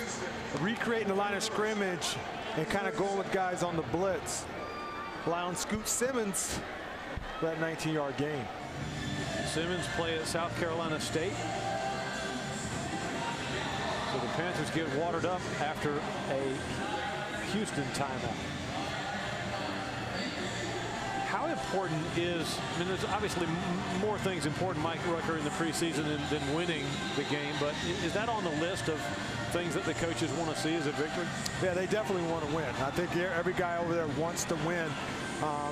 recreating the line of scrimmage and kind of going with guys on the blitz. Allowing Scoot Simmons for that 19-yard gain. Simmons played at South Carolina State. So the Panthers get watered up after a Houston timeout. How important is, I mean, there's obviously more things important, Mike Rucker, in the preseason than winning the game, but is that on the list of things that the coaches want to see as a victory? Yeah, they definitely want to win. I think every guy over there wants to win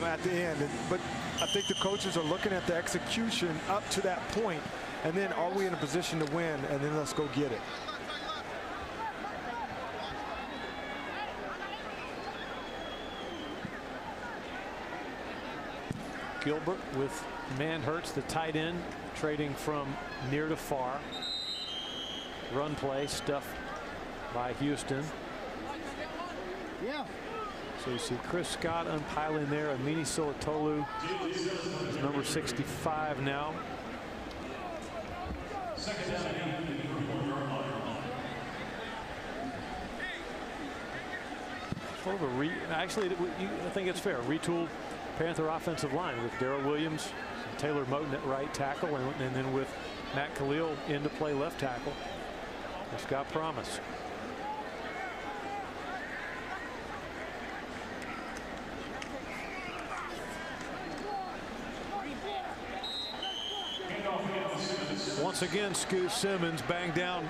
at the end. But I think the coaches are looking at the execution up to that point, and then are we in a position to win, and then let's go get it. Gilbert with Manhertz, the tight end, trading from near to far. Run play stuff by Houston. Yeah. So you see Chris Scott unpiling there. Amini Silatolu is number 65 now. Sort of a actually, I think it's fair. Retooled Panther offensive line with Darrell Williams, Taylor Moton at right tackle, and then with Matt Khalil in to play left tackle. It's got promise. Once again, Scoot Simmons banged down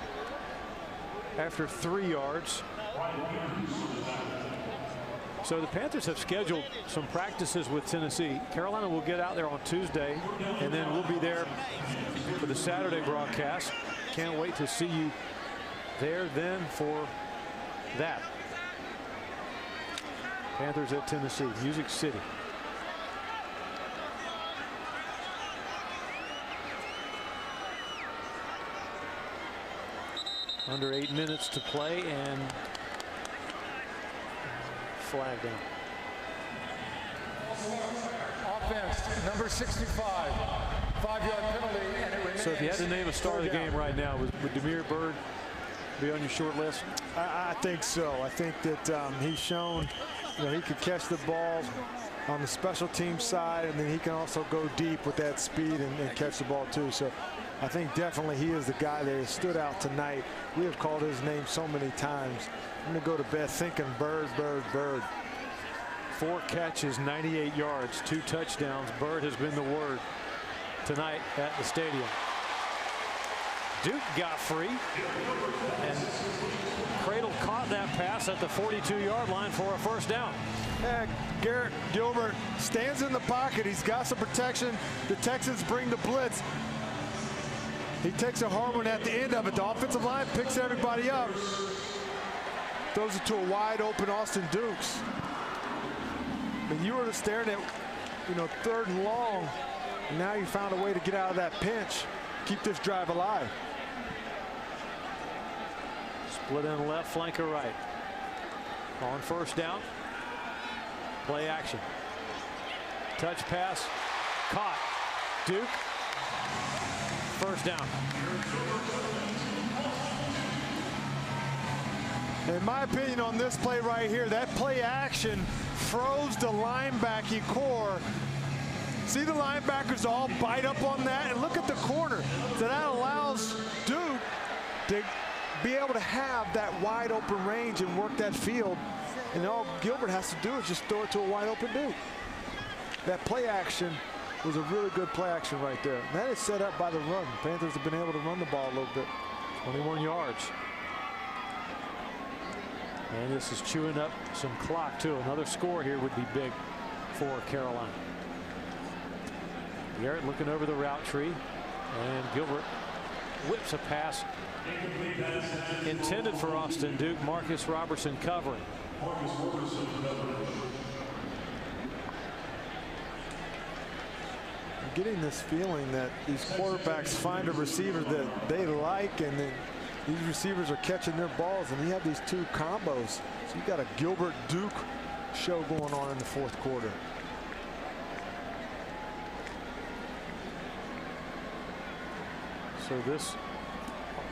after 3 yards. So the Panthers have scheduled some practices with Tennessee. Carolina will get out there on Tuesday, and then we'll be there for the Saturday broadcast. Can't wait to see you there then for that. Panthers at Tennessee, Music City. Under 8 minutes to play, and flag down. Offense, number 65, 5-yard penalty, and it remains. So if you had to name a star of the game right now, would Damiere Byrd be on your short list? I think so. I think that he's shown, he could catch the ball on the special team side, and then he can also go deep with that speed and catch the ball too. So I think definitely he is the guy that has stood out tonight. We have called his name so many times. I'm going to go to bed thinking Byrd, Byrd, Byrd. 4 catches, 98 yards, 2 touchdowns. Byrd has been the word tonight at the stadium. Duke got free, and Cradle caught that pass at the 42-yard line for a first down. Garrett Gilbert stands in the pocket. He's got some protection. The Texans bring the blitz. He takes a hard one at the end of it. The offensive line picks everybody up. Throws it to a wide open Austin Dukes. But you were staring at, 3rd and long. And now you found a way to get out of that pinch. Keep this drive alive. Split in left, flanker right. On first down. Play action. Touch pass. Caught. Duke. First down. In my opinion on this play right here, that play action froze the linebacking core. See the linebackers all bite up on that, and look at the corner. So that allows Duke to be able to have that wide open range and work that field. And all Gilbert has to do is just throw it to a wide open Duke. That play action was a really good play action right there. And that is set up by the run. The Panthers have been able to run the ball a little bit. 21 yards. And this is chewing up some clock too. Another score here would be big for Carolina. Garrett looking over the route tree, and Gilbert whips a pass intended for Austin Duke. Marcus Robertson covering. I'm getting this feeling that these quarterbacks find a receiver that they like, and then these receivers are catching their balls, and you have these 2 combos. So you got a Gilbert Duke show going on in the 4th quarter. So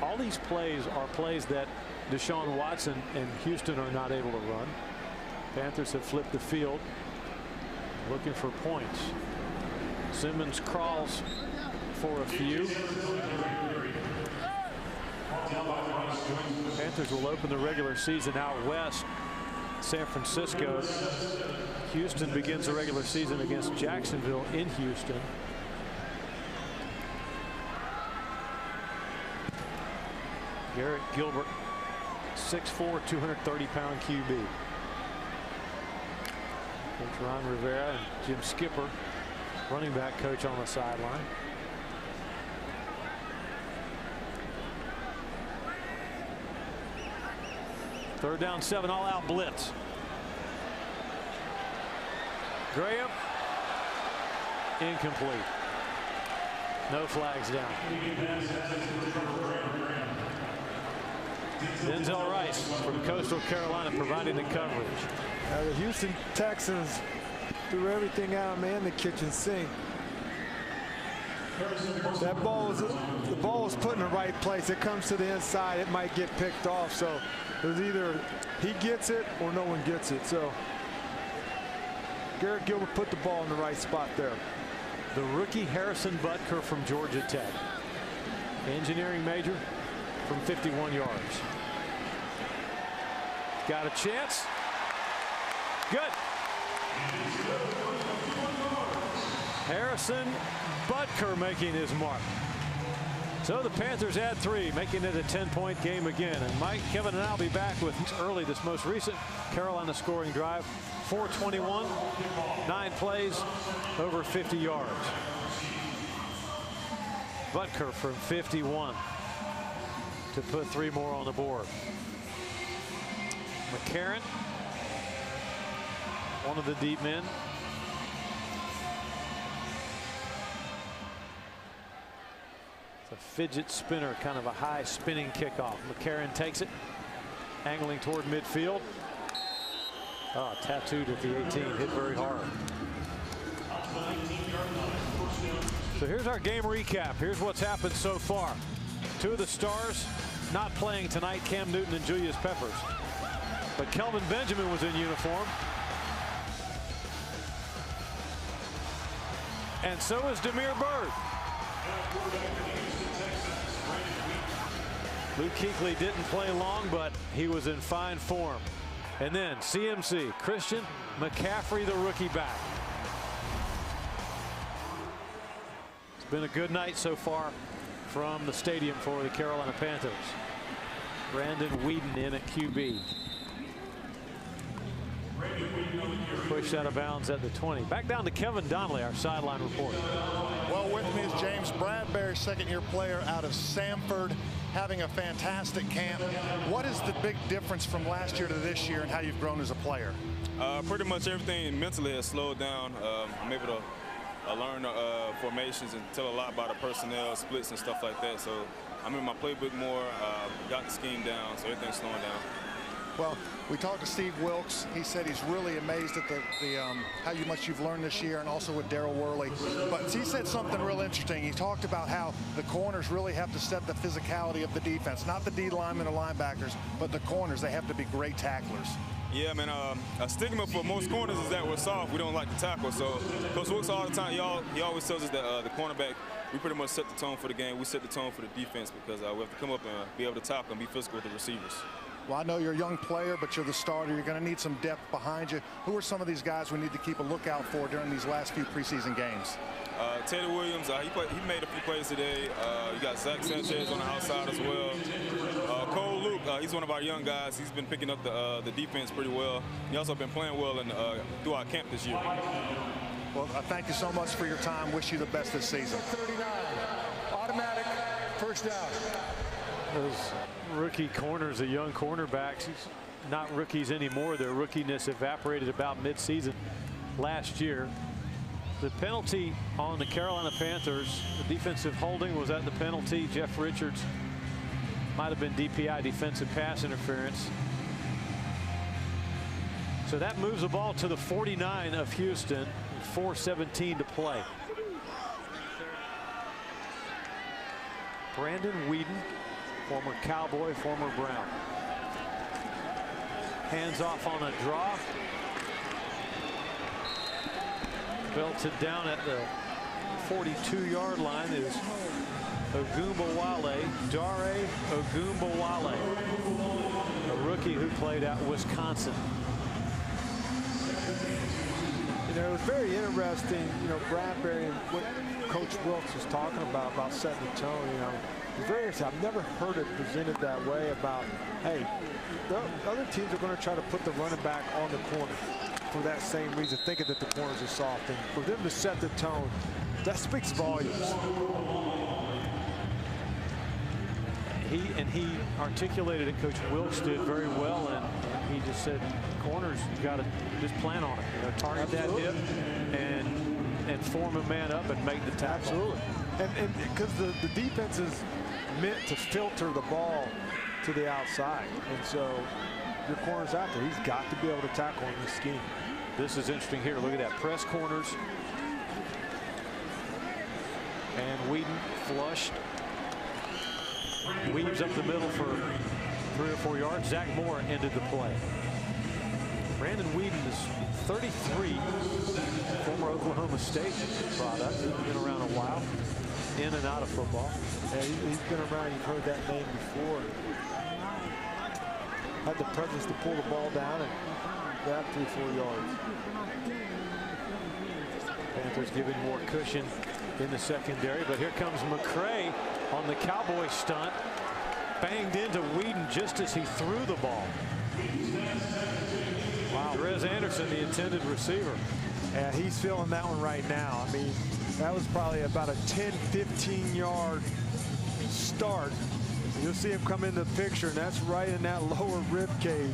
all these plays are plays that Deshaun Watson and Houston are not able to run. Panthers have flipped the field, looking for points. Simmons crawls for a few. Panthers will open the regular season out west, San Francisco. Houston begins the regular season against Jacksonville in Houston. Garrett Gilbert, 6'4", 230-pound QB. Coach Ron Rivera and Jim Skipper, running back coach, on the sideline. Third down, 7, all-out blitz. Graham, incomplete. No flags down. Denzel Rice from Coastal Carolina providing the coverage. Now the Houston Texans threw everything out, man, the kitchen sink. That ball was put in the right place. It comes to the inside, it might get picked off. So it was either he gets it or no one gets it. So Garrett Gilbert put the ball in the right spot there. The rookie Harrison Butker from Georgia Tech, engineering major, from 51 yards. Got a chance. Good. Harrison Butker making his mark. So the Panthers add 3, making it a 10-point game again. And Mike, Kevin, and I'll be back with early this most recent Carolina scoring drive. 4:21, 9 plays, over 50 yards. Butker from 51 to put 3 more on the board. McCarron, one of the deep men. So A fidget spinner, kind of a high spinning kickoff. McCarron takes it, angling toward midfield. Oh, tattooed at the 18, hit very hard. So here's our game recap. Here's what's happened so far. Two of the stars not playing tonight, Cam Newton and Julius Peppers. But Kelvin Benjamin was in uniform. And so is Damiere Byrd. Luke Kuechly didn't play long, but he was in fine form. And then CMC, Christian McCaffrey, the rookie back. It's been a good night so far from the stadium for the Carolina Panthers. Brandon Weeden in at QB. Pushed out of bounds at the 20. Back down to Kevin Donnelly, our sideline reporter. Well, with me is James Bradbury, second-year player out of Samford, having a fantastic camp. What is the big difference from last year to this year and how you've grown as a player? Pretty much everything mentally has slowed down. I'm able to learn formations and tell a lot about the personnel, splits and stuff like that. So I'm in my playbook more, got the scheme down, so everything's slowing down. Well, we talked to Steve Wilkes. He said he's really amazed at how much you've learned this year, and also with Daryl Worley. But he said something real interesting. He talked about how the corners really have to set the physicality of the defense, not the D linemen or linebackers, but the corners. They have to be great tacklers. Yeah, man, a stigma for most corners is that we're soft. We don't like to tackle. So Coach Wilkes all the time, he always tells us that the cornerback, we pretty much set the tone for the game. We set the tone for the defense because we have to come up and be able to tackle and be physical with the receivers. Well, I know you're a young player, but you're the starter. You're going to need some depth behind you. Who are some of these guys we need to keep a lookout for during these last few preseason games? Teddy Williams, he made a few plays today. You got Zach Sanchez on the outside as well. Cole Luke, he's one of our young guys. He's been picking up the defense pretty well. He also been playing well throughout camp this year. Well, thank you so much for your time. Wish you the best this season. 39, automatic, first down. Those rookie corners, the young cornerbacks, not rookies anymore. Their rookiness evaporated about midseason last year. The penalty on the Carolina Panthers, the defensive holding was at the penalty. Jeff Richards might have been DPI, defensive pass interference. So that moves the ball to the 49 of Houston, 4:17 to play. Brandon Weeden, former Cowboy, former Brown. Hands off on a draw. Belted down at the 42-yard line is Ogunbowale, Dare Ogunbowale, a rookie who played at Wisconsin. You know, it was very interesting, you know, Bradbury and what Coach Wilkes was talking about setting the tone, you know. It's very interesting. I've never heard it presented that way about, hey, the other teams are going to try to put the running back on the corner for that same reason, thinking that the corners are soft. And for them to set the tone, that speaks volumes. He articulated it, Coach Wilkes did very well, and he just said, corners, you got to just plan on it. You know, target that hip and form a man up and make the tackle. Absolutely. And because the defense is meant to filter the ball to the outside, and so your corner's out there. He's got to be able to tackle in this scheme. This is interesting here. Look at that. Press corners. And Weeden flushed. Weaves up the middle for 3 or 4 yards. Zach Moore ended the play. Brandon Weeden is 33, former Oklahoma State product. He's been around a while, in and out of football. Yeah, he's been around. You've heard that name before. Had the presence to pull the ball down and grab 3-4 yards. Panthers giving more cushion in the secondary, but here comes McCray on the Cowboy stunt. Banged into Weeden just as he threw the ball. Wow. Derez Anderson, the intended receiver. Yeah, he's feeling that one right now. I mean, that was probably about a 10-15 yard start. You'll see him come into the picture, and that's right in that lower rib cage.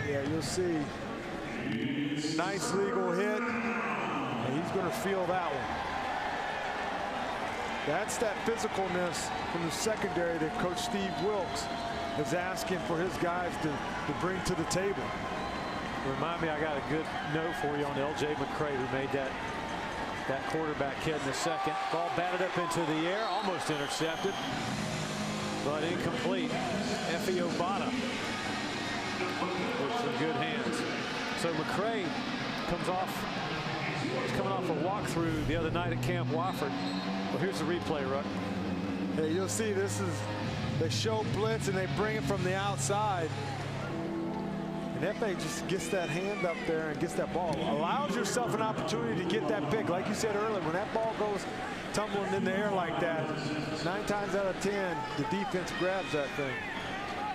Yeah, you'll see. Nice legal hit, and he's going to feel that one. That's that physicalness from the secondary that Coach Steve Wilkes is asking for his guys to bring to the table. Remind me, I got a good note for you on L.J. McCray, who made that quarterback hit in the second. Ball batted up into the air, almost intercepted, but incomplete. Effie Obata with some good hands. So McCray comes off. He's coming off a walkthrough the other night at Camp Wofford. Well, here's the replay, Ruck. Hey, you'll see this is, they show blitz and they bring it from the outside. And Efe just gets that hand up there and gets that ball. Allows yourself an opportunity to get that pick. Like you said earlier, when that ball goes tumbling in the air like that, 9 times out of 10, the defense grabs that thing.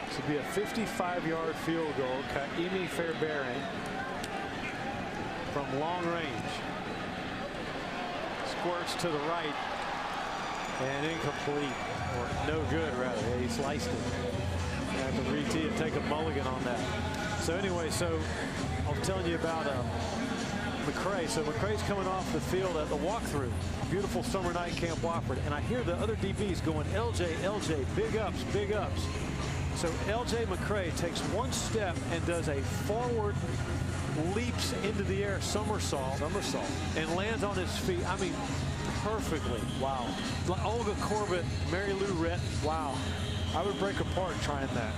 This will be a 55-yard field goal. Kaimi Fairbairn from long range. Squirts to the right and incomplete, or no good rather. Yeah, he sliced it. Have to re-tee and take a mulligan on that. So anyway, so I was telling you about McCray. So McCray's coming off the field at the walkthrough. Beautiful summer night, Camp Wofford. And I hear the other DBs going, LJ, big ups, big ups. So LJ McCray takes one step and does a forward, leaps into the air somersault, and lands on his feet. I mean, perfectly. Wow. Like Olga Corbett, Mary Lou Rett. Wow. I would break apart trying that.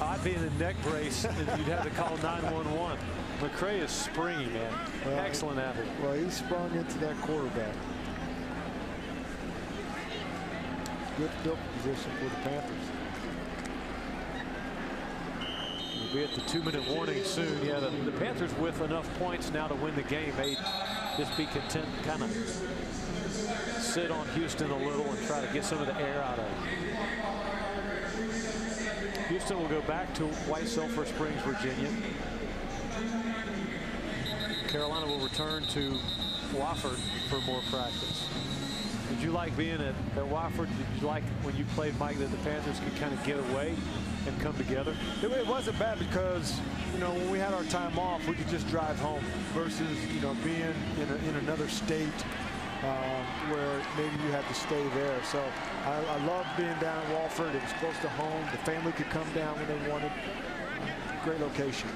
I'd be in a neck brace and you'd have to call 911. McCray is springy, man. Well, excellent athlete. Well, he sprung into that quarterback. Good field position for the Panthers. We'll be at the 2-minute warning soon. Yeah, the Panthers with enough points now to win the game may just be content to kind of sit on Houston a little and try to get some of the air out of it. Houston will go back to White Sulphur Springs, Virginia. Carolina will return to Wofford for more practice. Did you like being at Wofford? Did you like when you played, Mike, that the Panthers could kind of get away and come together? It wasn't bad because, you know, when we had our time off, we could just drive home versus, you know, being in another state where maybe you had to stay there. So I loved being down at Wofford. It was close to home. The family could come down when they wanted. Great location.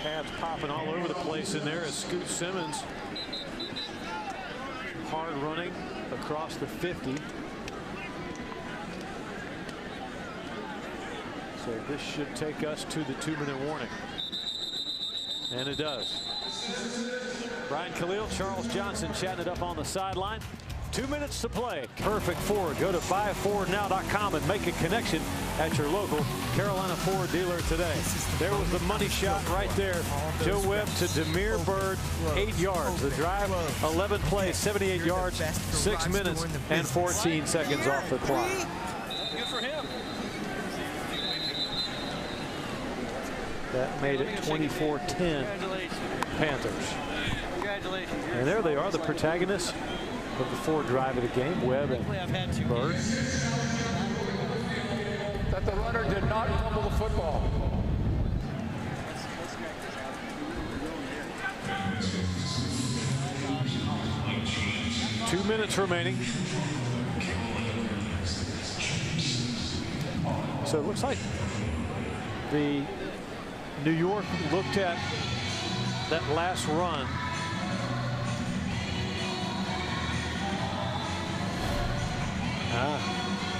Pads popping all over the place in there as Scoot Simmons hard running across the 50. So this should take us to the 2-minute warning. And it does. Brian Khalil, Charles Johnson chatting it up on the sideline. 2 minutes to play. Perfect Ford. Go to buyafordnow.com and make a connection at your local Carolina Ford dealer today. There was the money shot right there. Joe Webb to Demir Bird, 8 yards. The drive, 11 plays, 78 yards, 6 minutes and 14 seconds off the clock. Good for him. That made it 24-10 Panthers. Congratulations. And there they are, the protagonists of the Ford drive of the game, Webb and Bird. That the runner did not fumble the football. Two minutes remaining. So it looks like the New York looked at that last run.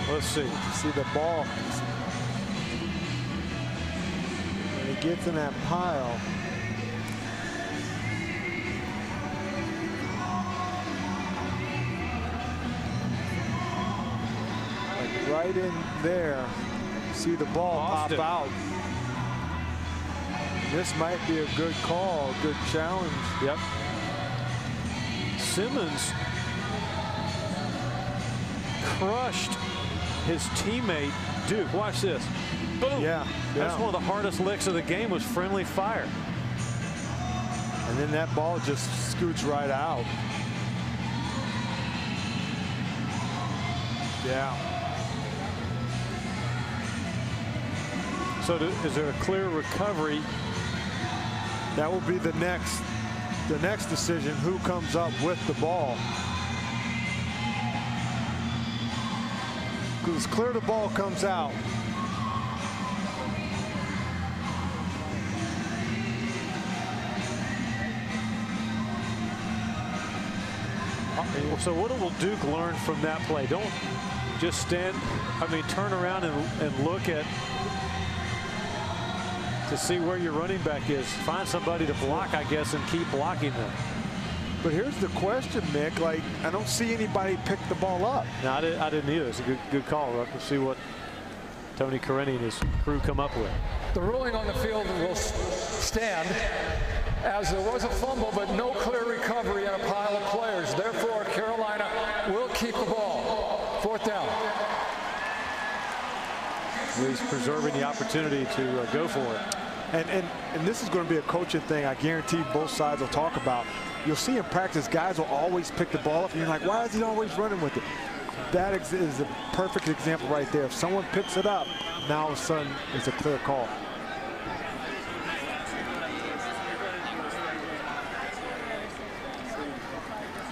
Let's see. See the ball. When it gets in that pile. Like right in there. See the ball Austin. pop out. This might be a good call, a good challenge. Yep. Simmons crushed his teammate Duke. Watch this. Boom. Yeah. That's one of the hardest licks of the game, was friendly fire. And then that ball just scoots right out. Yeah. So is there a clear recovery? That will be the next the next decision, who comes up with the ball. Because it's clear the ball comes out. So what will Duke learn from that play? Don't just stand, turn around and look at to see where your running back is. Find somebody to block, I guess, and keep blocking them. But here's the question, Mick. Like, I don't see anybody pick the ball up. No, I didn't either. It's a good call, Ruck. We'll see what Tony Carini and his crew come up with. The ruling on the field will stand as there was a fumble but no clear recovery in a pile of players. Therefore, Carolina will keep the ball. 4th down. He's preserving the opportunity to go for it. And this is going to be a coaching thing I guarantee both sides will talk about. You'll see in practice, guys will always pick the ball up, and you're like, why is he always running with it? That is a perfect example right there. If someone picks it up, now all of a sudden it's a clear call.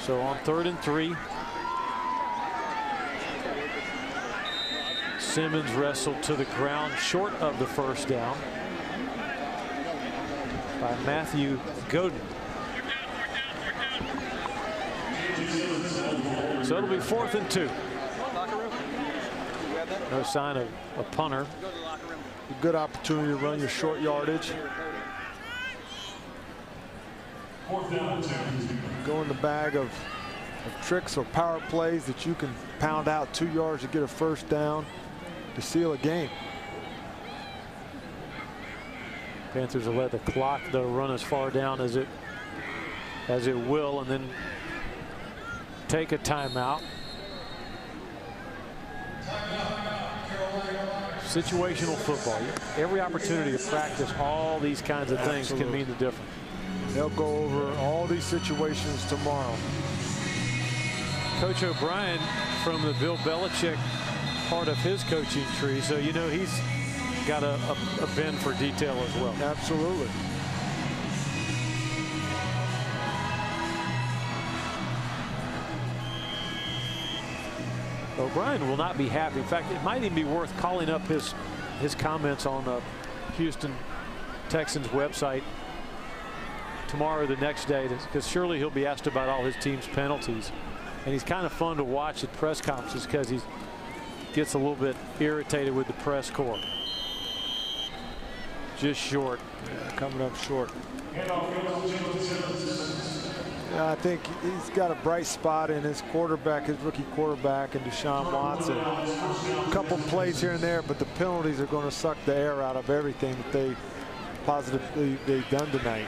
So on 3rd and 3, Simmons wrestled to the ground short of the first down by Matthew Godin. So it'll be 4th and 2. No sign of a punter. A good opportunity to run your short yardage. Go in the bag of tricks or power plays that you can pound out 2 yards to get a first down to seal a game. Panthers will let the clock, though, run as far down as it will, and then take a timeout. Situational football. Every opportunity to practice all these kinds of things can mean the difference. They'll go over all these situations tomorrow. Coach O'Brien from the Bill Belichick part of his coaching tree, so you know he's got a bend for detail as well. Absolutely. O'Brien will not be happy. In fact, it might even be worth calling up his comments on the Houston Texans website tomorrow or the next day, because surely he'll be asked about all his team's penalties. And he's kind of fun to watch at press conferences because he gets a little bit irritated with the press corps. Just short. Yeah, coming up short. Yeah, I think he's got a bright spot in his quarterback, his rookie quarterback, and Deshaun Watson. A couple plays here and there, but the penalties are going to suck the air out of everything that they've done tonight.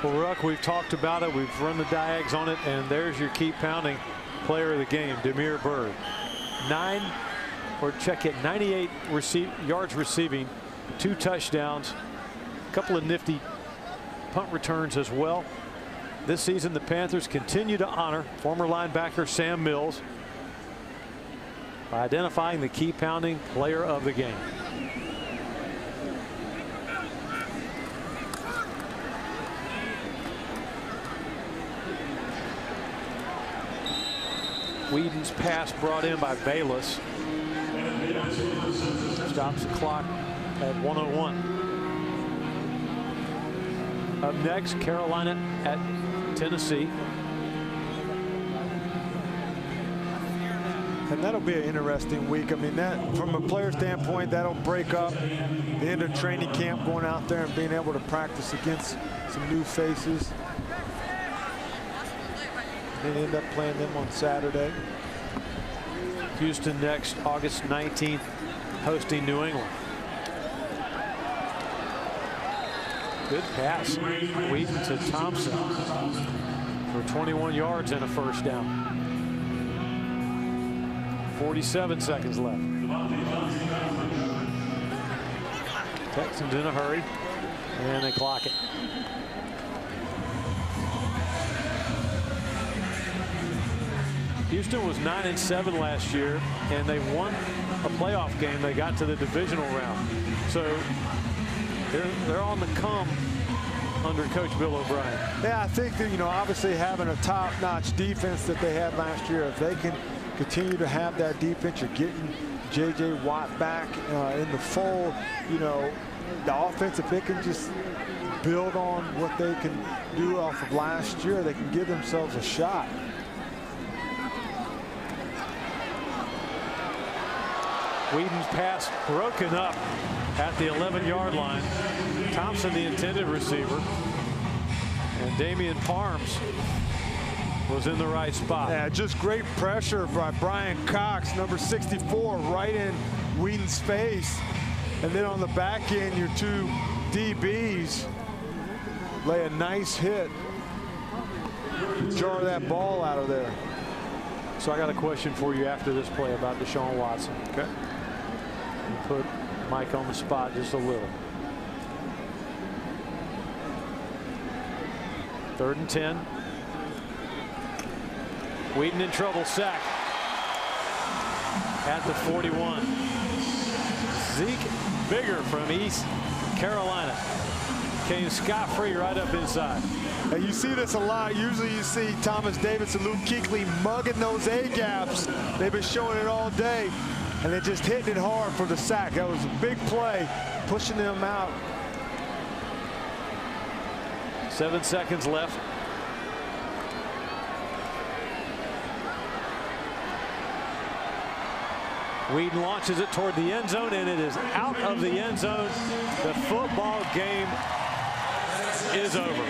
Well, Ruck, we've talked about it. We've run the diags on it, and there's your keep pounding player of the game, Damiere Byrd. 98 yards receiving, 2 touchdowns, a couple of nifty punt returns as well. This season, the Panthers continue to honor former linebacker Sam Mills by identifying the key pounding player of the game. Whedon's pass brought in by Bayless. Stops the clock at 1:01. Up next, Carolina at Tennessee. And that'll be an interesting week. I mean, that from a player standpoint, that'll break up the end of training camp, going out there and being able to practice against some new faces. They end up playing them on Saturday. Houston next, August 19th, hosting New England. Good pass. Wheaton to Thompson for 21 yards and a first down. 47 seconds left. Texans in a hurry, and they clock it. Houston was 9-7 last year, and they won a playoff game. They got to the divisional round. So they're on the come under Coach Bill O'Brien. Yeah, I think that, you know, obviously having a top-notch defense that they had last year, if they can continue to have that defense, you're getting J.J. Watt back in the fold, you know, the offense, if they can just build on what they can do off of last year, they can give themselves a shot. Whedon's pass broken up at the 11-yard line. Thompson, the intended receiver. And Damian Parms was in the right spot. Yeah, just great pressure by Brian Cox, number 64, right in Whedon's face. And then on the back end, your two DBs lay a nice hit. Jar that ball out of there. So I got a question for you after this play about Deshaun Watson. Okay. Put Mike on the spot just a little. 3rd and 10. Whedon in trouble, sack at the 41. Zeke Bigger from East Carolina came scot-free right up inside. And you see this a lot. Usually you see Thomas Davis and Luke Kuechly mugging those A-gaps. They've been showing it all day, and they're just hitting it hard for the sack. That was a big play, pushing them out. 7 seconds left. Whedon launches it toward the end zone, and it is out of the end zone. The football game is over.